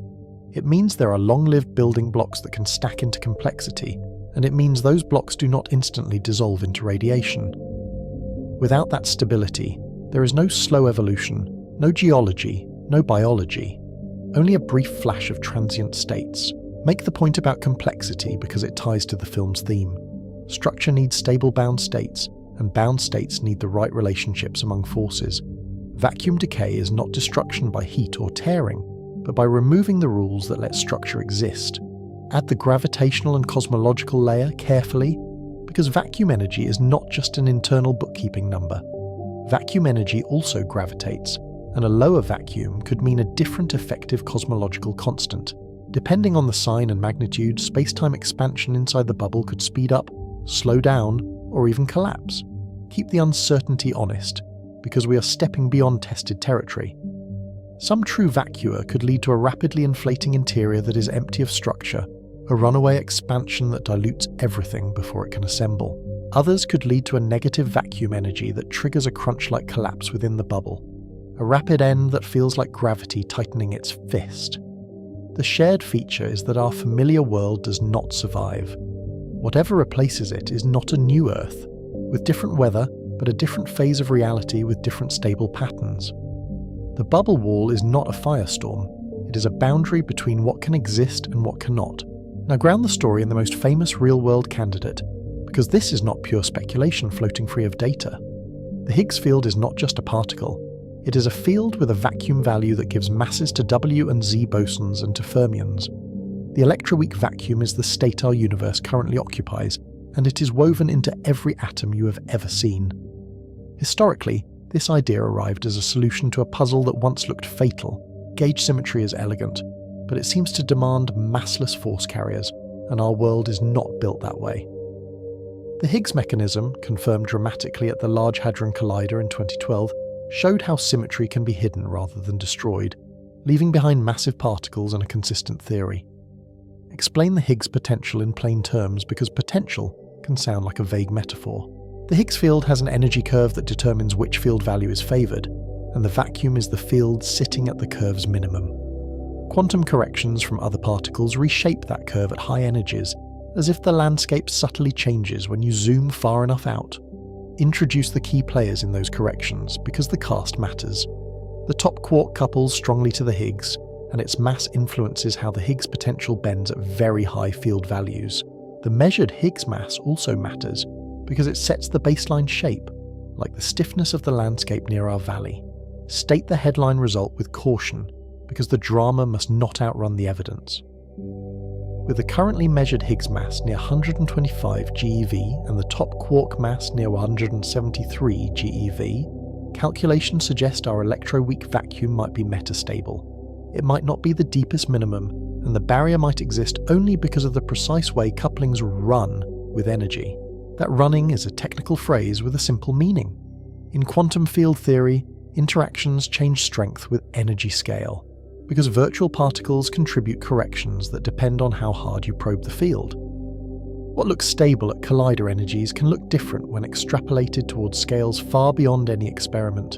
Speaker 1: It means there are long-lived building blocks that can stack into complexity, and it means those blocks do not instantly dissolve into radiation. Without that stability, there is no slow evolution, no geology, no biology, only a brief flash of transient states. Make the point about complexity because it ties to the film's theme. Structure needs stable bound states, and bound states need the right relationships among forces. Vacuum decay is not destruction by heat or tearing, but by removing the rules that let structure exist. Add the gravitational and cosmological layer carefully, because vacuum energy is not just an internal bookkeeping number. Vacuum energy also gravitates, and a lower vacuum could mean a different effective cosmological constant. Depending on the sign and magnitude, space-time expansion inside the bubble could speed up, slow down, or even collapse. Keep the uncertainty honest, because we are stepping beyond tested territory. Some true vacua could lead to a rapidly inflating interior that is empty of structure, a runaway expansion that dilutes everything before it can assemble. Others could lead to a negative vacuum energy that triggers a crunch-like collapse within the bubble, a rapid end that feels like gravity tightening its fist. The shared feature is that our familiar world does not survive. Whatever replaces it is not a new Earth, with different weather, but a different phase of reality with different stable patterns. The bubble wall is not a firestorm. It is a boundary between what can exist and what cannot. Now ground the story in the most famous real-world candidate, because this is not pure speculation floating free of data. The Higgs field is not just a particle. It is a field with a vacuum value that gives masses to W and Z bosons and to fermions. The electroweak vacuum is the state our universe currently occupies, and it is woven into every atom you have ever seen. Historically, this idea arrived as a solution to a puzzle that once looked fatal. Gauge symmetry is elegant, but it seems to demand massless force carriers, and our world is not built that way. The Higgs mechanism, confirmed dramatically at the Large Hadron Collider in 2012, showed how symmetry can be hidden rather than destroyed, leaving behind massive particles and a consistent theory. Explain the Higgs potential in plain terms because potential can sound like a vague metaphor. The Higgs field has an energy curve that determines which field value is favoured, and the vacuum is the field sitting at the curve's minimum. Quantum corrections from other particles reshape that curve at high energies, as if the landscape subtly changes when you zoom far enough out. Introduce the key players in those corrections because the cast matters. The top quark couples strongly to the Higgs, and its mass influences how the Higgs potential bends at very high field values. The measured Higgs mass also matters because it sets the baseline shape, like the stiffness of the landscape near our valley. State the headline result with caution because the drama must not outrun the evidence. With the currently measured Higgs mass near 125 GeV and the top quark mass near 173 GeV, calculations suggest our electroweak vacuum might be metastable. It might not be the deepest minimum, and the barrier might exist only because of the precise way couplings run with energy. That running is a technical phrase with a simple meaning. In quantum field theory, interactions change strength with energy scale, because virtual particles contribute corrections that depend on how hard you probe the field. What looks stable at collider energies can look different when extrapolated towards scales far beyond any experiment.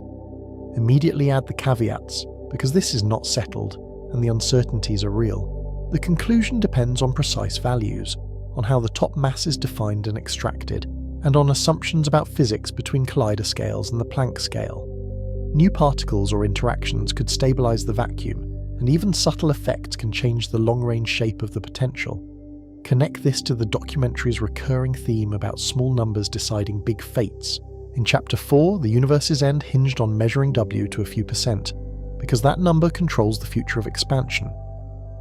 Speaker 1: Immediately add the caveats, because this is not settled, and the uncertainties are real. The conclusion depends on precise values, on how the top mass is defined and extracted, and on assumptions about physics between collider scales and the Planck scale. New particles or interactions could stabilize the vacuum, and even subtle effects can change the long-range shape of the potential. Connect this to the documentary's recurring theme about small numbers deciding big fates. In Chapter 4, the universe's end hinged on measuring W to a few percent, because that number controls the future of expansion.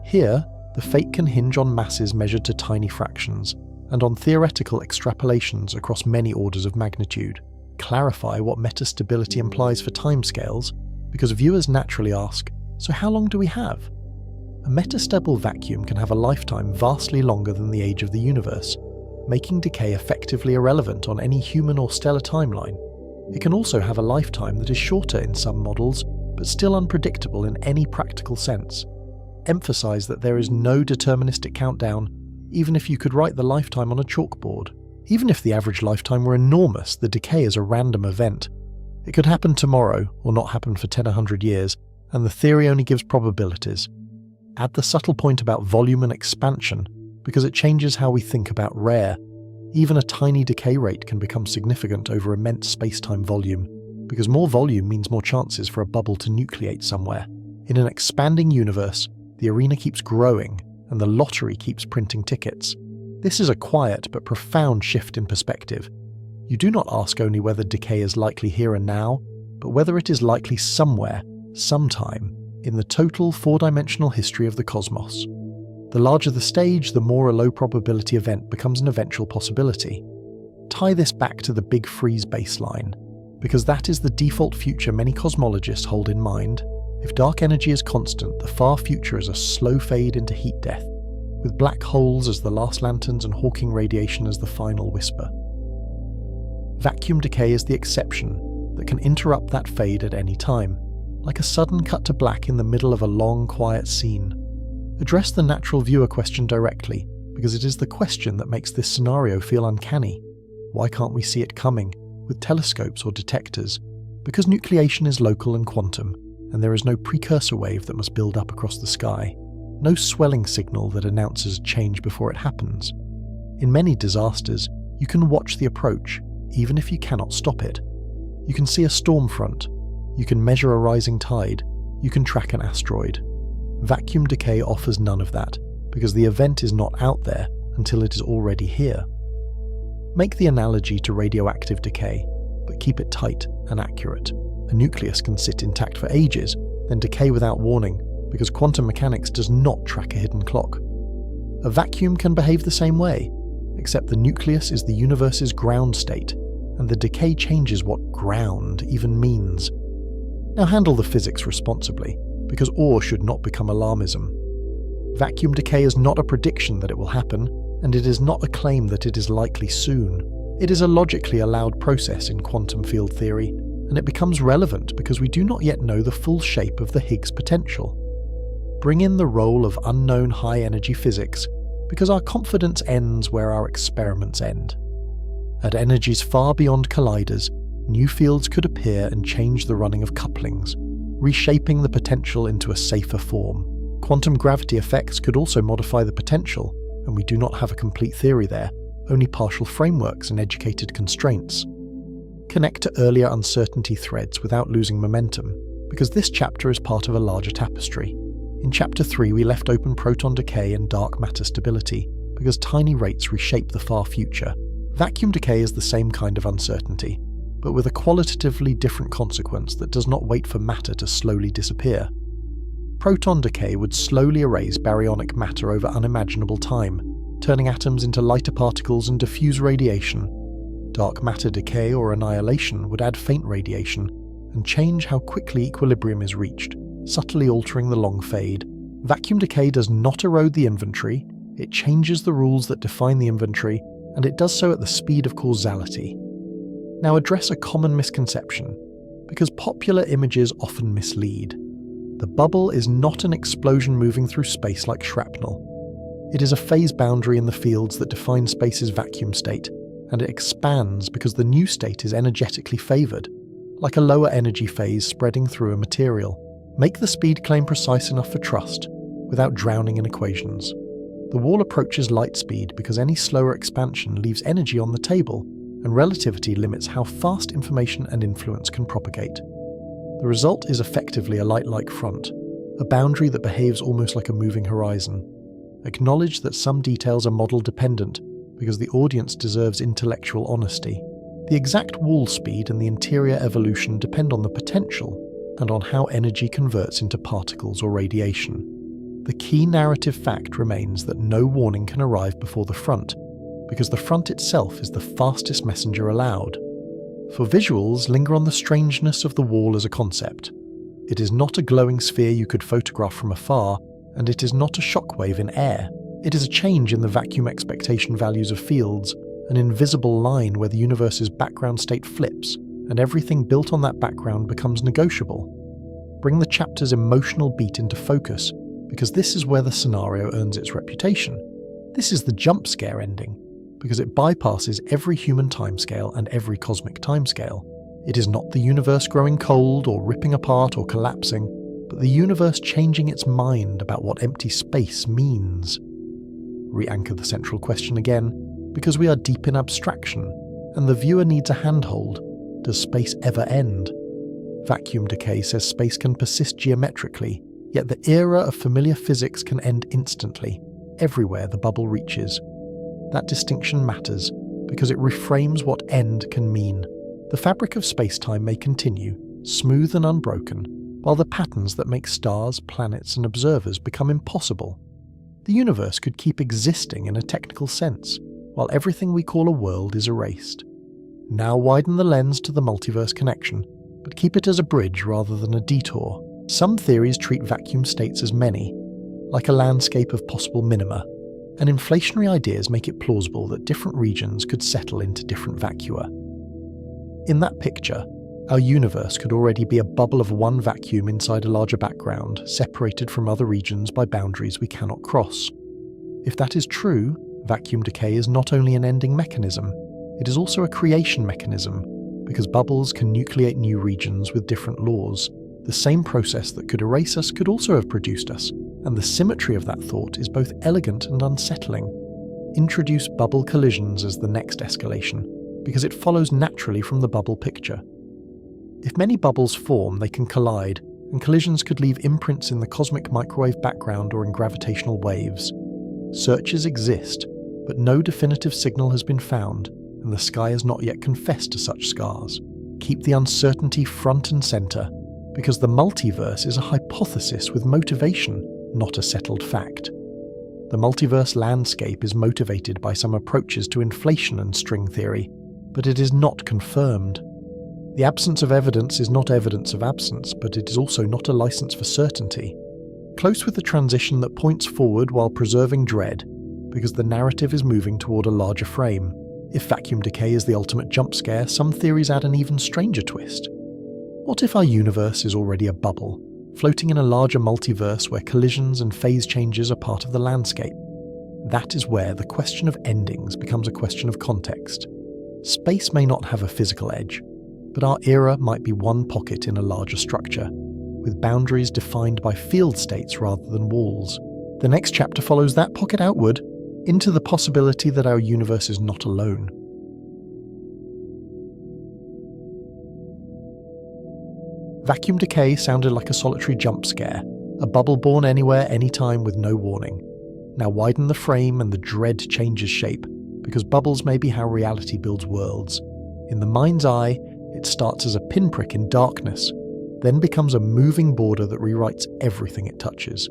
Speaker 1: Here, the fate can hinge on masses measured to tiny fractions, and on theoretical extrapolations across many orders of magnitude. Clarify what metastability implies for timescales, because viewers naturally ask, so how long do we have? A metastable vacuum can have a lifetime vastly longer than the age of the universe, making decay effectively irrelevant on any human or stellar timeline. It can also have a lifetime that is shorter in some models, but still unpredictable in any practical sense. Emphasize that there is no deterministic countdown, even if you could write the lifetime on a chalkboard. Even if the average lifetime were enormous, the decay is a random event. It could happen tomorrow, or not happen for 10 or 100 years, and the theory only gives probabilities. Add the subtle point about volume and expansion, because it changes how we think about rare. Even a tiny decay rate can become significant over immense space-time volume, because more volume means more chances for a bubble to nucleate somewhere. In an expanding universe, the arena keeps growing, and the lottery keeps printing tickets. This is a quiet but profound shift in perspective. You do not ask only whether decay is likely here and now, but whether it is likely somewhere, sometime, in the total four-dimensional history of the cosmos. The larger the stage, the more a low-probability event becomes an eventual possibility. Tie this back to the Big Freeze baseline, because that is the default future many cosmologists hold in mind. If dark energy is constant, the far future is a slow fade into heat death, with black holes as the last lanterns and Hawking radiation as the final whisper. Vacuum decay is the exception that can interrupt that fade at any time, like a sudden cut to black in the middle of a long, quiet scene. Address the natural viewer question directly, because it is the question that makes this scenario feel uncanny. Why can't we see it coming, with telescopes or detectors? Because nucleation is local and quantum, and there is no precursor wave that must build up across the sky. No swelling signal that announces change before it happens. In many disasters, you can watch the approach, even if you cannot stop it. You can see a storm front. You can measure a rising tide. You can track an asteroid. Vacuum decay offers none of that, because the event is not out there until it is already here. Make the analogy to radioactive decay, but keep it tight and accurate. A nucleus can sit intact for ages, then decay without warning, because quantum mechanics does not track a hidden clock. A vacuum can behave the same way, except the nucleus is the universe's ground state, and the decay changes what ground even means. Now handle the physics responsibly, because awe should not become alarmism. Vacuum decay is not a prediction that it will happen, and it is not a claim that it is likely soon. It is a logically allowed process in quantum field theory, and it becomes relevant because we do not yet know the full shape of the Higgs potential. Bring in the role of unknown high-energy physics, because our confidence ends where our experiments end. At energies far beyond colliders, new fields could appear and change the running of couplings, reshaping the potential into a safer form. Quantum gravity effects could also modify the potential, and we do not have a complete theory there, only partial frameworks and educated constraints. Connect to earlier uncertainty threads without losing momentum, because this chapter is part of a larger tapestry. In Chapter 3 we left open proton decay and dark matter stability, because tiny rates reshape the far future. Vacuum decay is the same kind of uncertainty, but with a qualitatively different consequence that does not wait for matter to slowly disappear. Proton decay would slowly erase baryonic matter over unimaginable time, turning atoms into lighter particles and diffuse radiation. Dark matter decay or annihilation would add faint radiation and change how quickly equilibrium is reached, subtly altering the long fade. Vacuum decay does not erode the inventory, it changes the rules that define the inventory, and it does so at the speed of causality. Now address a common misconception, because popular images often mislead. The bubble is not an explosion moving through space like shrapnel. It is a phase boundary in the fields that define space's vacuum state, and it expands because the new state is energetically favoured, like a lower energy phase spreading through a material. Make the speed claim precise enough for trust, without drowning in equations. The wall approaches light speed because any slower expansion leaves energy on the table, and relativity limits how fast information and influence can propagate. The result is effectively a light-like front, a boundary that behaves almost like a moving horizon. Acknowledge that some details are model-dependent, because the audience deserves intellectual honesty. The exact wall speed and the interior evolution depend on the potential, and on how energy converts into particles or radiation. The key narrative fact remains that no warning can arrive before the front, because the front itself is the fastest messenger allowed. For visuals, linger on the strangeness of the wall as a concept. It is not a glowing sphere you could photograph from afar, and it is not a shockwave in air. It is a change in the vacuum expectation values of fields, an invisible line where the universe's background state flips, and everything built on that background becomes negotiable. Bring the chapter's emotional beat into focus, because this is where the scenario earns its reputation. This is the jump scare ending, because it bypasses every human timescale and every cosmic timescale. It is not the universe growing cold or ripping apart or collapsing, but the universe changing its mind about what empty space means. Re-anchor the central question again, because we are deep in abstraction, and the viewer needs a handhold. Does space ever end? Vacuum decay says space can persist geometrically, yet the era of familiar physics can end instantly, everywhere the bubble reaches. That distinction matters, because it reframes what end can mean. The fabric of space-time may continue, smooth and unbroken, while the patterns that make stars, planets, and observers become impossible. The universe could keep existing in a technical sense, while everything we call a world is erased. Now widen the lens to the multiverse connection, but keep it as a bridge rather than a detour. Some theories treat vacuum states as many, like a landscape of possible minima, and inflationary ideas make it plausible that different regions could settle into different vacua. In that picture, our universe could already be a bubble of one vacuum inside a larger background, separated from other regions by boundaries we cannot cross. If that is true, vacuum decay is not only an ending mechanism, it is also a creation mechanism, because bubbles can nucleate new regions with different laws. The same process that could erase us could also have produced us, and the symmetry of that thought is both elegant and unsettling. Introduce bubble collisions as the next escalation, because it follows naturally from the bubble picture. If many bubbles form, they can collide, and collisions could leave imprints in the cosmic microwave background or in gravitational waves. Searches exist, but no definitive signal has been found, and the sky has not yet confessed to such scars. Keep the uncertainty front and center, because the multiverse is a hypothesis with motivation, not a settled fact. The multiverse landscape is motivated by some approaches to inflation and string theory, but it is not confirmed. The absence of evidence is not evidence of absence, but it is also not a license for certainty. Close with the transition that points forward while preserving dread, because the narrative is moving toward a larger frame. If vacuum decay is the ultimate jump scare, some theories add an even stranger twist. What if our universe is already a bubble, floating in a larger multiverse where collisions and phase changes are part of the landscape? That is where the question of endings becomes a question of context. Space may not have a physical edge, but our era might be one pocket in a larger structure, with boundaries defined by field states rather than walls. The next chapter follows that pocket outward, into the possibility that our universe is not alone. Vacuum decay sounded like a solitary jump scare, a bubble born anywhere, anytime with no warning. Now widen the frame and the dread changes shape, because bubbles may be how reality builds worlds. In the mind's eye, it starts as a pinprick in darkness, then becomes a moving border that rewrites everything it touches.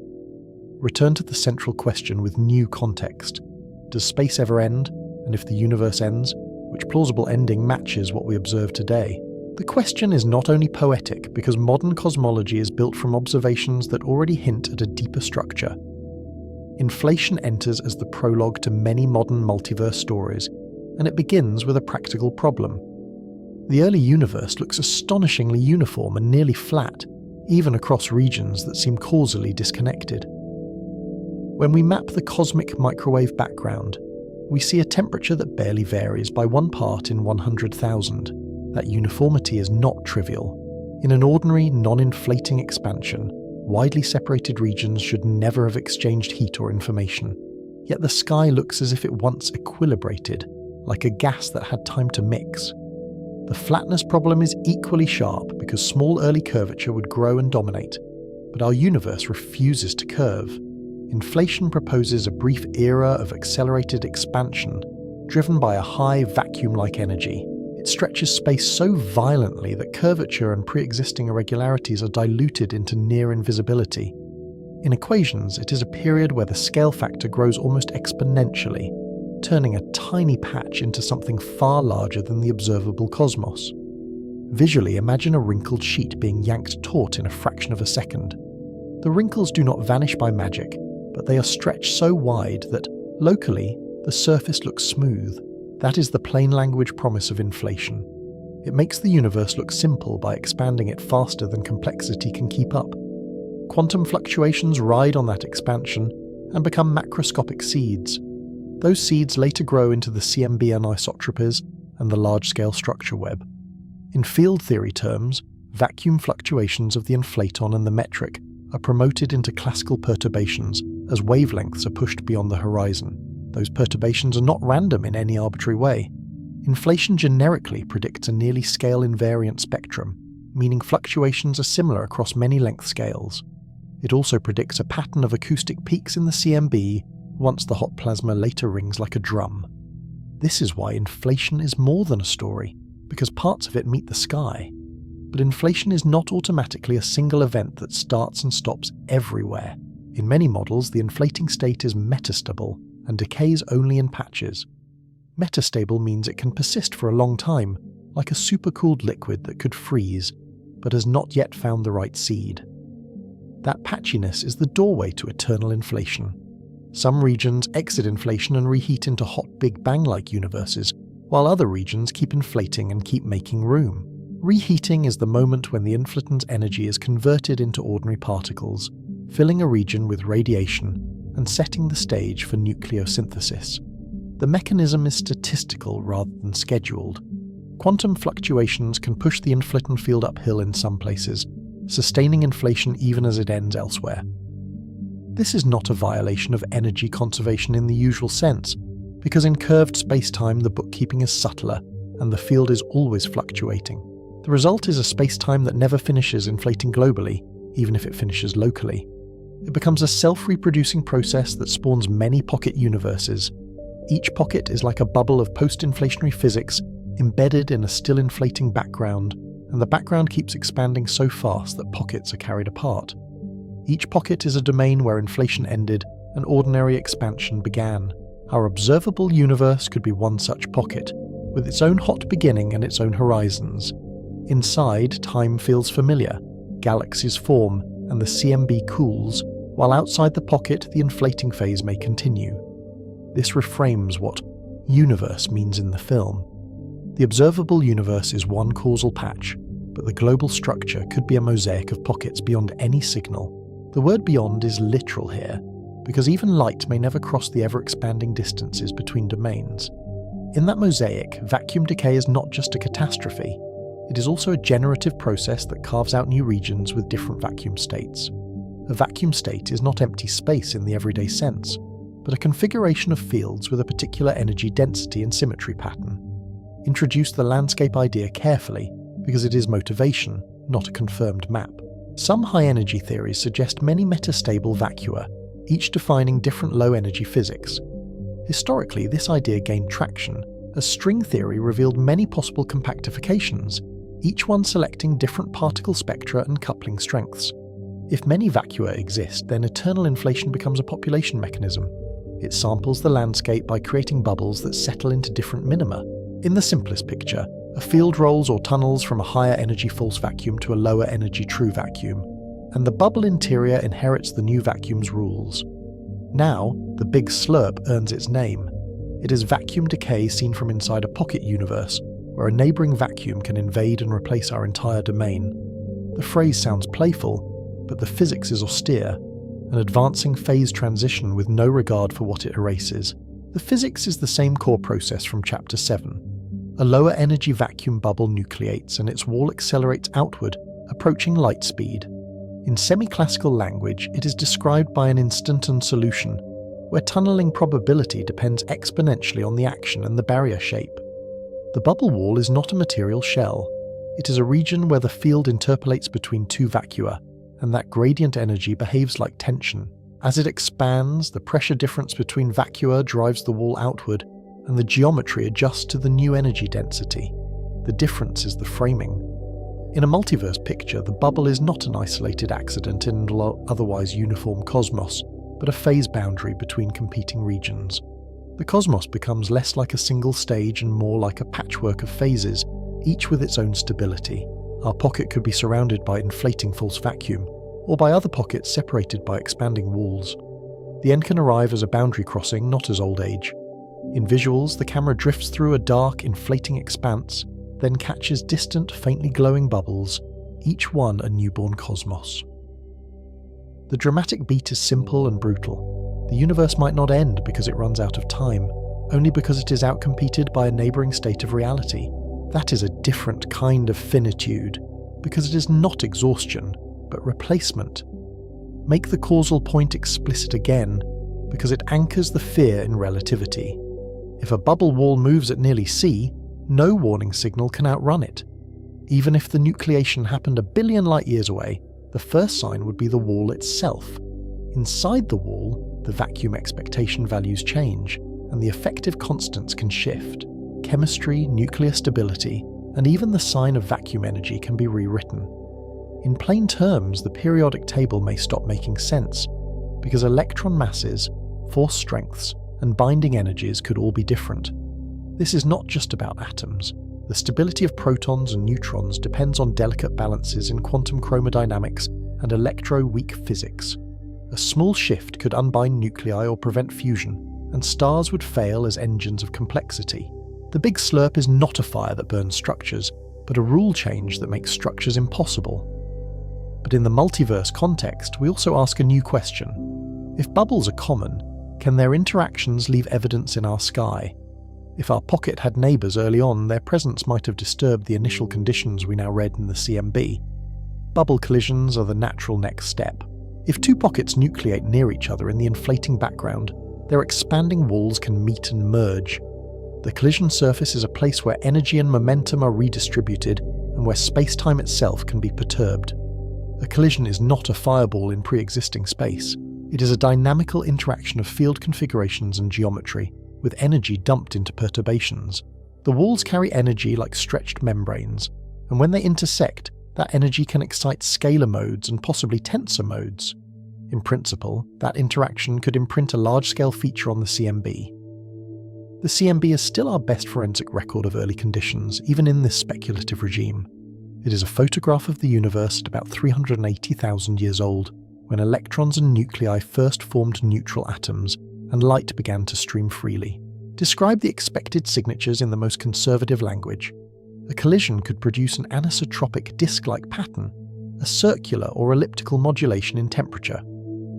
Speaker 1: Return to the central question with new context. Does space ever end? And if the universe ends, which plausible ending matches what we observe today? The question is not only poetic, because modern cosmology is built from observations that already hint at a deeper structure. Inflation enters as the prologue to many modern multiverse stories, and it begins with a practical problem. The early universe looks astonishingly uniform and nearly flat, even across regions that seem causally disconnected. When we map the cosmic microwave background, we see a temperature that barely varies by 1 part in 100,000. That uniformity is not trivial. In an ordinary, non-inflating expansion, widely separated regions should never have exchanged heat or information. Yet the sky looks as if it once equilibrated, like a gas that had time to mix. The flatness problem is equally sharp because small early curvature would grow and dominate, but our universe refuses to curve. Inflation proposes a brief era of accelerated expansion, driven by a high vacuum-like energy. It stretches space so violently that curvature and pre-existing irregularities are diluted into near invisibility. In equations, it is a period where the scale factor grows almost exponentially, turning a tiny patch into something far larger than the observable cosmos. Visually, imagine a wrinkled sheet being yanked taut in a fraction of a second. The wrinkles do not vanish by magic, but they are stretched so wide that, locally, the surface looks smooth. That is the plain language promise of inflation. It makes the universe look simple by expanding it faster than complexity can keep up. Quantum fluctuations ride on that expansion and become macroscopic seeds. Those seeds later grow into the CMB anisotropies and the large-scale structure web. In field theory terms, vacuum fluctuations of the inflaton and the metric are promoted into classical perturbations as wavelengths are pushed beyond the horizon. Those perturbations are not random in any arbitrary way. Inflation generically predicts a nearly scale-invariant spectrum, meaning fluctuations are similar across many length scales. It also predicts a pattern of acoustic peaks in the CMB once the hot plasma later rings like a drum. This is why inflation is more than a story, because parts of it meet the sky. But inflation is not automatically a single event that starts and stops everywhere. In many models, the inflating state is metastable and decays only in patches. Metastable means it can persist for a long time, like a supercooled liquid that could freeze, but has not yet found the right seed. That patchiness is the doorway to eternal inflation. Some regions exit inflation and reheat into hot Big Bang-like universes, while other regions keep inflating and keep making room. Reheating is the moment when the inflaton's energy is converted into ordinary particles, filling a region with radiation and setting the stage for nucleosynthesis. The mechanism is statistical rather than scheduled. Quantum fluctuations can push the inflaton field uphill in some places, sustaining inflation even as it ends elsewhere. This is not a violation of energy conservation in the usual sense, because in curved space-time the bookkeeping is subtler, and the field is always fluctuating. The result is a space-time that never finishes inflating globally, even if it finishes locally. It becomes a self-reproducing process that spawns many pocket universes. Each pocket is like a bubble of post-inflationary physics embedded in a still-inflating background, and the background keeps expanding so fast that pockets are carried apart. Each pocket is a domain where inflation ended and ordinary expansion began. Our observable universe could be one such pocket, with its own hot beginning and its own horizons. Inside, time feels familiar, galaxies form, and the CMB cools, while outside the pocket the inflating phase may continue. This reframes what universe means in the film. The observable universe is one causal patch, but the global structure could be a mosaic of pockets beyond any signal. The word beyond is literal here, because even light may never cross the ever-expanding distances between domains. In that mosaic, vacuum decay is not just a catastrophe, it is also a generative process that carves out new regions with different vacuum states. A vacuum state is not empty space in the everyday sense, but a configuration of fields with a particular energy density and symmetry pattern. Introduce the landscape idea carefully, because it is motivation, not a confirmed map. Some high-energy theories suggest many metastable vacua, each defining different low-energy physics. Historically, this idea gained traction, as string theory revealed many possible compactifications, each one selecting different particle spectra and coupling strengths. If many vacua exist, then eternal inflation becomes a population mechanism. It samples the landscape by creating bubbles that settle into different minima. In the simplest picture, a field rolls or tunnels from a higher energy false vacuum to a lower energy true vacuum, and the bubble interior inherits the new vacuum's rules. Now, the big slurp earns its name. It is vacuum decay seen from inside a pocket universe, where a neighbouring vacuum can invade and replace our entire domain. The phrase sounds playful, but the physics is austere, an advancing phase transition with no regard for what it erases. The physics is the same core process from Chapter 7. A lower energy vacuum bubble nucleates and its wall accelerates outward, approaching light speed. In semi-classical language, it is described by an instanton solution, where tunneling probability depends exponentially on the action and the barrier shape. The bubble wall is not a material shell. It is a region where the field interpolates between two vacua, and that gradient energy behaves like tension. As it expands, the pressure difference between vacua drives the wall outward, and the geometry adjusts to the new energy density. The difference is the framing. In a multiverse picture, the bubble is not an isolated accident in an otherwise uniform cosmos, but a phase boundary between competing regions. The cosmos becomes less like a single stage and more like a patchwork of phases, each with its own stability. Our pocket could be surrounded by inflating false vacuum, or by other pockets separated by expanding walls. The end can arrive as a boundary crossing, not as old age. In visuals, the camera drifts through a dark, inflating expanse, then catches distant, faintly glowing bubbles, each one a newborn cosmos. The dramatic beat is simple and brutal. The universe might not end because it runs out of time, only because it is outcompeted by a neighbouring state of reality. That is a different kind of finitude, because it is not exhaustion, but replacement. Make the causal point explicit again, because it anchors the fear in relativity. If a bubble wall moves at nearly C, no warning signal can outrun it. Even if the nucleation happened a billion light years away, the first sign would be the wall itself. Inside the wall, the vacuum expectation values change, and the effective constants can shift. Chemistry, nuclear stability, and even the sign of vacuum energy can be rewritten. In plain terms, the periodic table may stop making sense, because electron masses, force strengths, and binding energies could all be different. This is not just about atoms. The stability of protons and neutrons depends on delicate balances in quantum chromodynamics and electro-weak physics. A small shift could unbind nuclei or prevent fusion, and stars would fail as engines of complexity. The big slurp is not a fire that burns structures, but a rule change that makes structures impossible. But in the multiverse context, we also ask a new question. If bubbles are common, can their interactions leave evidence in our sky? If our pocket had neighbours early on, their presence might have disturbed the initial conditions we now read in the CMB. Bubble collisions are the natural next step. If two pockets nucleate near each other in the inflating background, their expanding walls can meet and merge. The collision surface is a place where energy and momentum are redistributed, and where space-time itself can be perturbed. A collision is not a fireball in pre-existing space. It is a dynamical interaction of field configurations and geometry, with energy dumped into perturbations. The walls carry energy like stretched membranes, and when they intersect, that energy can excite scalar modes and possibly tensor modes. In principle, that interaction could imprint a large-scale feature on the CMB. The CMB is still our best forensic record of early conditions, even in this speculative regime. It is a photograph of the universe at about 380,000 years old, when electrons and nuclei first formed neutral atoms, and light began to stream freely. Describe the expected signatures in the most conservative language. A collision could produce an anisotropic disk-like pattern, a circular or elliptical modulation in temperature.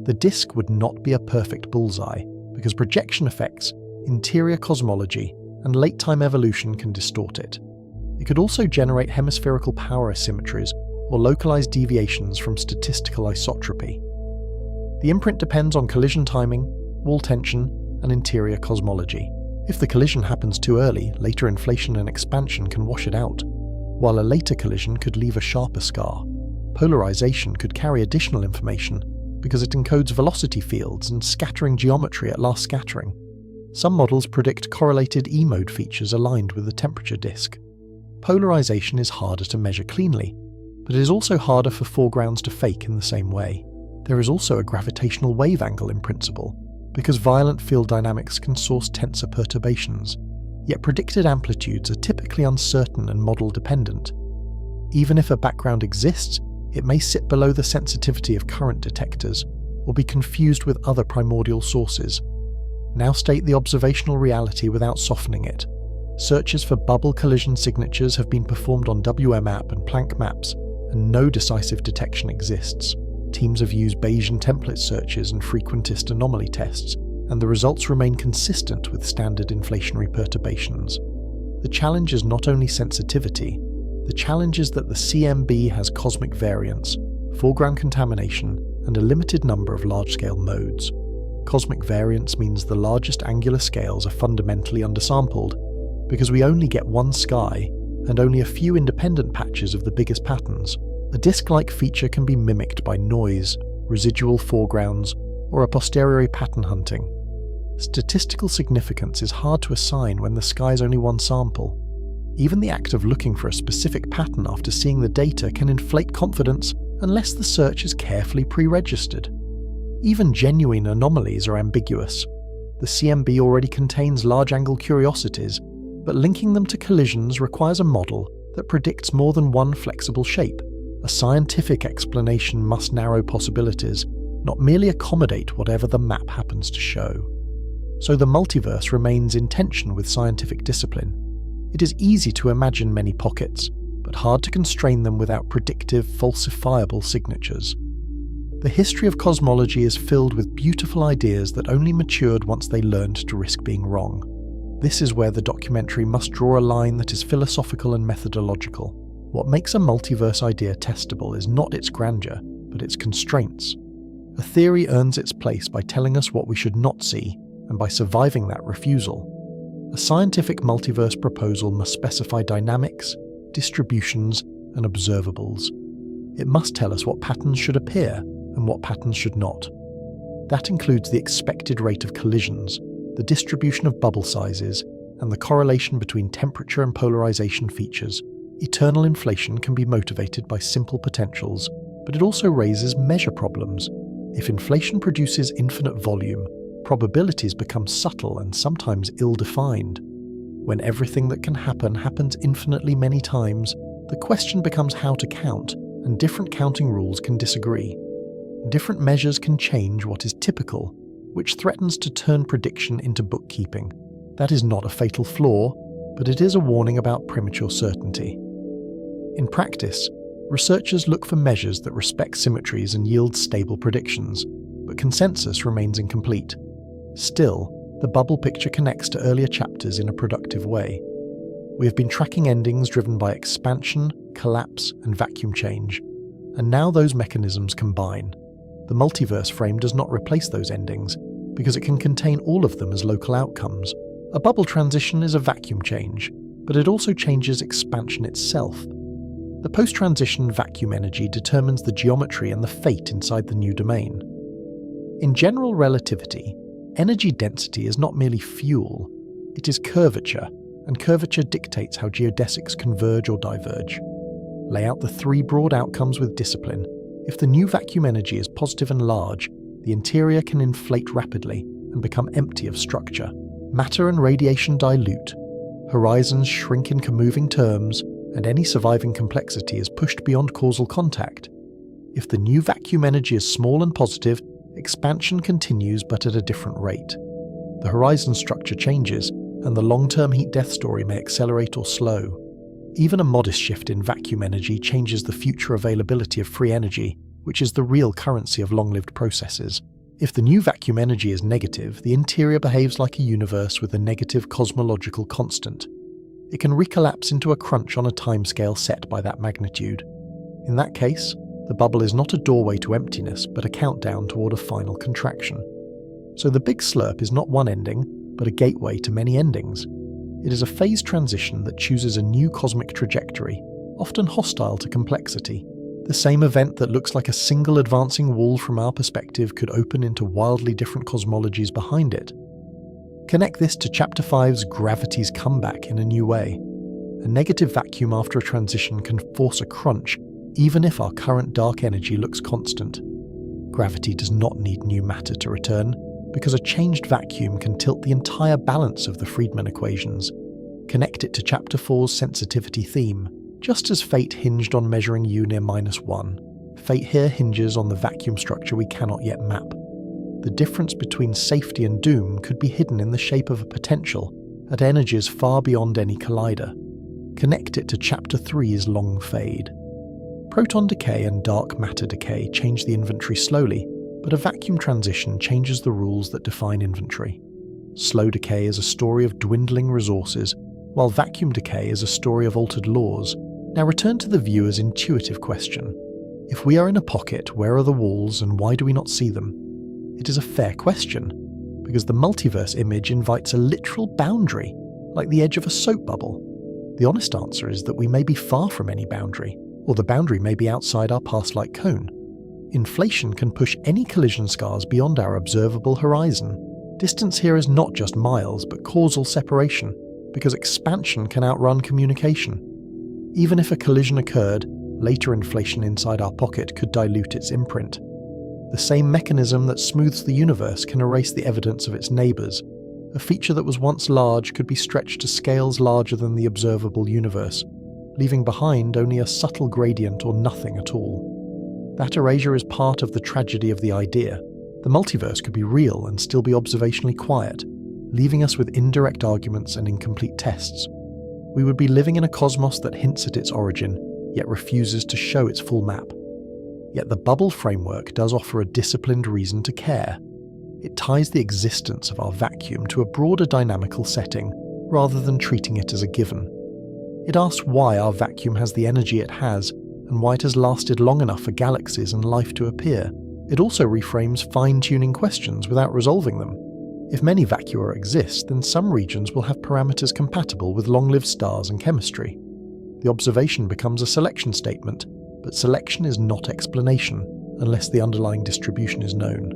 Speaker 1: The disk would not be a perfect bullseye, because projection effects, interior cosmology, and late-time evolution can distort it. It could also generate hemispherical power asymmetries or localized deviations from statistical isotropy. The imprint depends on collision timing, wall tension, and interior cosmology. If the collision happens too early, later inflation and expansion can wash it out, while a later collision could leave a sharper scar. Polarization could carry additional information because it encodes velocity fields and scattering geometry at last scattering. Some models predict correlated E-mode features aligned with the temperature disk. Polarization is harder to measure cleanly, but it is also harder for foregrounds to fake in the same way. There is also a gravitational wave angle in principle, because violent field dynamics can source tensor perturbations, yet predicted amplitudes are typically uncertain and model-dependent. Even if a background exists, it may sit below the sensitivity of current detectors, or be confused with other primordial sources. Now state the observational reality without softening it. Searches for bubble collision signatures have been performed on WMAP and Planck maps, and no decisive detection exists. Teams have used Bayesian template searches and frequentist anomaly tests, and the results remain consistent with standard inflationary perturbations. The challenge is not only sensitivity, the challenge is that the CMB has cosmic variance, foreground contamination, and a limited number of large-scale modes. Cosmic variance means the largest angular scales are fundamentally undersampled, because we only get one sky and only a few independent patches of the biggest patterns. A disk-like feature can be mimicked by noise, residual foregrounds, or a posteriori pattern hunting. Statistical significance is hard to assign when the sky is only one sample. Even the act of looking for a specific pattern after seeing the data can inflate confidence unless the search is carefully pre-registered. Even genuine anomalies are ambiguous. The CMB already contains large-angle curiosities, but linking them to collisions requires a model that predicts more than one flexible shape. A scientific explanation must narrow possibilities, not merely accommodate whatever the map happens to show. So the multiverse remains in tension with scientific discipline. It is easy to imagine many pockets, but hard to constrain them without predictive, falsifiable signatures. The history of cosmology is filled with beautiful ideas that only matured once they learned to risk being wrong. This is where the documentary must draw a line that is philosophical and methodological. What makes a multiverse idea testable is not its grandeur, but its constraints. A theory earns its place by telling us what we should not see, and by surviving that refusal. A scientific multiverse proposal must specify dynamics, distributions, and observables. It must tell us what patterns should appear and what patterns should not. That includes the expected rate of collisions, the distribution of bubble sizes, and the correlation between temperature and polarization features. Eternal inflation can be motivated by simple potentials, but it also raises measure problems. If inflation produces infinite volume, probabilities become subtle and sometimes ill-defined. When everything that can happen happens infinitely many times, the question becomes how to count, and different counting rules can disagree. Different measures can change what is typical, which threatens to turn prediction into bookkeeping. That is not a fatal flaw, but it is a warning about premature certainty. In practice, researchers look for measures that respect symmetries and yield stable predictions, but consensus remains incomplete. Still, the bubble picture connects to earlier chapters in a productive way. We have been tracking endings driven by expansion, collapse, and vacuum change, and now those mechanisms combine. The multiverse frame does not replace those endings, because it can contain all of them as local outcomes. A bubble transition is a vacuum change, but it also changes expansion itself. The post-transition vacuum energy determines the geometry and the fate inside the new domain. In general relativity, energy density is not merely fuel, it is curvature, and curvature dictates how geodesics converge or diverge. Lay out the three broad outcomes with discipline. If the new vacuum energy is positive and large, the interior can inflate rapidly and become empty of structure. Matter and radiation dilute, horizons shrink in comoving terms, and any surviving complexity is pushed beyond causal contact. If the new vacuum energy is small and positive, expansion continues but at a different rate. The horizon structure changes, and the long-term heat death story may accelerate or slow. Even a modest shift in vacuum energy changes the future availability of free energy, which is the real currency of long-lived processes. If the new vacuum energy is negative, the interior behaves like a universe with a negative cosmological constant. It can recollapse into a crunch on a timescale set by that magnitude. In that case, the bubble is not a doorway to emptiness, but a countdown toward a final contraction. So the big slurp is not one ending, but a gateway to many endings. It is a phase transition that chooses a new cosmic trajectory, often hostile to complexity. The same event that looks like a single advancing wall from our perspective could open into wildly different cosmologies behind it. Connect this to Chapter 5's gravity's comeback in a new way. A negative vacuum after a transition can force a crunch, even if our current dark energy looks constant. Gravity does not need new matter to return, because a changed vacuum can tilt the entire balance of the Friedmann equations. Connect it to Chapter 4's sensitivity theme. Just as fate hinged on measuring U near -1, fate here hinges on the vacuum structure we cannot yet map. The difference between safety and doom could be hidden in the shape of a potential at energies far beyond any collider. Connect it to Chapter 3's long fade. Proton decay and dark matter decay change the inventory slowly, but a vacuum transition changes the rules that define inventory. Slow decay is a story of dwindling resources, while vacuum decay is a story of altered laws. Now return to the viewer's intuitive question. If we are in a pocket, where are the walls and why do we not see them? It is a fair question, because the multiverse image invites a literal boundary, like the edge of a soap bubble. The honest answer is that we may be far from any boundary, or the boundary may be outside our past-like cone. Inflation can push any collision scars beyond our observable horizon. Distance here is not just miles, but causal separation, because expansion can outrun communication. Even if a collision occurred, later inflation inside our pocket could dilute its imprint. The same mechanism that smooths the universe can erase the evidence of its neighbours. A feature that was once large could be stretched to scales larger than the observable universe, leaving behind only a subtle gradient or nothing at all. That erasure is part of the tragedy of the idea. The multiverse could be real and still be observationally quiet, leaving us with indirect arguments and incomplete tests. We would be living in a cosmos that hints at its origin, yet refuses to show its full map. Yet the bubble framework does offer a disciplined reason to care. It ties the existence of our vacuum to a broader dynamical setting, rather than treating it as a given. It asks why our vacuum has the energy it has, and why it has lasted long enough for galaxies and life to appear. It also reframes fine-tuning questions without resolving them. If many vacua exist, then some regions will have parameters compatible with long-lived stars and chemistry. The observation becomes a selection statement, but selection is not explanation, unless the underlying distribution is known.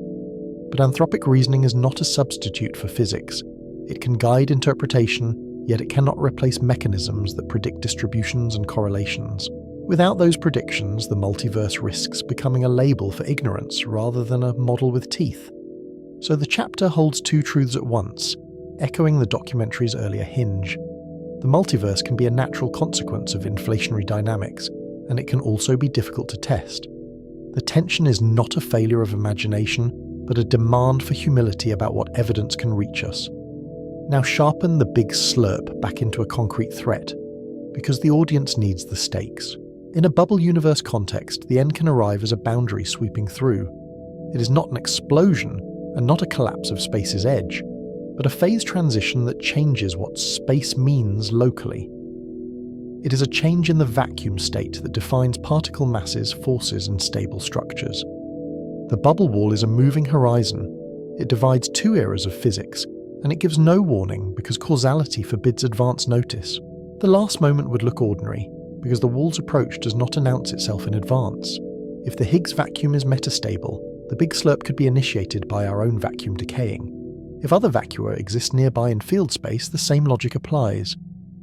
Speaker 1: But anthropic reasoning is not a substitute for physics. It can guide interpretation, yet it cannot replace mechanisms that predict distributions and correlations. Without those predictions, the multiverse risks becoming a label for ignorance rather than a model with teeth. So the chapter holds two truths at once, echoing the documentary's earlier hinge. The multiverse can be a natural consequence of inflationary dynamics, and it can also be difficult to test. The tension is not a failure of imagination, but a demand for humility about what evidence can reach us. Now sharpen the big slurp back into a concrete threat, because the audience needs the stakes. In a bubble universe context, the end can arrive as a boundary sweeping through. It is not an explosion, and not a collapse of space's edge, but a phase transition that changes what space means locally. It is a change in the vacuum state that defines particle masses, forces, and stable structures. The bubble wall is a moving horizon. It divides two eras of physics, and it gives no warning because causality forbids advance notice. The last moment would look ordinary, because the wall's approach does not announce itself in advance. If the Higgs vacuum is metastable, the big slurp could be initiated by our own vacuum decaying. If other vacua exist nearby in field space, the same logic applies.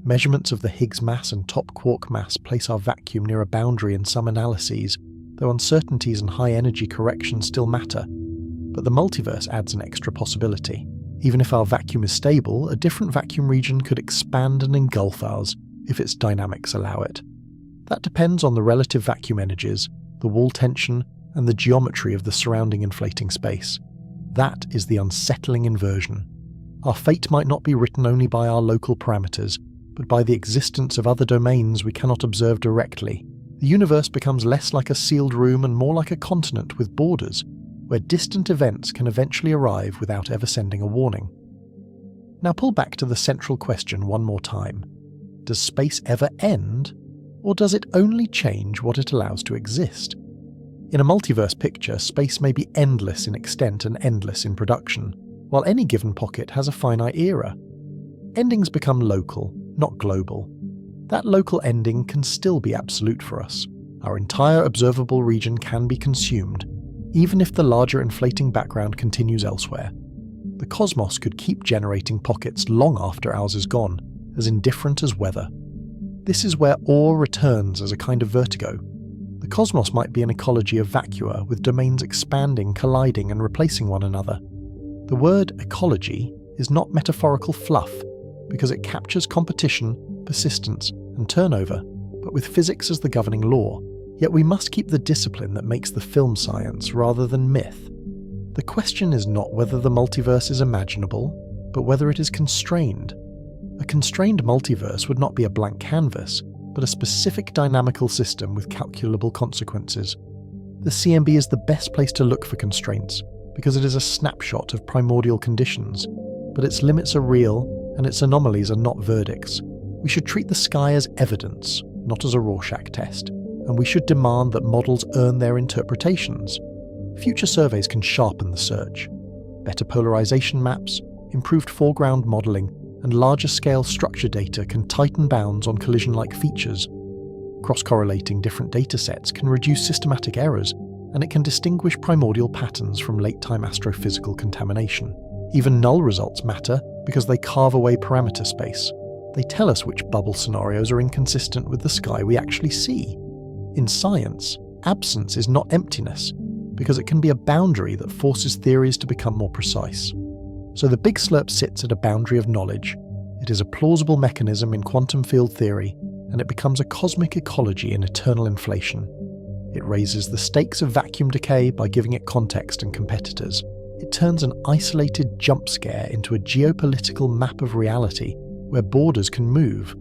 Speaker 1: Measurements of the Higgs mass and top quark mass place our vacuum near a boundary in some analyses, though uncertainties and high-energy corrections still matter. But the multiverse adds an extra possibility. Even if our vacuum is stable, a different vacuum region could expand and engulf ours if its dynamics allow it. That depends on the relative vacuum energies, the wall tension, and the geometry of the surrounding inflating space. That is the unsettling inversion. Our fate might not be written only by our local parameters, but by the existence of other domains we cannot observe directly. The universe becomes less like a sealed room and more like a continent with borders, where distant events can eventually arrive without ever sending a warning. Now pull back to the central question one more time. Does space ever end, or does it only change what it allows to exist? In a multiverse picture, space may be endless in extent and endless in production, while any given pocket has a finite era. Endings become local, not global. That local ending can still be absolute for us. Our entire observable region can be consumed, even if the larger inflating background continues elsewhere. The cosmos could keep generating pockets long after ours is gone, as indifferent as weather. This is where awe returns as a kind of vertigo. The cosmos might be an ecology of vacua, with domains expanding, colliding, and replacing one another. The word ecology is not metaphorical fluff, because it captures competition, persistence, and turnover, but with physics as the governing law. Yet we must keep the discipline that makes the film science rather than myth. The question is not whether the multiverse is imaginable, but whether it is constrained. A constrained multiverse would not be a blank canvas, but a specific dynamical system with calculable consequences. The CMB is the best place to look for constraints, because it is a snapshot of primordial conditions, but its limits are real and its anomalies are not verdicts. We should treat the sky as evidence, not as a Rorschach test, and we should demand that models earn their interpretations. Future surveys can sharpen the search. Better polarization maps, improved foreground modelling, and larger-scale structure data can tighten bounds on collision-like features. Cross-correlating different datasets can reduce systematic errors, and it can distinguish primordial patterns from late-time astrophysical contamination. Even null results matter because they carve away parameter space. They tell us which bubble scenarios are inconsistent with the sky we actually see. In science, absence is not emptiness, because it can be a boundary that forces theories to become more precise. So the Big Slurp sits at a boundary of knowledge. It is a plausible mechanism in quantum field theory, and it becomes a cosmic ecology in eternal inflation. It raises the stakes of vacuum decay by giving it context and competitors. It turns an isolated jump scare into a geopolitical map of reality, where borders can move.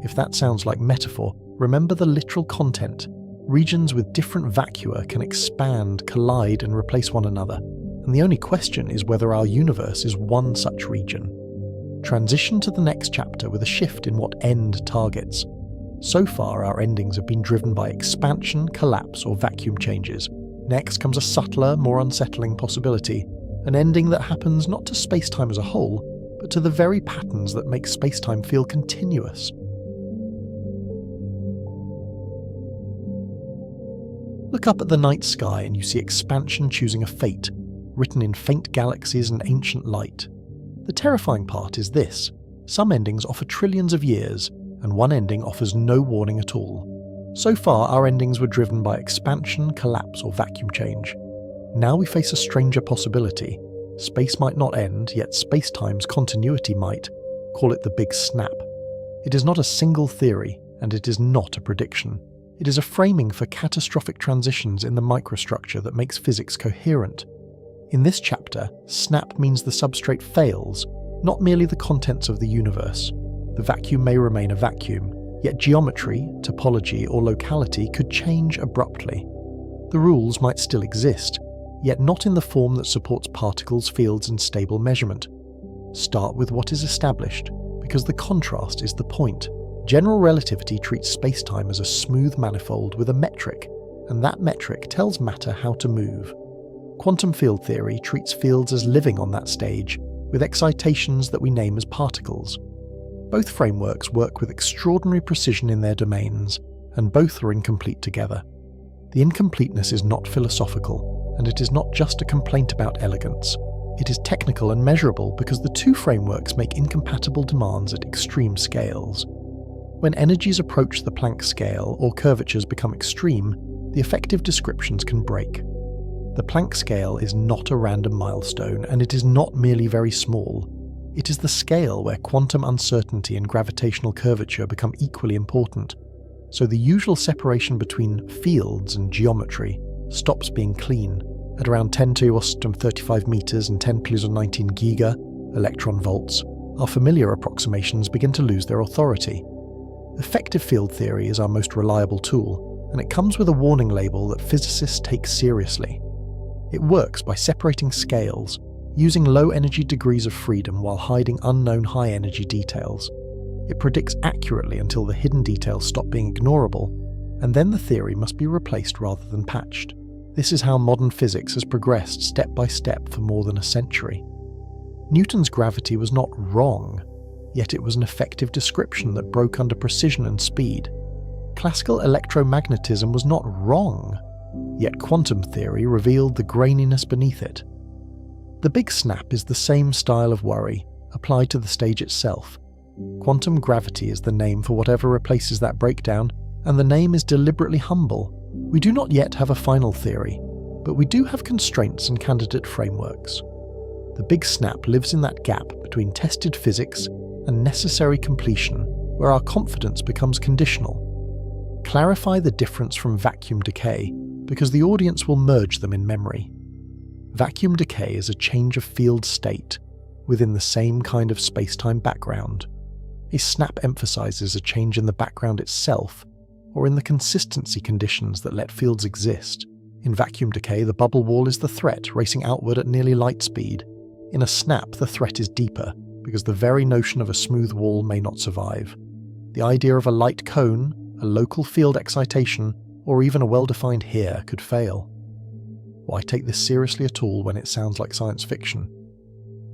Speaker 1: If that sounds like metaphor, remember the literal content. Regions with different vacua can expand, collide, and replace one another. And the only question is whether our universe is one such region. Transition to the next chapter with a shift in what end targets. So far, our endings have been driven by expansion, collapse, or vacuum changes. Next comes a subtler, more unsettling possibility, an ending that happens not to spacetime as a whole, but to the very patterns that make spacetime feel continuous. Look up at the night sky and you see expansion choosing a fate, written in faint galaxies and ancient light. The terrifying part is this: some endings offer trillions of years, and one ending offers no warning at all. So far, our endings were driven by expansion, collapse, or vacuum change. Now we face a stranger possibility. Space might not end, yet spacetime's continuity might. Call it the Big Snap. It is not a single theory, and it is not a prediction. It is a framing for catastrophic transitions in the microstructure that makes physics coherent. In this chapter, snap means the substrate fails, not merely the contents of the universe. The vacuum may remain a vacuum, yet geometry, topology, or locality could change abruptly. The rules might still exist, yet not in the form that supports particles, fields, and stable measurement. Start with what is established, because the contrast is the point. General relativity treats spacetime as a smooth manifold with a metric, and that metric tells matter how to move. Quantum field theory treats fields as living on that stage, with excitations that we name as particles. Both frameworks work with extraordinary precision in their domains, and both are incomplete together. The incompleteness is not philosophical, and it is not just a complaint about elegance. It is technical and measurable because the two frameworks make incompatible demands at extreme scales. When energies approach the Planck scale or curvatures become extreme, the effective descriptions can break. The Planck scale is not a random milestone, and it is not merely very small. It is the scale where quantum uncertainty and gravitational curvature become equally important. So the usual separation between fields and geometry stops being clean at around 10 to 35 meters and 10 to 19 giga electron volts. our familiar approximations begin to lose their authority. Effective field theory is our most reliable tool, and it comes with a warning label that physicists take seriously. It works by separating scales, using low-energy degrees of freedom while hiding unknown high-energy details. It predicts accurately until the hidden details stop being ignorable, and then the theory must be replaced rather than patched. This is how modern physics has progressed step by step for more than a century. Newton's gravity was not wrong, yet it was an effective description that broke under precision and speed. Classical electromagnetism was not wrong, yet quantum theory revealed the graininess beneath it. The big snap is the same style of worry, applied to the stage itself. Quantum gravity is the name for whatever replaces that breakdown, and the name is deliberately humble. We do not yet have a final theory, but we do have constraints and candidate frameworks. The big snap lives in that gap between tested physics and necessary completion, where our confidence becomes conditional. Clarify the difference from vacuum decay, because the audience will merge them in memory. Vacuum decay is a change of field state within the same kind of space-time background. A snap emphasizes a change in the background itself, or in the consistency conditions that let fields exist. In vacuum decay, the bubble wall is the threat, racing outward at nearly light speed. In a snap, the threat is deeper, because the very notion of a smooth wall may not survive. The idea of a light cone, a local field excitation, or even a well-defined here could fail. Why take this seriously at all when it sounds like science fiction?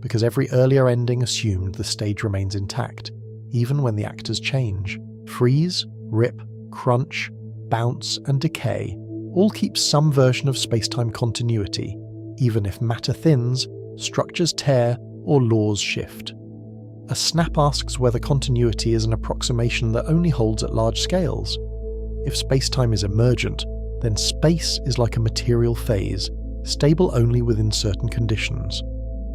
Speaker 1: Because every earlier ending assumed the stage remains intact, even when the actors change. Freeze, rip, crunch, bounce, and decay all keep some version of space-time continuity, even if matter thins, structures tear, or laws shift. A snap asks whether continuity is an approximation that only holds at large scales. If space-time is emergent, then space is like a material phase, stable only within certain conditions.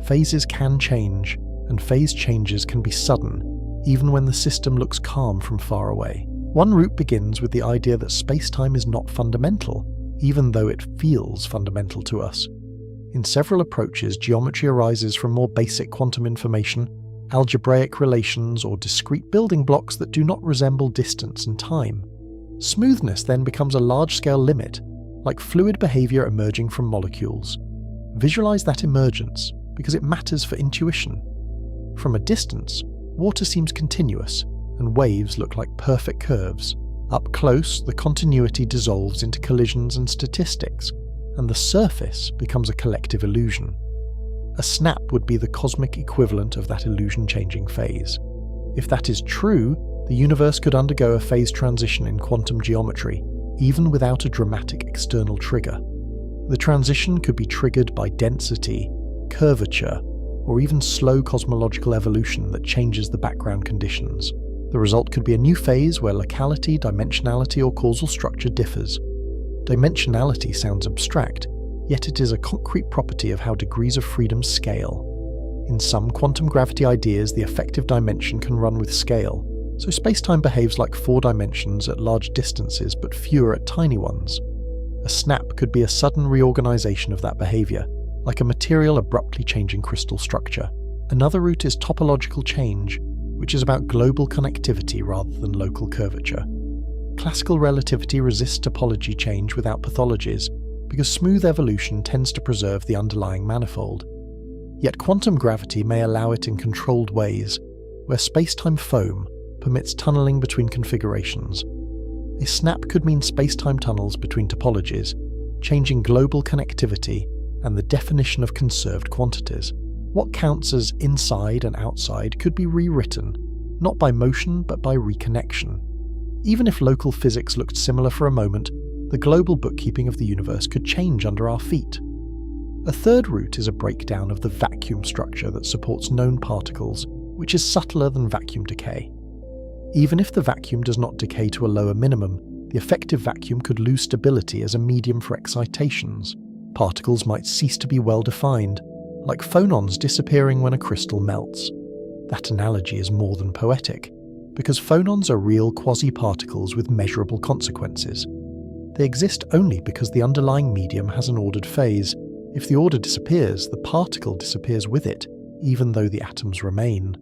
Speaker 1: Phases can change, and phase changes can be sudden, even when the system looks calm from far away. One route begins with the idea that space-time is not fundamental, even though it feels fundamental to us. In several approaches, geometry arises from more basic quantum information, algebraic relations, or discrete building blocks that do not resemble distance and time. Smoothness then becomes a large-scale limit, like fluid behavior emerging from molecules. Visualize that emergence, because it matters for intuition. From a distance, water seems continuous, and waves look like perfect curves. Up close, the continuity dissolves into collisions and statistics, and the surface becomes a collective illusion. A snap would be the cosmic equivalent of that illusion-changing phase. If that is true, the universe could undergo a phase transition in quantum geometry, even without a dramatic external trigger. The transition could be triggered by density, curvature, or even slow cosmological evolution that changes the background conditions. The result could be a new phase where locality, dimensionality, or causal structure differs. Dimensionality sounds abstract, yet it is a concrete property of how degrees of freedom scale. In some quantum gravity ideas, the effective dimension can run with scale, so spacetime behaves like 4 dimensions at large distances but fewer at tiny ones. A snap could be a sudden reorganization of that behavior, like a material abruptly changing crystal structure. Another route is topological change, which is about global connectivity rather than local curvature. Classical relativity resists topology change without pathologies, because smooth evolution tends to preserve the underlying manifold. Yet quantum gravity may allow it in controlled ways, where spacetime foam permits tunneling between configurations. A snap could mean spacetime tunnels between topologies, changing global connectivity and the definition of conserved quantities. What counts as inside and outside could be rewritten, not by motion but by reconnection. Even if local physics looked similar for a moment, the global bookkeeping of the universe could change under our feet. A third route is a breakdown of the vacuum structure that supports known particles, which is subtler than vacuum decay. Even if the vacuum does not decay to a lower minimum, the effective vacuum could lose stability as a medium for excitations. Particles might cease to be well defined, like phonons disappearing when a crystal melts. That analogy is more than poetic, because phonons are real quasi-particles with measurable consequences. They exist only because the underlying medium has an ordered phase. If the order disappears, the particle disappears with it, even though the atoms remain.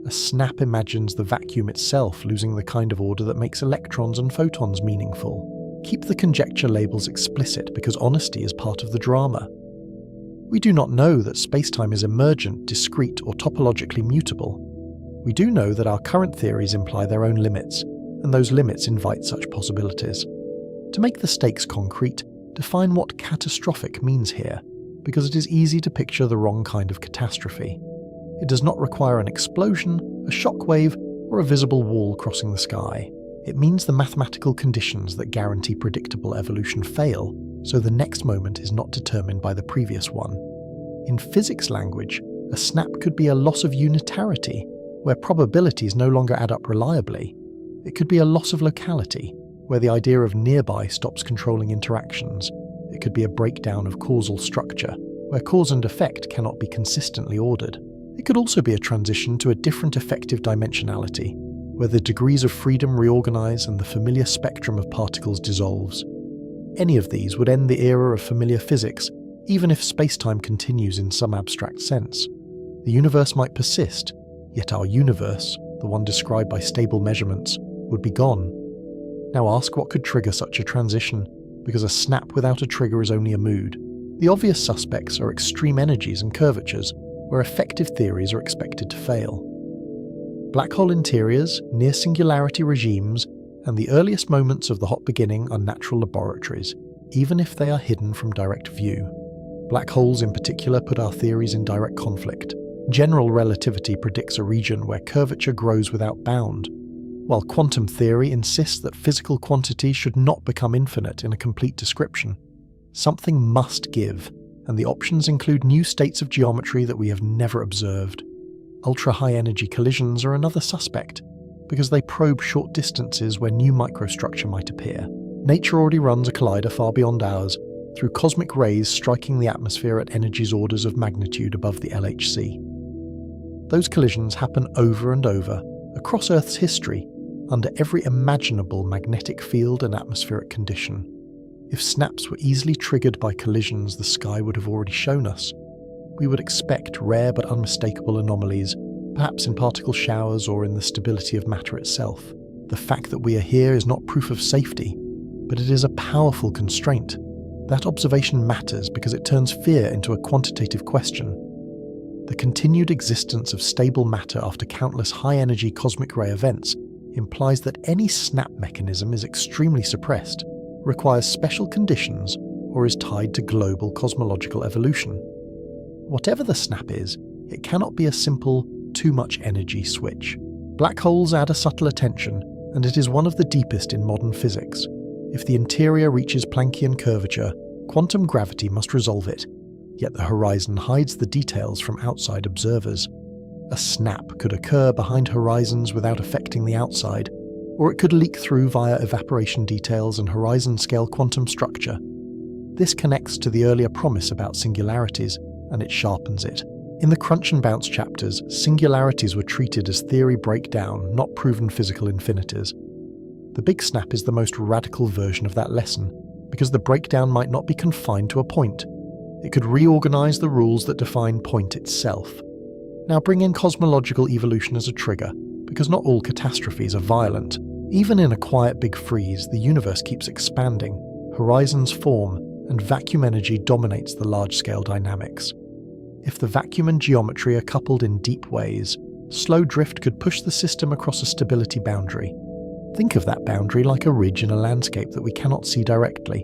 Speaker 1: A snap imagines the vacuum itself losing the kind of order that makes electrons and photons meaningful. Keep the conjecture labels explicit because honesty is part of the drama. We do not know that spacetime is emergent, discrete, or topologically mutable. We do know that our current theories imply their own limits, and those limits invite such possibilities. To make the stakes concrete, define what catastrophic means here, because it is easy to picture the wrong kind of catastrophe. It does not require an explosion, a shockwave, or a visible wall crossing the sky. It means the mathematical conditions that guarantee predictable evolution fail, so the next moment is not determined by the previous one. In physics language, a snap could be a loss of unitarity, where probabilities no longer add up reliably. It could be a loss of locality, where the idea of nearby stops controlling interactions. It could be a breakdown of causal structure, where cause and effect cannot be consistently ordered. It could also be a transition to a different effective dimensionality, where the degrees of freedom reorganize and the familiar spectrum of particles dissolves. Any of these would end the era of familiar physics, even if spacetime continues in some abstract sense. The universe might persist, yet our universe, the one described by stable measurements, would be gone. Now ask what could trigger such a transition, because a snap without a trigger is only a mood. The obvious suspects are extreme energies and curvatures, where effective theories are expected to fail. Black hole interiors, near-singularity regimes, and the earliest moments of the hot beginning are natural laboratories, even if they are hidden from direct view. Black holes in particular put our theories in direct conflict. General relativity predicts a region where curvature grows without bound, while quantum theory insists that physical quantity should not become infinite in a complete description. Something must give, and the options include new states of geometry that we have never observed. Ultra-high energy collisions are another suspect, because they probe short distances where new microstructure might appear. Nature already runs a collider far beyond ours, through cosmic rays striking the atmosphere at energies orders of magnitude above the LHC. Those collisions happen over and over, across Earth's history, under every imaginable magnetic field and atmospheric condition. If snaps were easily triggered by collisions the sky would have already shown us, we would expect rare but unmistakable anomalies, perhaps in particle showers or in the stability of matter itself. The fact that we are here is not proof of safety, but it is a powerful constraint. That observation matters because it turns fear into a quantitative question. The continued existence of stable matter after countless high-energy cosmic ray events implies that any snap mechanism is extremely suppressed, requires special conditions, or is tied to global cosmological evolution. Whatever the snap is, it cannot be a simple, too much energy switch. Black holes add a subtle attention, and it is one of the deepest in modern physics. If the interior reaches Planckian curvature, quantum gravity must resolve it, yet the horizon hides the details from outside observers. A snap could occur behind horizons without affecting the outside, or it could leak through via evaporation details and horizon-scale quantum structure. This connects to the earlier promise about singularities, and it sharpens it. In the Crunch and Bounce chapters, singularities were treated as theory breakdown, not proven physical infinities. The Big Snap is the most radical version of that lesson, because the breakdown might not be confined to a point. It could reorganize the rules that define point itself. Now bring in cosmological evolution as a trigger, because not all catastrophes are violent. Even in a quiet big freeze, the universe keeps expanding, horizons form, and vacuum energy dominates the large-scale dynamics. If the vacuum and geometry are coupled in deep ways, slow drift could push the system across a stability boundary. Think of that boundary like a ridge in a landscape that we cannot see directly.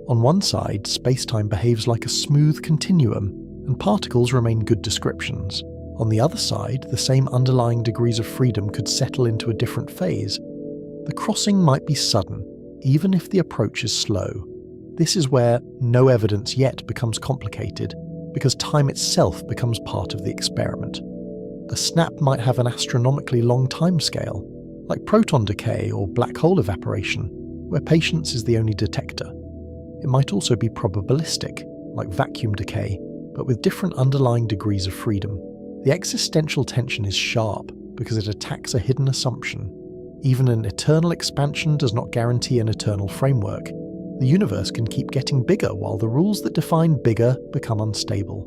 Speaker 1: On one side, space-time behaves like a smooth continuum, and particles remain good descriptions. On the other side, the same underlying degrees of freedom could settle into a different phase. The crossing might be sudden, even if the approach is slow. This is where no evidence yet becomes complicated, because time itself becomes part of the experiment. A snap might have an astronomically long timescale, like proton decay or black hole evaporation, where patience is the only detector. It might also be probabilistic, like vacuum decay, but with different underlying degrees of freedom. The existential tension is sharp because it attacks a hidden assumption. Even an eternal expansion does not guarantee an eternal framework. The universe can keep getting bigger while the rules that define bigger become unstable.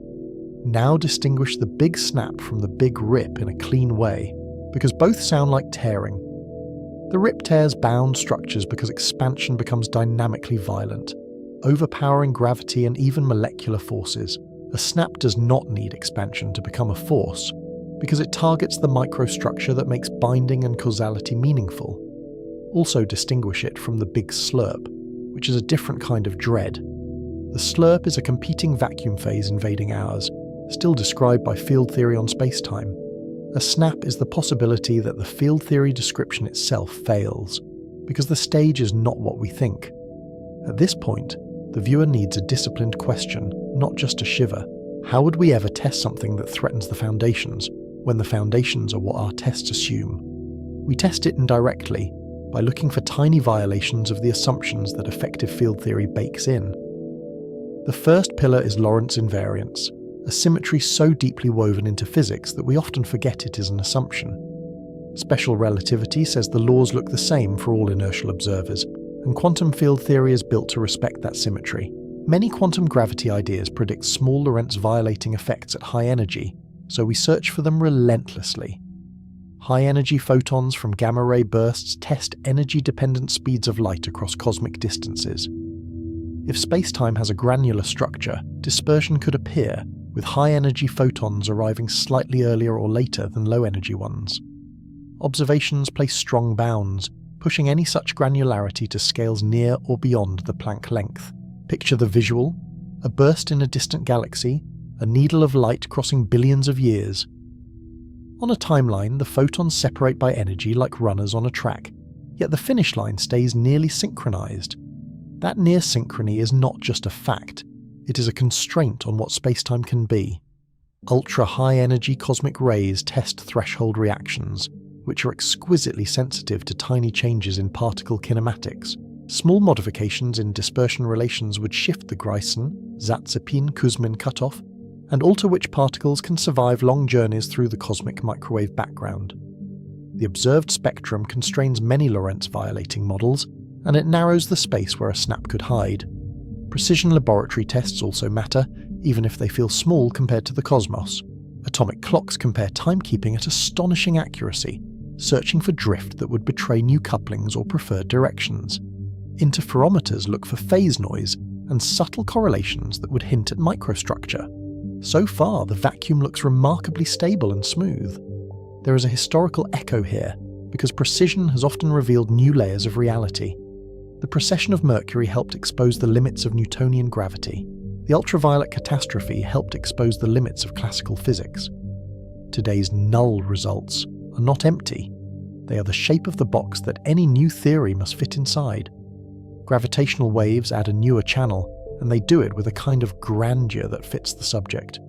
Speaker 1: Now distinguish the big snap from the big rip in a clean way. because both sound like tearing. The rip tears bound structures because expansion becomes dynamically violent, overpowering gravity and even molecular forces. A snap does not need expansion to become a force, because it targets the microstructure that makes binding and causality meaningful. Also distinguish it from the big slurp, which is a different kind of dread. The slurp is a competing vacuum phase invading ours, still described by field theory on spacetime. A snap is the possibility that the field theory description itself fails, because the stage is not what we think. At this point, the viewer needs a disciplined question, not just a shiver. How would we ever test something that threatens the foundations, when the foundations are what our tests assume? We test it indirectly, by looking for tiny violations of the assumptions that effective field theory bakes in. The first pillar is Lorentz invariance, a symmetry so deeply woven into physics that we often forget it is an assumption. Special relativity says the laws look the same for all inertial observers, and quantum field theory is built to respect that symmetry. Many quantum gravity ideas predict small Lorentz violating effects at high energy, so we search for them relentlessly. High-energy photons from gamma-ray bursts test energy-dependent speeds of light across cosmic distances. If spacetime has a granular structure, dispersion could appear, with high-energy photons arriving slightly earlier or later than low-energy ones. Observations place strong bounds, pushing any such granularity to scales near or beyond the Planck length. Picture the visual: a burst in a distant galaxy, a needle of light crossing billions of years. On a timeline, the photons separate by energy like runners on a track, yet the finish line stays nearly synchronized. That near synchrony is not just a fact, it is a constraint on what spacetime can be. Ultra-high energy cosmic rays test threshold reactions, which are exquisitely sensitive to tiny changes in particle kinematics. Small modifications in dispersion relations would shift the Greisen-Zatsepin-Kuzmin cutoff, and alter which particles can survive long journeys through the cosmic microwave background. The observed spectrum constrains many Lorentz-violating models, and it narrows the space where a snap could hide. Precision laboratory tests also matter, even if they feel small compared to the cosmos. Atomic clocks compare timekeeping at astonishing accuracy, searching for drift that would betray new couplings or preferred directions. Interferometers look for phase noise and subtle correlations that would hint at microstructure. So far, the vacuum looks remarkably stable and smooth. There is a historical echo here, because precision has often revealed new layers of reality. The precession of Mercury helped expose the limits of Newtonian gravity. The ultraviolet catastrophe helped expose the limits of classical physics. Today's null results are not empty. They are the shape of the box that any new theory must fit inside. Gravitational waves add a newer channel, and they do it with a kind of grandeur that fits the subject.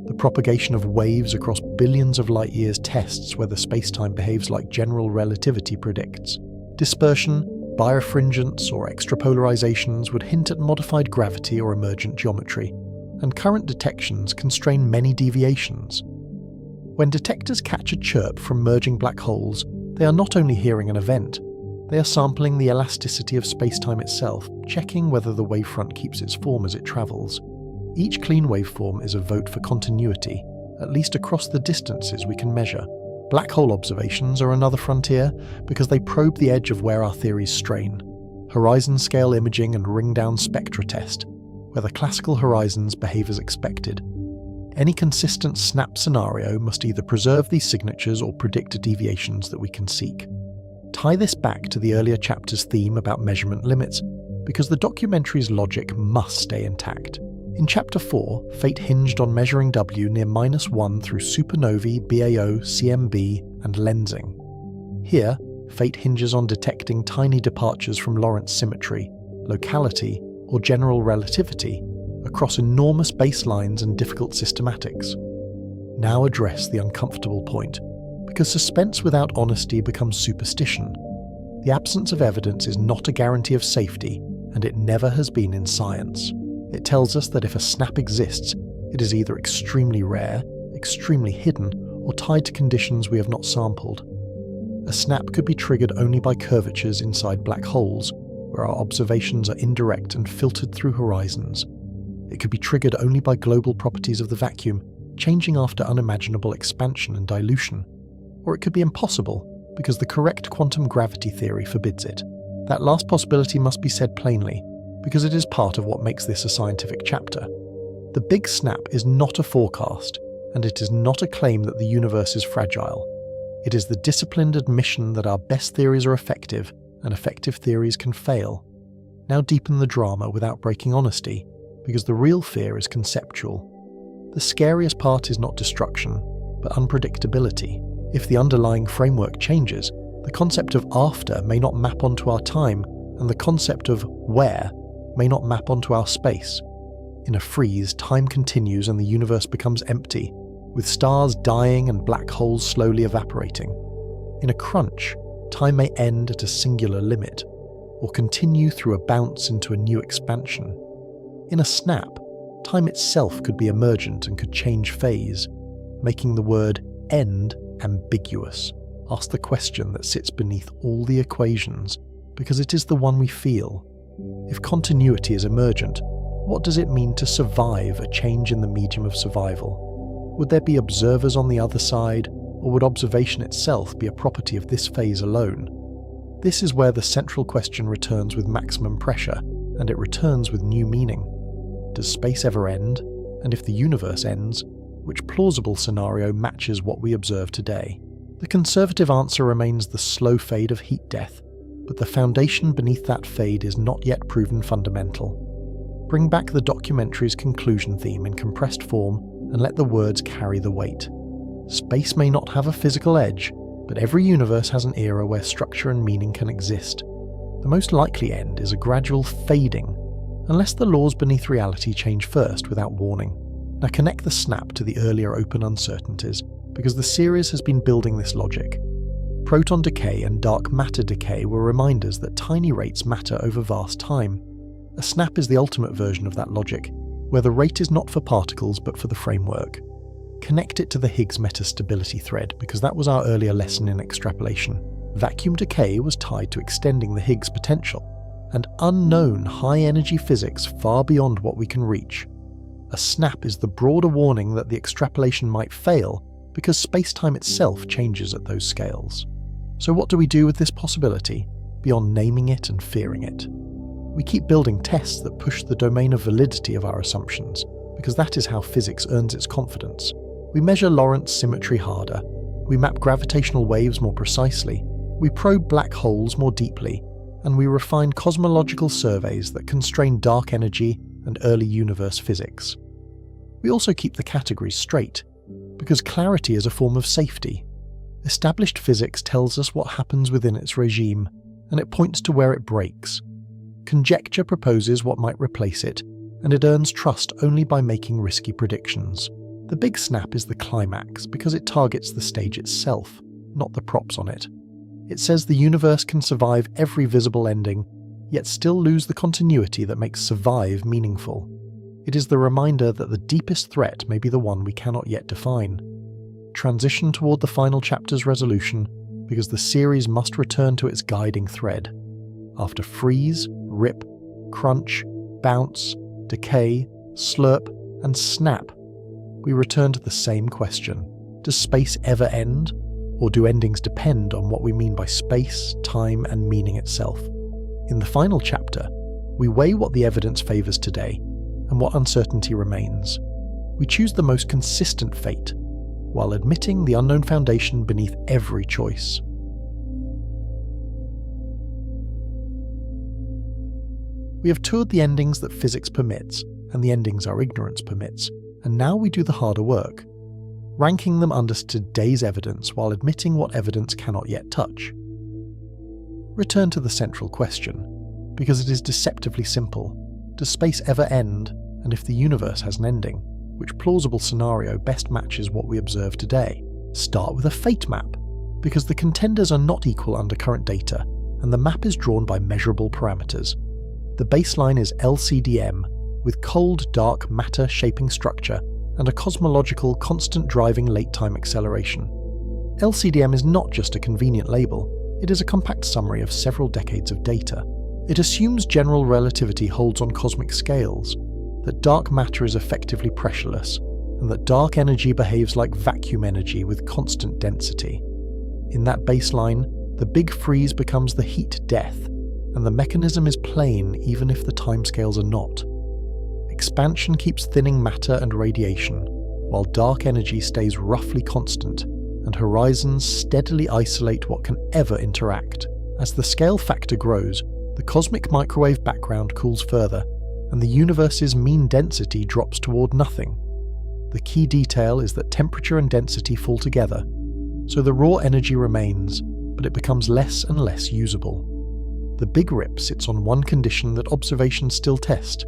Speaker 1: The propagation of waves across billions of light years tests whether spacetime behaves like general relativity predicts. Dispersion, birefringence, or extrapolarizations would hint at modified gravity or emergent geometry, and current detections constrain many deviations. When detectors catch a chirp from merging black holes, they are not only hearing an event, they are sampling the elasticity of spacetime itself, checking whether the wavefront keeps its form as it travels. Each clean waveform is a vote for continuity, at least across the distances we can measure. Black hole observations are another frontier because they probe the edge of where our theories strain. Horizon-scale imaging and ring-down spectra test, where the classical horizons behave as expected. Any consistent snap scenario must either preserve these signatures or predict deviations that we can seek. Tie this back to the earlier chapter's theme about measurement limits, because the documentary's logic must stay intact. In Chapter 4, fate hinged on measuring W near -1 through supernovae, BAO, CMB, and lensing. Here, fate hinges on detecting tiny departures from Lorentz symmetry, locality, or general relativity across enormous baselines and difficult systematics. Now address the uncomfortable point, because suspense without honesty becomes superstition. The absence of evidence is not a guarantee of safety, and it never has been in science. It tells us that if a snap exists, it is either extremely rare, extremely hidden, or tied to conditions we have not sampled. A snap could be triggered only by curvatures inside black holes, where our observations are indirect and filtered through horizons. It could be triggered only by global properties of the vacuum, changing after unimaginable expansion and dilution. Or it could be impossible, because the correct quantum gravity theory forbids it. That last possibility must be said plainly, because it is part of what makes this a scientific chapter. The Big Snap is not a forecast, and it is not a claim that the universe is fragile. It is the disciplined admission that our best theories are effective, and effective theories can fail. Now deepen the drama without breaking honesty, because the real fear is conceptual. The scariest part is not destruction, but unpredictability. If the underlying framework changes, the concept of after may not map onto our time, and the concept of where may not map onto our space. In a freeze, time continues and the universe becomes empty, with stars dying and black holes slowly evaporating. In a crunch, time may end at a singular limit, or continue through a bounce into a new expansion. In a snap, time itself could be emergent and could change phase, making the word end ambiguous. Ask the question that sits beneath all the equations, because it is the one we feel. If continuity is emergent, what does it mean to survive a change in the medium of survival? Would there be observers on the other side, or would observation itself be a property of this phase alone? This is where the central question returns with maximum pressure, and it returns with new meaning. Does space ever end? And if the universe ends, which plausible scenario matches what we observe today? The conservative answer remains the slow fade of heat death, but the foundation beneath that fade is not yet proven fundamental. Bring back the documentary's conclusion theme in compressed form and let the words carry the weight. Space may not have a physical edge, but every universe has an era where structure and meaning can exist. The most likely end is a gradual fading, unless the laws beneath reality change first without warning. Now connect the snap to the earlier open uncertainties, because the series has been building this logic. Proton decay and dark matter decay were reminders that tiny rates matter over vast time. A snap is the ultimate version of that logic, where the rate is not for particles but for the framework. Connect it to the Higgs metastability thread, because that was our earlier lesson in extrapolation. Vacuum decay was tied to extending the Higgs potential, and unknown high-energy physics far beyond what we can reach. A snap is the broader warning that the extrapolation might fail, because space-time itself changes at those scales. So what do we do with this possibility, beyond naming it and fearing it? We keep building tests that push the domain of validity of our assumptions, because that is how physics earns its confidence. We measure Lorentz symmetry harder, we map gravitational waves more precisely, we probe black holes more deeply, and we refine cosmological surveys that constrain dark energy and early universe physics. We also keep the categories straight, because clarity is a form of safety. Established physics tells us what happens within its regime, and it points to where it breaks. Conjecture proposes what might replace it, and it earns trust only by making risky predictions. The Big Snap is the climax because it targets the stage itself, not the props on it. It says the universe can survive every visible ending, yet still lose the continuity that makes survive meaningful. It is the reminder that the deepest threat may be the one we cannot yet define. Transition toward the final chapter's resolution, because the series must return to its guiding thread. After freeze, rip, crunch, bounce, decay, slurp, and snap, we return to the same question. Does space ever end? Or do endings depend on what we mean by space, time, and meaning itself? In the final chapter, we weigh what the evidence favours today, and what uncertainty remains. We choose the most consistent fate, while admitting the unknown foundation beneath every choice. We have toured the endings that physics permits, and the endings our ignorance permits, and now we do the harder work, ranking them under today's evidence while admitting what evidence cannot yet touch. Return to the central question, because it is deceptively simple. Does space ever end? And if the universe has an ending, which plausible scenario best matches what we observe today? Start with a fate map, because the contenders are not equal under current data, and the map is drawn by measurable parameters. The baseline is LCDM, with cold dark matter shaping structure and a cosmological constant driving late-time acceleration. LCDM is not just a convenient label, it is a compact summary of several decades of data. It assumes general relativity holds on cosmic scales, that dark matter is effectively pressureless, and that dark energy behaves like vacuum energy with constant density. In that baseline, the big freeze becomes the heat death, and the mechanism is plain even if the timescales are not. Expansion keeps thinning matter and radiation, while dark energy stays roughly constant, and horizons steadily isolate what can ever interact. As the scale factor grows, the cosmic microwave background cools further, and the universe's mean density drops toward nothing. The key detail is that temperature and density fall together, so the raw energy remains, but it becomes less and less usable. The Big Rip sits on one condition that observations still test,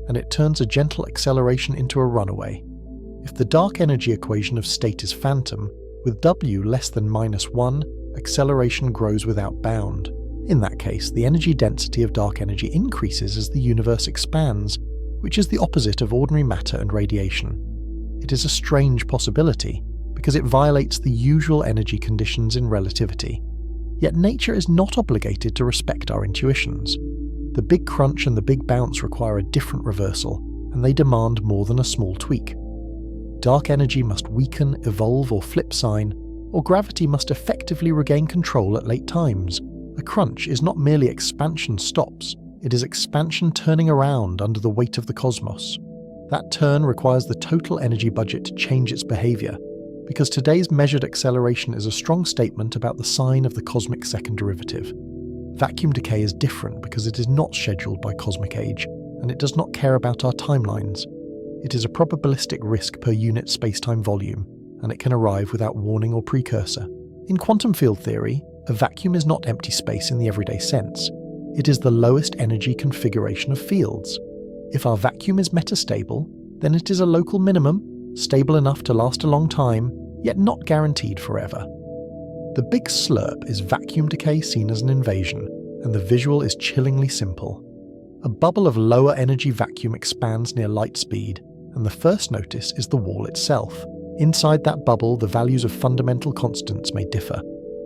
Speaker 1: and it turns a gentle acceleration into a runaway. If the dark energy equation of state is phantom, with W less than -1, acceleration grows without bound. In that case, the energy density of dark energy increases as the universe expands, which is the opposite of ordinary matter and radiation. It is a strange possibility, because it violates the usual energy conditions in relativity. Yet nature is not obligated to respect our intuitions. The big crunch and the big bounce require a different reversal, and they demand more than a small tweak. Dark energy must weaken, evolve, or flip sign, or gravity must effectively regain control at late times. A crunch is not merely expansion stops, it is expansion turning around under the weight of the cosmos. That turn requires the total energy budget to change its behavior, because today's measured acceleration is a strong statement about the sign of the cosmic second derivative. Vacuum decay is different because it is not scheduled by cosmic age, and it does not care about our timelines. It is a probabilistic risk per unit spacetime volume, and it can arrive without warning or precursor. In quantum field theory, a vacuum is not empty space in the everyday sense. It is the lowest energy configuration of fields. If our vacuum is metastable, then it is a local minimum, stable enough to last a long time, yet not guaranteed forever. The big slurp is vacuum decay seen as an invasion, and the visual is chillingly simple. A bubble of lower energy vacuum expands near light speed, and the first notice is the wall itself. Inside that bubble, the values of fundamental constants may differ,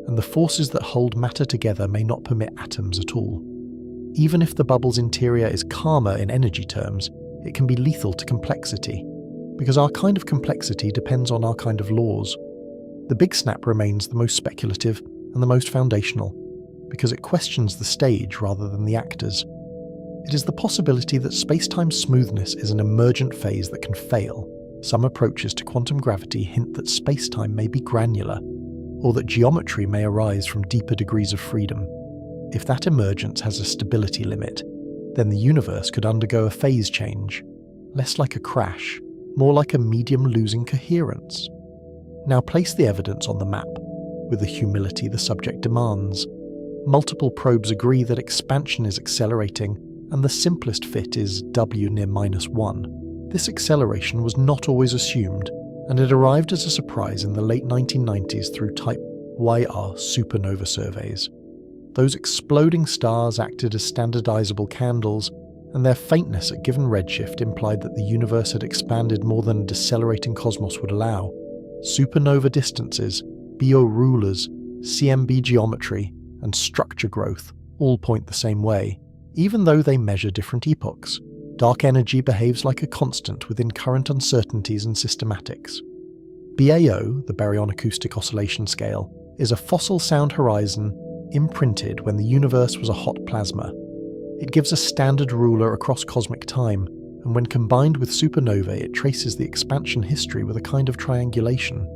Speaker 1: and the forces that hold matter together may not permit atoms at all. Even if the bubble's interior is calmer in energy terms, it can be lethal to complexity, because our kind of complexity depends on our kind of laws. The big snap remains the most speculative and the most foundational, because it questions the stage rather than the actors. It is the possibility that space-time smoothness is an emergent phase that can fail. Some approaches to quantum gravity hint that space-time may be granular, or that geometry may arise from deeper degrees of freedom. If that emergence has a stability limit, then the universe could undergo a phase change, less like a crash, more like a medium losing coherence. Now place the evidence on the map, with the humility the subject demands. Multiple probes agree that expansion is accelerating, and the simplest fit is W near -1. This acceleration was not always assumed, and it arrived as a surprise in the late 1990s through Type YR supernova surveys. Those exploding stars acted as standardizable candles, and their faintness at given redshift implied that the universe had expanded more than a decelerating cosmos would allow. Supernova distances, BO rulers, CMB geometry, and structure growth all point the same way, even though they measure different epochs. Dark energy behaves like a constant within current uncertainties and systematics. BAO, the Baryon Acoustic Oscillation Scale, is a fossil sound horizon imprinted when the universe was a hot plasma. It gives a standard ruler across cosmic time, and when combined with supernovae it traces the expansion history with a kind of triangulation.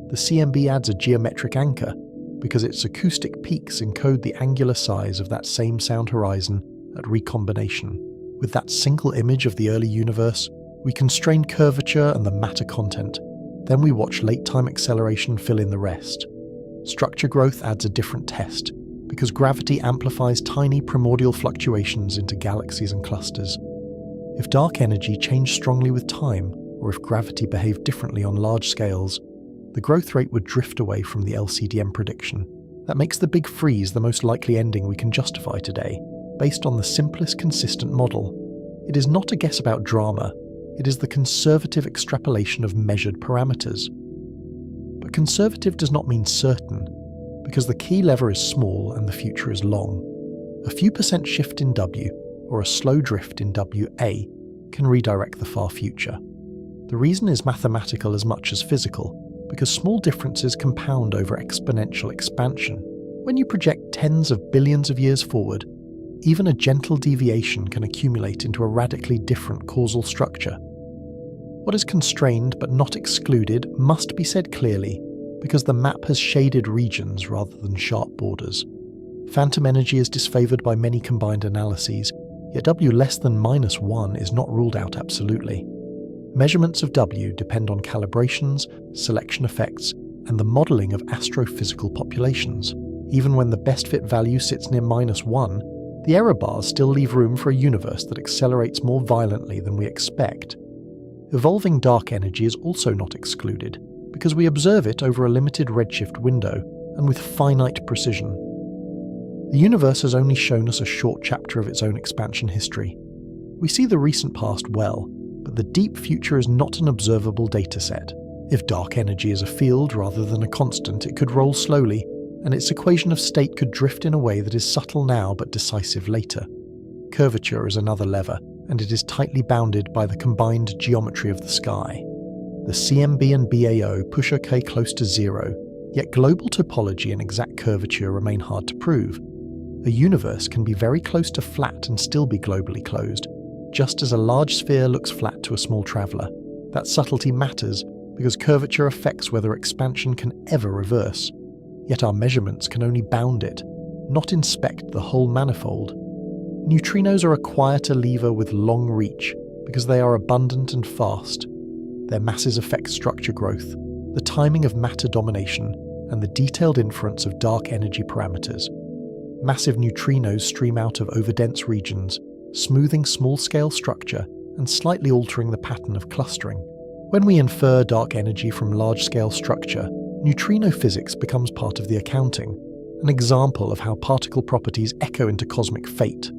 Speaker 1: The CMB adds a geometric anchor, because its acoustic peaks encode the angular size of that same sound horizon at recombination. With that single image of the early universe, we constrain curvature and the matter content. Then we watch late-time acceleration fill in the rest. Structure growth adds a different test, because gravity amplifies tiny primordial fluctuations into galaxies and clusters. If dark energy changed strongly with time, or if gravity behaved differently on large scales, the growth rate would drift away from the LCDM prediction. That makes the big freeze the most likely ending we can justify today, based on the simplest consistent model. It is not a guess about drama, it is the conservative extrapolation of measured parameters. But conservative does not mean certain, because the key lever is small and the future is long. A few percent shift in W, or a slow drift in WA, can redirect the far future. The reason is mathematical as much as physical. because small differences compound over exponential expansion. When you project tens of billions of years forward, even a gentle deviation can accumulate into a radically different causal structure. What is constrained but not excluded must be said clearly, because the map has shaded regions rather than sharp borders. Phantom energy is disfavored by many combined analyses, yet W less than -1 is not ruled out absolutely. Measurements of W depend on calibrations, selection effects, and the modelling of astrophysical populations. Even when the best fit value sits near -1, the error bars still leave room for a universe that accelerates more violently than we expect. Evolving dark energy is also not excluded, because we observe it over a limited redshift window and with finite precision. The universe has only shown us a short chapter of its own expansion history. We see the recent past well, but the deep future is not an observable dataset. If dark energy is a field rather than a constant, it could roll slowly, and its equation of state could drift in a way that is subtle now but decisive later. Curvature is another lever, and it is tightly bounded by the combined geometry of the sky. The CMB and BAO push OK close to zero, yet global topology and exact curvature remain hard to prove. A universe can be very close to flat and still be globally closed, just as a large sphere looks flat to a small traveller. That subtlety matters because curvature affects whether expansion can ever reverse. Yet our measurements can only bound it, not inspect the whole manifold. Neutrinos are a quieter lever with long reach because they are abundant and fast. Their masses affect structure growth, the timing of matter domination, and the detailed inference of dark energy parameters. Massive neutrinos stream out of overdense regions, smoothing small-scale structure and slightly altering the pattern of clustering. When we infer dark energy from large-scale structure, neutrino physics becomes part of the accounting, an example of how particle properties echo into cosmic fate.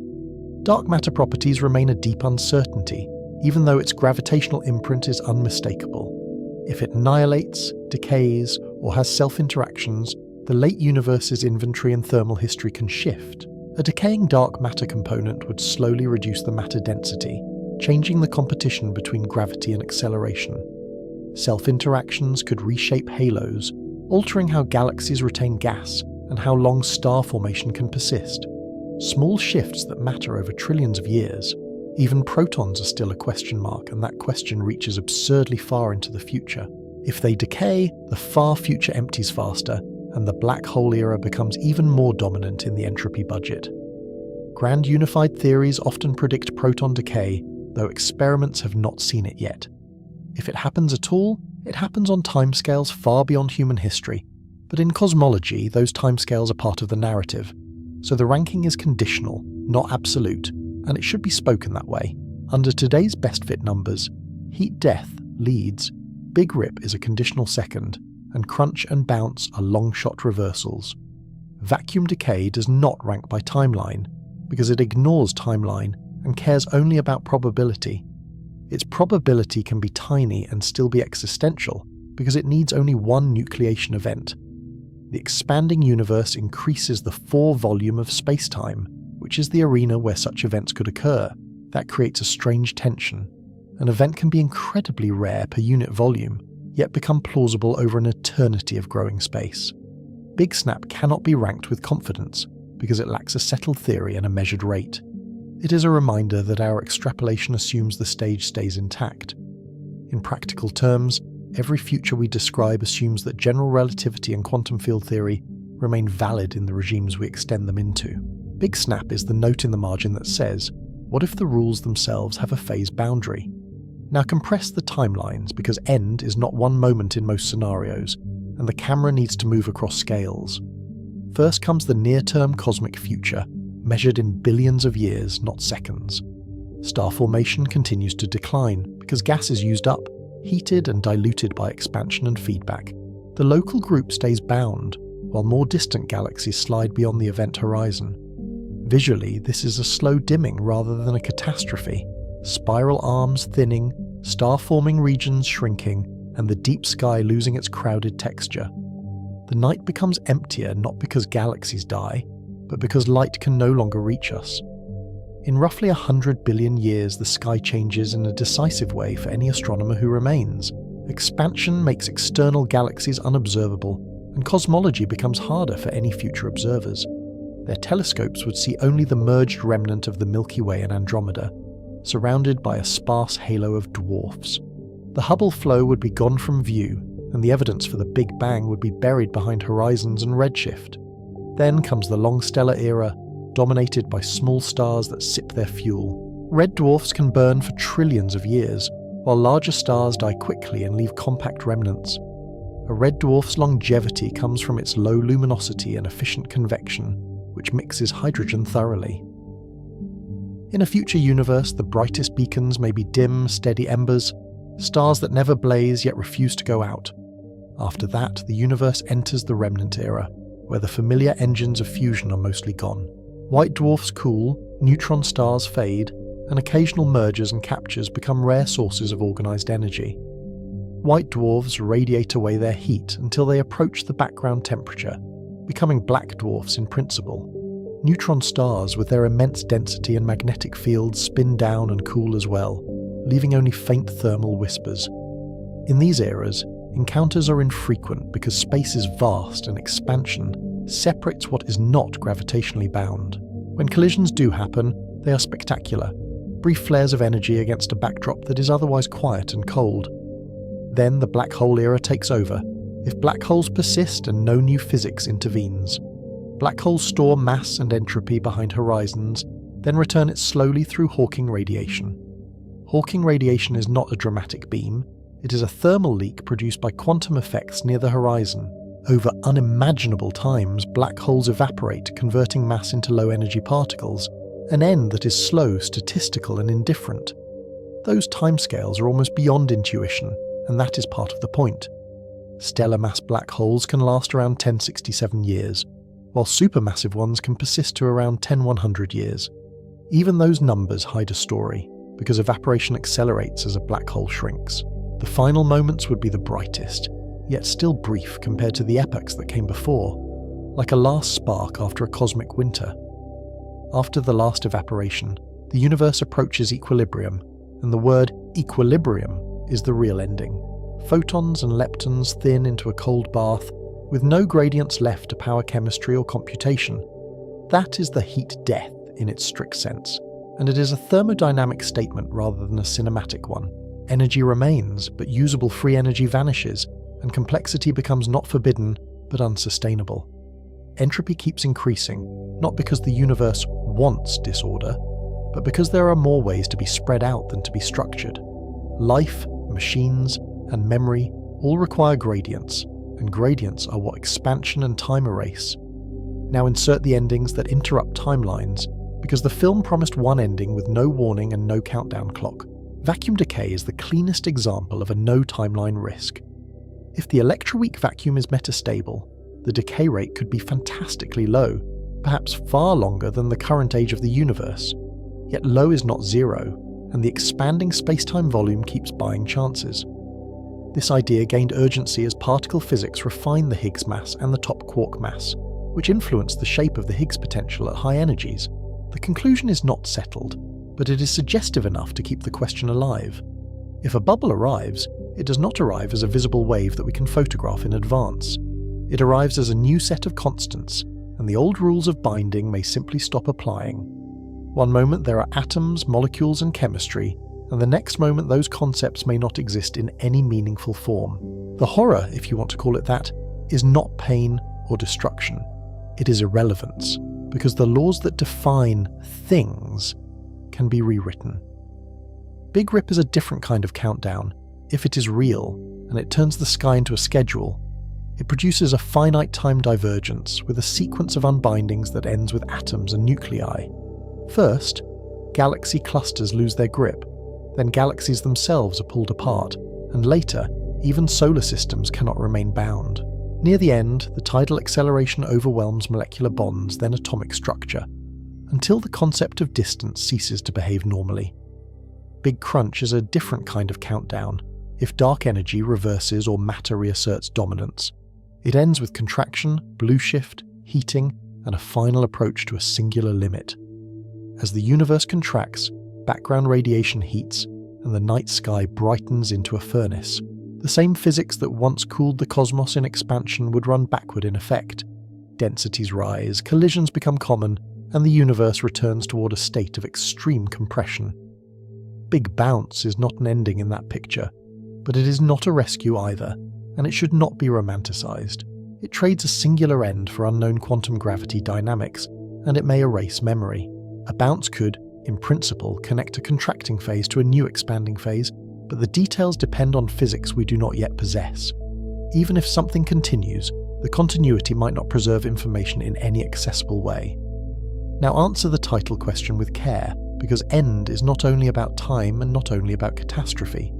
Speaker 1: Dark matter properties remain a deep uncertainty, even though its gravitational imprint is unmistakable. If it annihilates, decays, or has self-interactions, the late universe's inventory and thermal history can shift. A decaying dark matter component would slowly reduce the matter density, changing the competition between gravity and acceleration. Self-interactions could reshape halos, altering how galaxies retain gas and how long star formation can persist. Small shifts that matter over trillions of years. Even protons are still a question mark, and that question reaches absurdly far into the future. If they decay, the far future empties faster, and the black hole era becomes even more dominant in the entropy budget. Grand unified theories often predict proton decay, though experiments have not seen it yet. If it happens at all, it happens on timescales far beyond human history, but in cosmology, those timescales are part of the narrative, so the ranking is conditional, not absolute, and it should be spoken that way. Under today's best fit numbers, heat death leads, Big Rip is a conditional second, and crunch and bounce are long-shot reversals. Vacuum decay does not rank by timeline, because it ignores timeline and cares only about probability. Its probability can be tiny and still be existential, because it needs only one nucleation event. The expanding universe increases the 4-volume of space-time, which is the arena where such events could occur. That creates a strange tension. An event can be incredibly rare per unit volume, yet become plausible over an eternity of growing space. Big Snap cannot be ranked with confidence, because it lacks a settled theory and a measured rate. It is a reminder that our extrapolation assumes the stage stays intact. In practical terms, every future we describe assumes that general relativity and quantum field theory remain valid in the regimes we extend them into. Big Snap is the note in the margin that says, what if the rules themselves have a phase boundary? Now compress the timelines, because end is not one moment in most scenarios, and the camera needs to move across scales. First comes the near-term cosmic future, measured in billions of years, not seconds. Star formation continues to decline, because gas is used up, heated and diluted by expansion and feedback. The local group stays bound, while more distant galaxies slide beyond the event horizon. Visually, this is a slow dimming rather than a catastrophe. Spiral arms thinning, star-forming regions shrinking, and the deep sky losing its crowded texture. The night becomes emptier not because galaxies die, but because light can no longer reach us. In roughly 100 billion years, the sky changes in a decisive way for any astronomer who remains. Expansion makes external galaxies unobservable, and cosmology becomes harder for any future observers. Their telescopes would see only the merged remnant of the Milky Way and Andromeda, surrounded by a sparse halo of dwarfs. The Hubble flow would be gone from view, and the evidence for the Big Bang would be buried behind horizons and redshift. Then comes the long stellar era, dominated by small stars that sip their fuel. Red dwarfs can burn for trillions of years, while larger stars die quickly and leave compact remnants. A red dwarf's longevity comes from its low luminosity and efficient convection, which mixes hydrogen thoroughly. In a future universe, the brightest beacons may be dim, steady embers, stars that never blaze yet refuse to go out. After that, the universe enters the remnant era, where the familiar engines of fusion are mostly gone. White dwarfs cool, neutron stars fade, and occasional mergers and captures become rare sources of organised energy. White dwarfs radiate away their heat until they approach the background temperature, becoming black dwarfs in principle. Neutron stars with their immense density and magnetic fields spin down and cool as well, leaving only faint thermal whispers. In these eras, encounters are infrequent because space is vast and expansion separates what is not gravitationally bound. When collisions do happen, they are spectacular, brief flares of energy against a backdrop that is otherwise quiet and cold. Then the black hole era takes over, if black holes persist and no new physics intervenes. Black holes store mass and entropy behind horizons, then return it slowly through Hawking radiation. Hawking radiation is not a dramatic beam, it is a thermal leak produced by quantum effects near the horizon. Over unimaginable times, black holes evaporate, converting mass into low-energy particles, an end that is slow, statistical, and indifferent. Those timescales are almost beyond intuition, and that is part of the point. Stellar mass black holes can last around 1067 years, while supermassive ones can persist to around 10100 years. Even those numbers hide a story, because evaporation accelerates as a black hole shrinks. The final moments would be the brightest, yet still brief compared to the epochs that came before, like a last spark after a cosmic winter. After the last evaporation, the universe approaches equilibrium, and the word equilibrium is the real ending. Photons and leptons thin into a cold bath, with no gradients left to power chemistry or computation. That is the heat death in its strict sense, and it is a thermodynamic statement rather than a cinematic one. Energy remains, but usable free energy vanishes, and complexity becomes not forbidden, but unsustainable. Entropy keeps increasing, not because the universe wants disorder, but because there are more ways to be spread out than to be structured. Life, machines, and memory all require gradients, and gradients are what expansion and time erase. Now insert the endings that interrupt timelines, because the film promised one ending with no warning and no countdown clock. Vacuum decay is the cleanest example of a no-timeline risk. If the electroweak vacuum is metastable, the decay rate could be fantastically low, perhaps far longer than the current age of the universe. Yet low is not zero, and the expanding space-time volume keeps buying chances. This idea gained urgency as particle physics refined the Higgs mass and the top quark mass, which influenced the shape of the Higgs potential at high energies. The conclusion is not settled, but it is suggestive enough to keep the question alive. If a bubble arrives, it does not arrive as a visible wave that we can photograph in advance. It arrives as a new set of constants, and the old rules of binding may simply stop applying. One moment there are atoms, molecules, and chemistry, and the next moment those concepts may not exist in any meaningful form. The horror, if you want to call it that, is not pain or destruction. It is irrelevance, because the laws that define things can be rewritten. Big Rip is a different kind of countdown, if it is real, and it turns the sky into a schedule. It produces a finite time divergence with a sequence of unbindings that ends with atoms and nuclei. First, galaxy clusters lose their grip, then galaxies themselves are pulled apart, and later, even solar systems cannot remain bound. Near the end, the tidal acceleration overwhelms molecular bonds, then atomic structure, until the concept of distance ceases to behave normally. Big Crunch is a different kind of countdown, if dark energy reverses or matter reasserts dominance. It ends with contraction, blue shift, heating, and a final approach to a singular limit. As the universe contracts, background radiation heats, and the night sky brightens into a furnace. The same physics that once cooled the cosmos in expansion would run backward in effect. Densities rise, collisions become common, and the universe returns toward a state of extreme compression. Big Bounce is not an ending in that picture, but it is not a rescue either, and it should not be romanticized. It trades a singular end for unknown quantum gravity dynamics, and it may erase memory. A bounce could, in principle, connect a contracting phase to a new expanding phase, but the details depend on physics we do not yet possess. Even if something continues, the continuity might not preserve information in any accessible way. Now answer the title question with care, because end is not only about time and not only about catastrophe.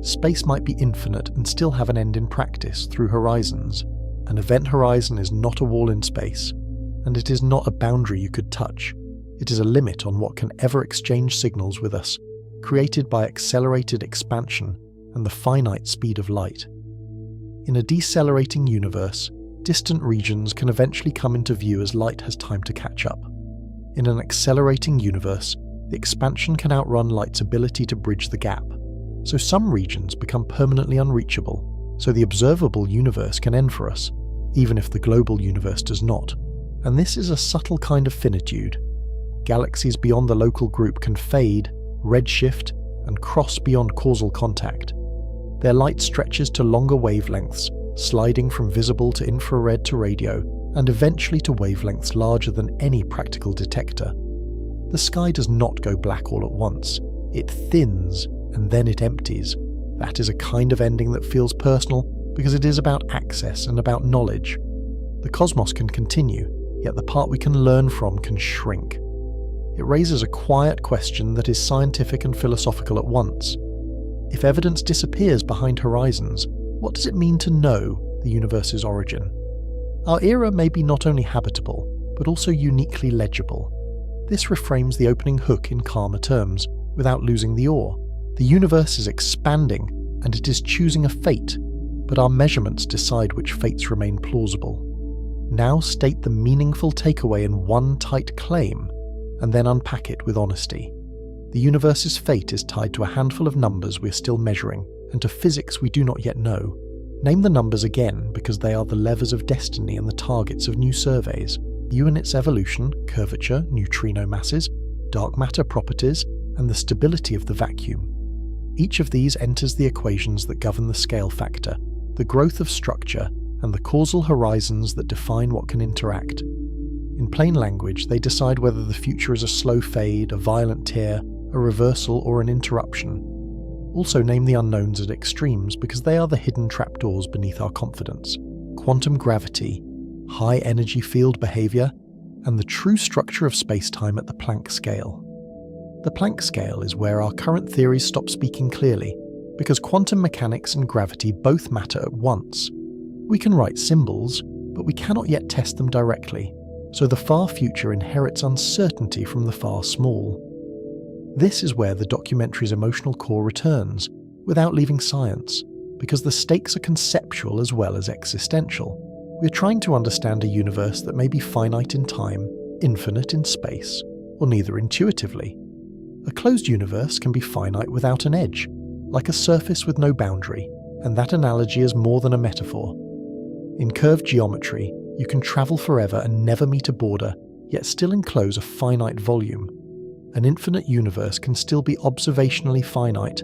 Speaker 1: Space might be infinite and still have an end in practice through horizons. An event horizon is not a wall in space, and it is not a boundary you could touch. It is a limit on what can ever exchange signals with us, created by accelerated expansion and the finite speed of light. In a decelerating universe, distant regions can eventually come into view as light has time to catch up. In an accelerating universe, the expansion can outrun light's ability to bridge the gap, so some regions become permanently unreachable, so the observable universe can end for us, even if the global universe does not. And this is a subtle kind of finitude. Galaxies beyond the local group can fade, redshift, and cross beyond causal contact. Their light stretches to longer wavelengths, sliding from visible to infrared to radio, and eventually to wavelengths larger than any practical detector. The sky does not go black all at once. It thins, and then it empties. That is a kind of ending that feels personal, because it is about access and about knowledge. The cosmos can continue, yet the part we can learn from can shrink. It raises a quiet question that is scientific and philosophical at once. If evidence disappears behind horizons, what does it mean to know the universe's origin? Our era may be not only habitable, but also uniquely legible. This reframes the opening hook in calmer terms, without losing the awe. The universe is expanding, and it is choosing a fate, but our measurements decide which fates remain plausible. Now state the meaningful takeaway in one tight claim, and then unpack it with honesty. The universe's fate is tied to a handful of numbers we're still measuring, and to physics we do not yet know. Name the numbers again, because they are the levers of destiny and the targets of new surveys. Units evolution, curvature, neutrino masses, dark matter properties, and the stability of the vacuum. Each of these enters the equations that govern the scale factor, the growth of structure, and the causal horizons that define what can interact. In plain language, they decide whether the future is a slow fade, a violent tear, a reversal, or an interruption. Also name the unknowns at extremes, because they are the hidden trapdoors beneath our confidence. Quantum gravity, high energy field behavior, and the true structure of space-time at the Planck scale. The Planck scale is where our current theories stop speaking clearly, because quantum mechanics and gravity both matter at once. We can write symbols, but we cannot yet test them directly, so the far future inherits uncertainty from the far small. This is where the documentary's emotional core returns, without leaving science, because the stakes are conceptual as well as existential. We're trying to understand a universe that may be finite in time, infinite in space, or neither intuitively. A closed universe can be finite without an edge, like a surface with no boundary, and that analogy is more than a metaphor. In curved geometry, you can travel forever and never meet a border, yet still enclose a finite volume. An infinite universe can still be observationally finite,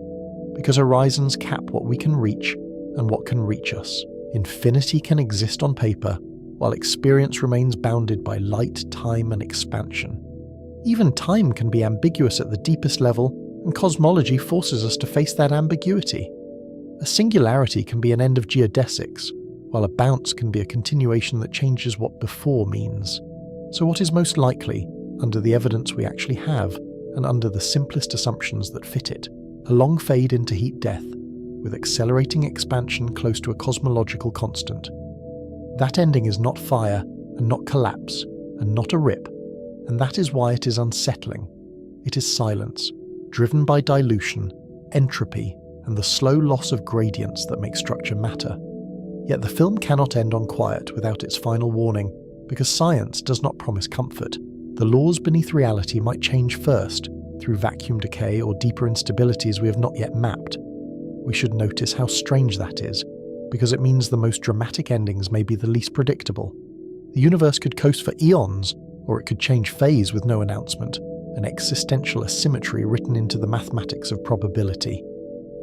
Speaker 1: because horizons cap what we can reach and what can reach us. Infinity can exist on paper, while experience remains bounded by light, time, and expansion. Even time can be ambiguous at the deepest level, and cosmology forces us to face that ambiguity. A singularity can be an end of geodesics, while a bounce can be a continuation that changes what before means. So what is most likely, under the evidence we actually have, and under the simplest assumptions that fit it? A long fade into heat death, with accelerating expansion close to a cosmological constant. That ending is not fire, and not collapse, and not a rip, and that is why it is unsettling. It is silence, driven by dilution, entropy, and the slow loss of gradients that make structure matter. Yet the film cannot end on quiet without its final warning, because science does not promise comfort. The laws beneath reality might change first, through vacuum decay or deeper instabilities we have not yet mapped. we should notice how strange that is, because it means the most dramatic endings may be the least predictable. The universe could coast for eons, or it could change phase with no announcement, an existential asymmetry written into the mathematics of probability.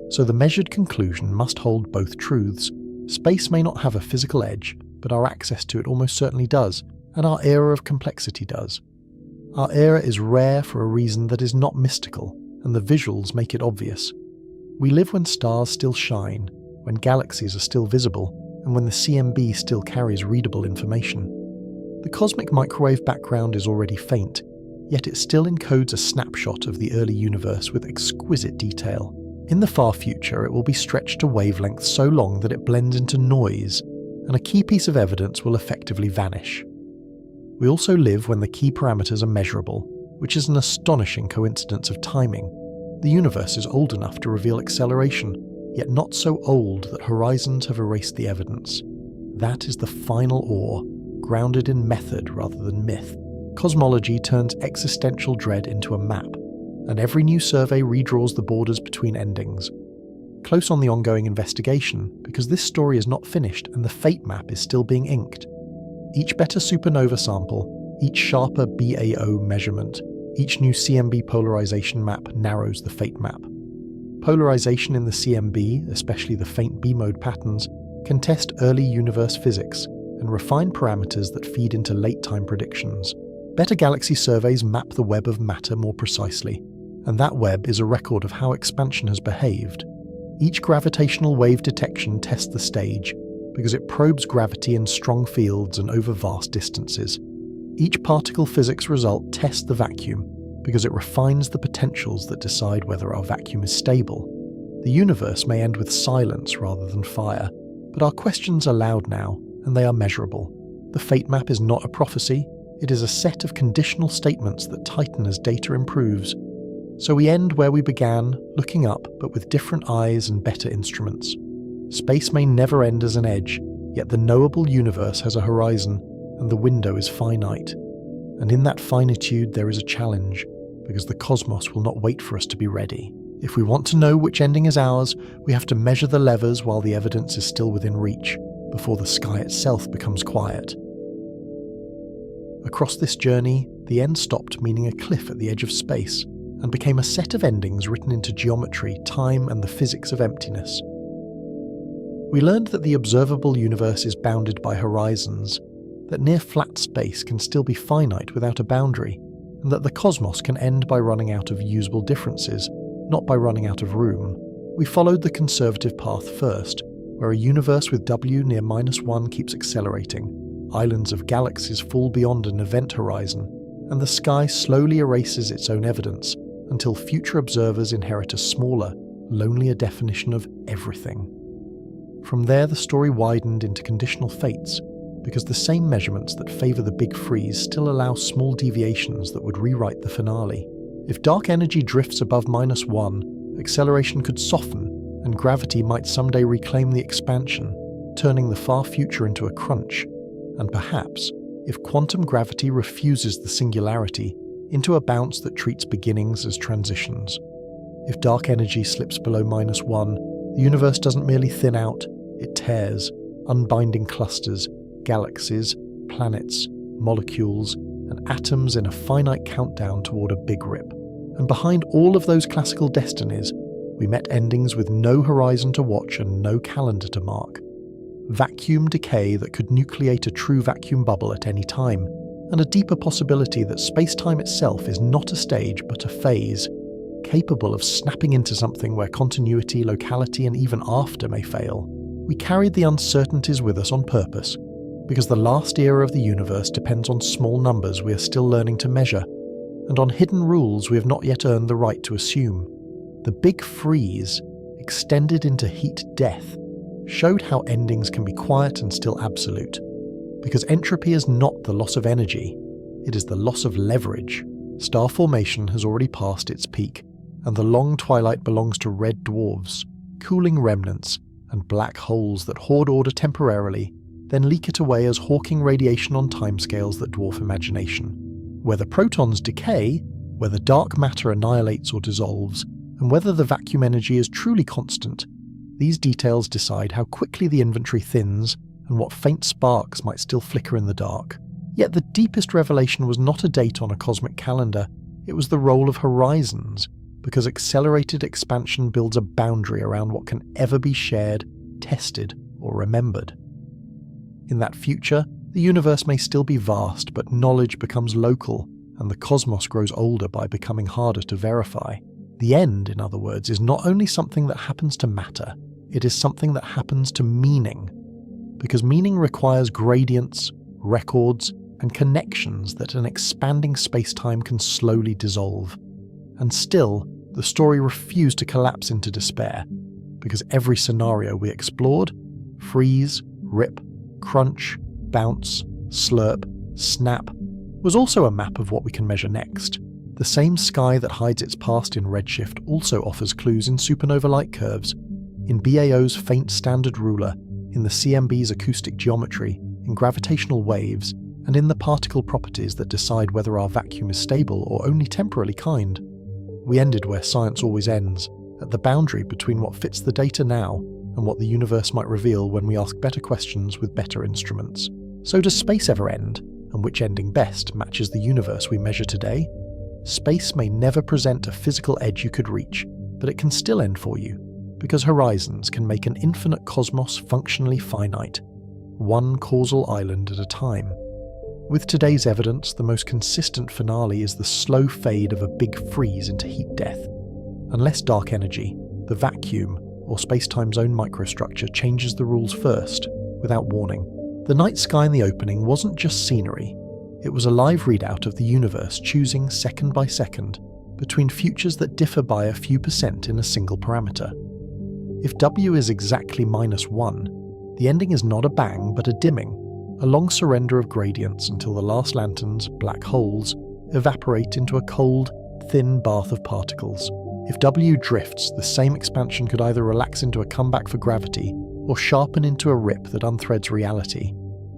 Speaker 1: So the measured conclusion must hold both truths. Space may not have a physical edge, but our access to it almost certainly does, and our era of complexity does. Our era is rare for a reason that is not mystical, and the visuals make it obvious. We live when stars still shine, when galaxies are still visible, and when the CMB still carries readable information. The cosmic microwave background is already faint, yet it still encodes a snapshot of the early universe with exquisite detail. In the far future, it will be stretched to wavelengths so long that it blends into noise, and a key piece of evidence will effectively vanish. We also live when the key parameters are measurable, which is an astonishing coincidence of timing. The universe is old enough to reveal acceleration, yet not so old that horizons have erased the evidence. That is the final awe, grounded in method rather than myth. Cosmology turns existential dread into a map, and every new survey redraws the borders between endings. Close on the ongoing investigation, because this story is not finished and the fate map is still being inked. Each better supernova sample, each sharper BAO measurement, each new CMB polarization map narrows the fate map. Polarization in the CMB, especially the faint B-mode patterns, can test early universe physics and refine parameters that feed into late-time predictions. Better galaxy surveys map the web of matter more precisely, and that web is a record of how expansion has behaved. Each gravitational wave detection tests the stage, because it probes gravity in strong fields and over vast distances. Each particle physics result tests the vacuum, because it refines the potentials that decide whether our vacuum is stable. The universe may end with silence rather than fire, but our questions are loud now, and they are measurable. The fate map is not a prophecy, it is a set of conditional statements that tighten as data improves. So we end where we began, looking up, but with different eyes and better instruments. Space may never end as an edge, yet the knowable universe has a horizon, and the window is finite. And in that finitude there is a challenge, because the cosmos will not wait for us to be ready. If we want to know which ending is ours, we have to measure the levers while the evidence is still within reach, before the sky itself becomes quiet. Across this journey, the end stopped meaning a cliff at the edge of space, and became a set of endings written into geometry, time, and the physics of emptiness. We learned that the observable universe is bounded by horizons, that near flat space can still be finite without a boundary, and that the cosmos can end by running out of usable differences, not by running out of room. We followed the conservative path first, where a universe with W near -1 keeps accelerating, islands of galaxies fall beyond an event horizon, and the sky slowly erases its own evidence, until future observers inherit a smaller, lonelier definition of everything. From there the story widened into conditional fates, because the same measurements that favour the big freeze still allow small deviations that would rewrite the finale. If dark energy drifts above -1, acceleration could soften, and gravity might someday reclaim the expansion, turning the far future into a crunch, and perhaps, if quantum gravity refuses the singularity, into a bounce that treats beginnings as transitions. If dark energy slips below -1, the universe doesn't merely thin out, it tears, unbinding clusters, galaxies, planets, molecules, and atoms in a finite countdown toward a big rip. And behind all of those classical destinies, we met endings with no horizon to watch and no calendar to mark. Vacuum decay that could nucleate a true vacuum bubble at any time, and a deeper possibility that space-time itself is not a stage but a phase, capable of snapping into something where continuity, locality, and even after may fail. We carried the uncertainties with us on purpose, because the last era of the universe depends on small numbers we are still learning to measure, and on hidden rules we have not yet earned the right to assume. The Big Freeze, extended into heat death, showed how endings can be quiet and still absolute. Because entropy is not the loss of energy, it is the loss of leverage. Star formation has already passed its peak, and the long twilight belongs to red dwarfs, cooling remnants, and black holes that hoard order temporarily, then leak it away as hawking radiation on timescales that dwarf imagination. Whether protons decay, whether dark matter annihilates or dissolves, and whether the vacuum energy is truly constant, These details decide how quickly the inventory thins and what faint sparks might still flicker in the dark. Yet the deepest revelation was not a date on a cosmic calendar, it was the role of horizons, because accelerated expansion builds a boundary around what can ever be shared, tested, or remembered. In that future, the universe may still be vast, but knowledge becomes local, and the cosmos grows older by becoming harder to verify. The end, in other words, is not only something that happens to matter, it is something that happens to meaning. Because meaning requires gradients, records, and connections that an expanding space-time can slowly dissolve. And still, the story refused to collapse into despair, because every scenario we explored — freeze, rip, crunch, bounce, slurp, snap — was also a map of what we can measure next. The same sky that hides its past in redshift also offers clues in supernova light curves, in BAO's faint standard ruler, in the CMB's acoustic geometry, in gravitational waves, and in the particle properties that decide whether our vacuum is stable or only temporarily kind. We ended where science always ends, at the boundary between what fits the data now and what the universe might reveal when we ask better questions with better instruments. So does space ever end? And which ending best matches the universe we measure today? Space may never present a physical edge you could reach, but it can still end for you, because horizons can make an infinite cosmos functionally finite, one causal island at a time. With today's evidence, the most consistent finale is the slow fade of a big freeze into heat death. Unless dark energy, the vacuum, or spacetime's own microstructure changes the rules first, without warning. The night sky in the opening wasn't just scenery, it was a live readout of the universe choosing second by second between futures that differ by a few percent in a single parameter. If W is exactly -1, the ending is not a bang but a dimming, a long surrender of gradients until the last lanterns, black holes, evaporate into a cold, thin bath of particles. If W drifts, the same expansion could either relax into a comeback for gravity or sharpen into a rip that unthreads reality.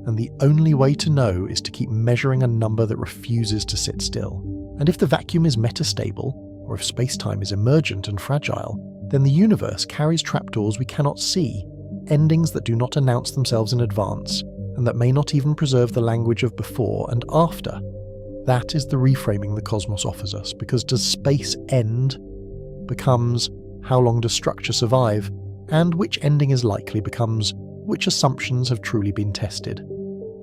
Speaker 1: And the only way to know is to keep measuring a number that refuses to sit still. And if the vacuum is metastable, or if space-time is emergent and fragile, then the universe carries trapdoors we cannot see, endings that do not announce themselves in advance, and that may not even preserve the language of before and after. That is the reframing the cosmos offers us, because does space end becomes how long does structure survive, and which ending is likely becomes which assumptions have truly been tested.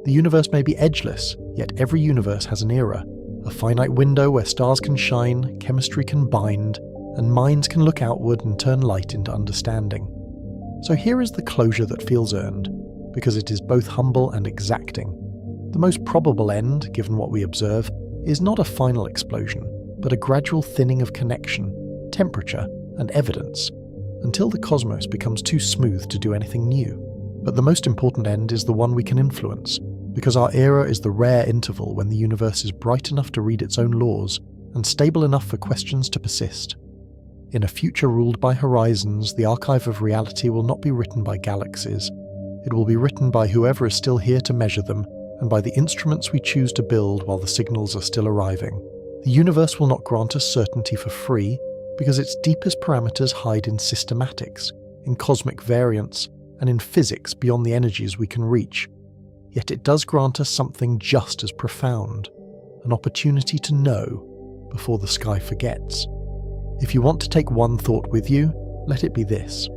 Speaker 1: The universe may be edgeless, yet every universe has an era, a finite window where stars can shine, chemistry can bind, and minds can look outward and turn light into understanding. So here is the closure that feels earned, because it is both humble and exacting. The most probable end, given what we observe, is not a final explosion, but a gradual thinning of connection, temperature, and evidence, until the cosmos becomes too smooth to do anything new. But the most important end is the one we can influence, because our era is the rare interval when the universe is bright enough to read its own laws and stable enough for questions to persist. In a future ruled by horizons, the archive of reality will not be written by galaxies. It will be written by whoever is still here to measure them, and by the instruments we choose to build while the signals are still arriving. The universe will not grant us certainty for free, because its deepest parameters hide in systematics, in cosmic variance, and in physics beyond the energies we can reach. Yet it does grant us something just as profound, an opportunity to know before the sky forgets. If you want to take one thought with you, let it be this.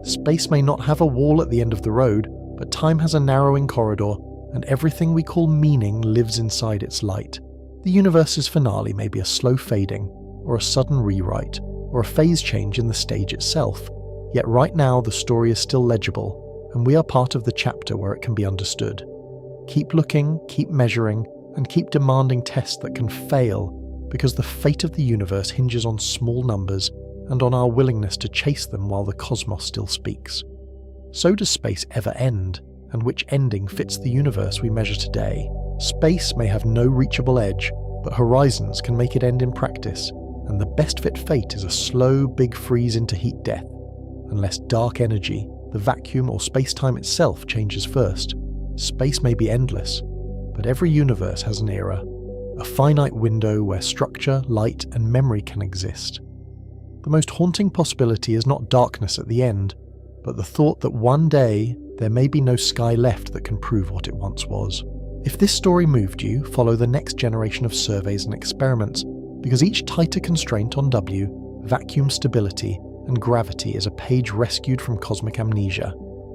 Speaker 1: Space may not have a wall at the end of the road, but time has a narrowing corridor, and everything we call meaning lives inside its light. The universe's finale may be a slow fading, or a sudden rewrite, or a phase change in the stage itself. Yet right now the story is still legible, and we are part of the chapter where it can be understood. Keep looking, keep measuring, and keep demanding tests that can fail, because the fate of the universe hinges on small numbers and on our willingness to chase them while the cosmos still speaks. So does space ever end, and which ending fits the universe we measure today? Space may have no reachable edge, but horizons can make it end in practice, and the best fit fate is a slow, big freeze into heat death, unless dark energy, the vacuum or space-time itself changes first. Space may be endless, but every universe has an era, a finite window where structure, light, and memory can exist. The most haunting possibility is not darkness at the end, but the thought that one day there may be no sky left that can prove what it once was. If this story moved you, follow the next generation of surveys and experiments, because each tighter constraint on W, vacuum stability, and gravity is a page rescued from cosmic amnesia.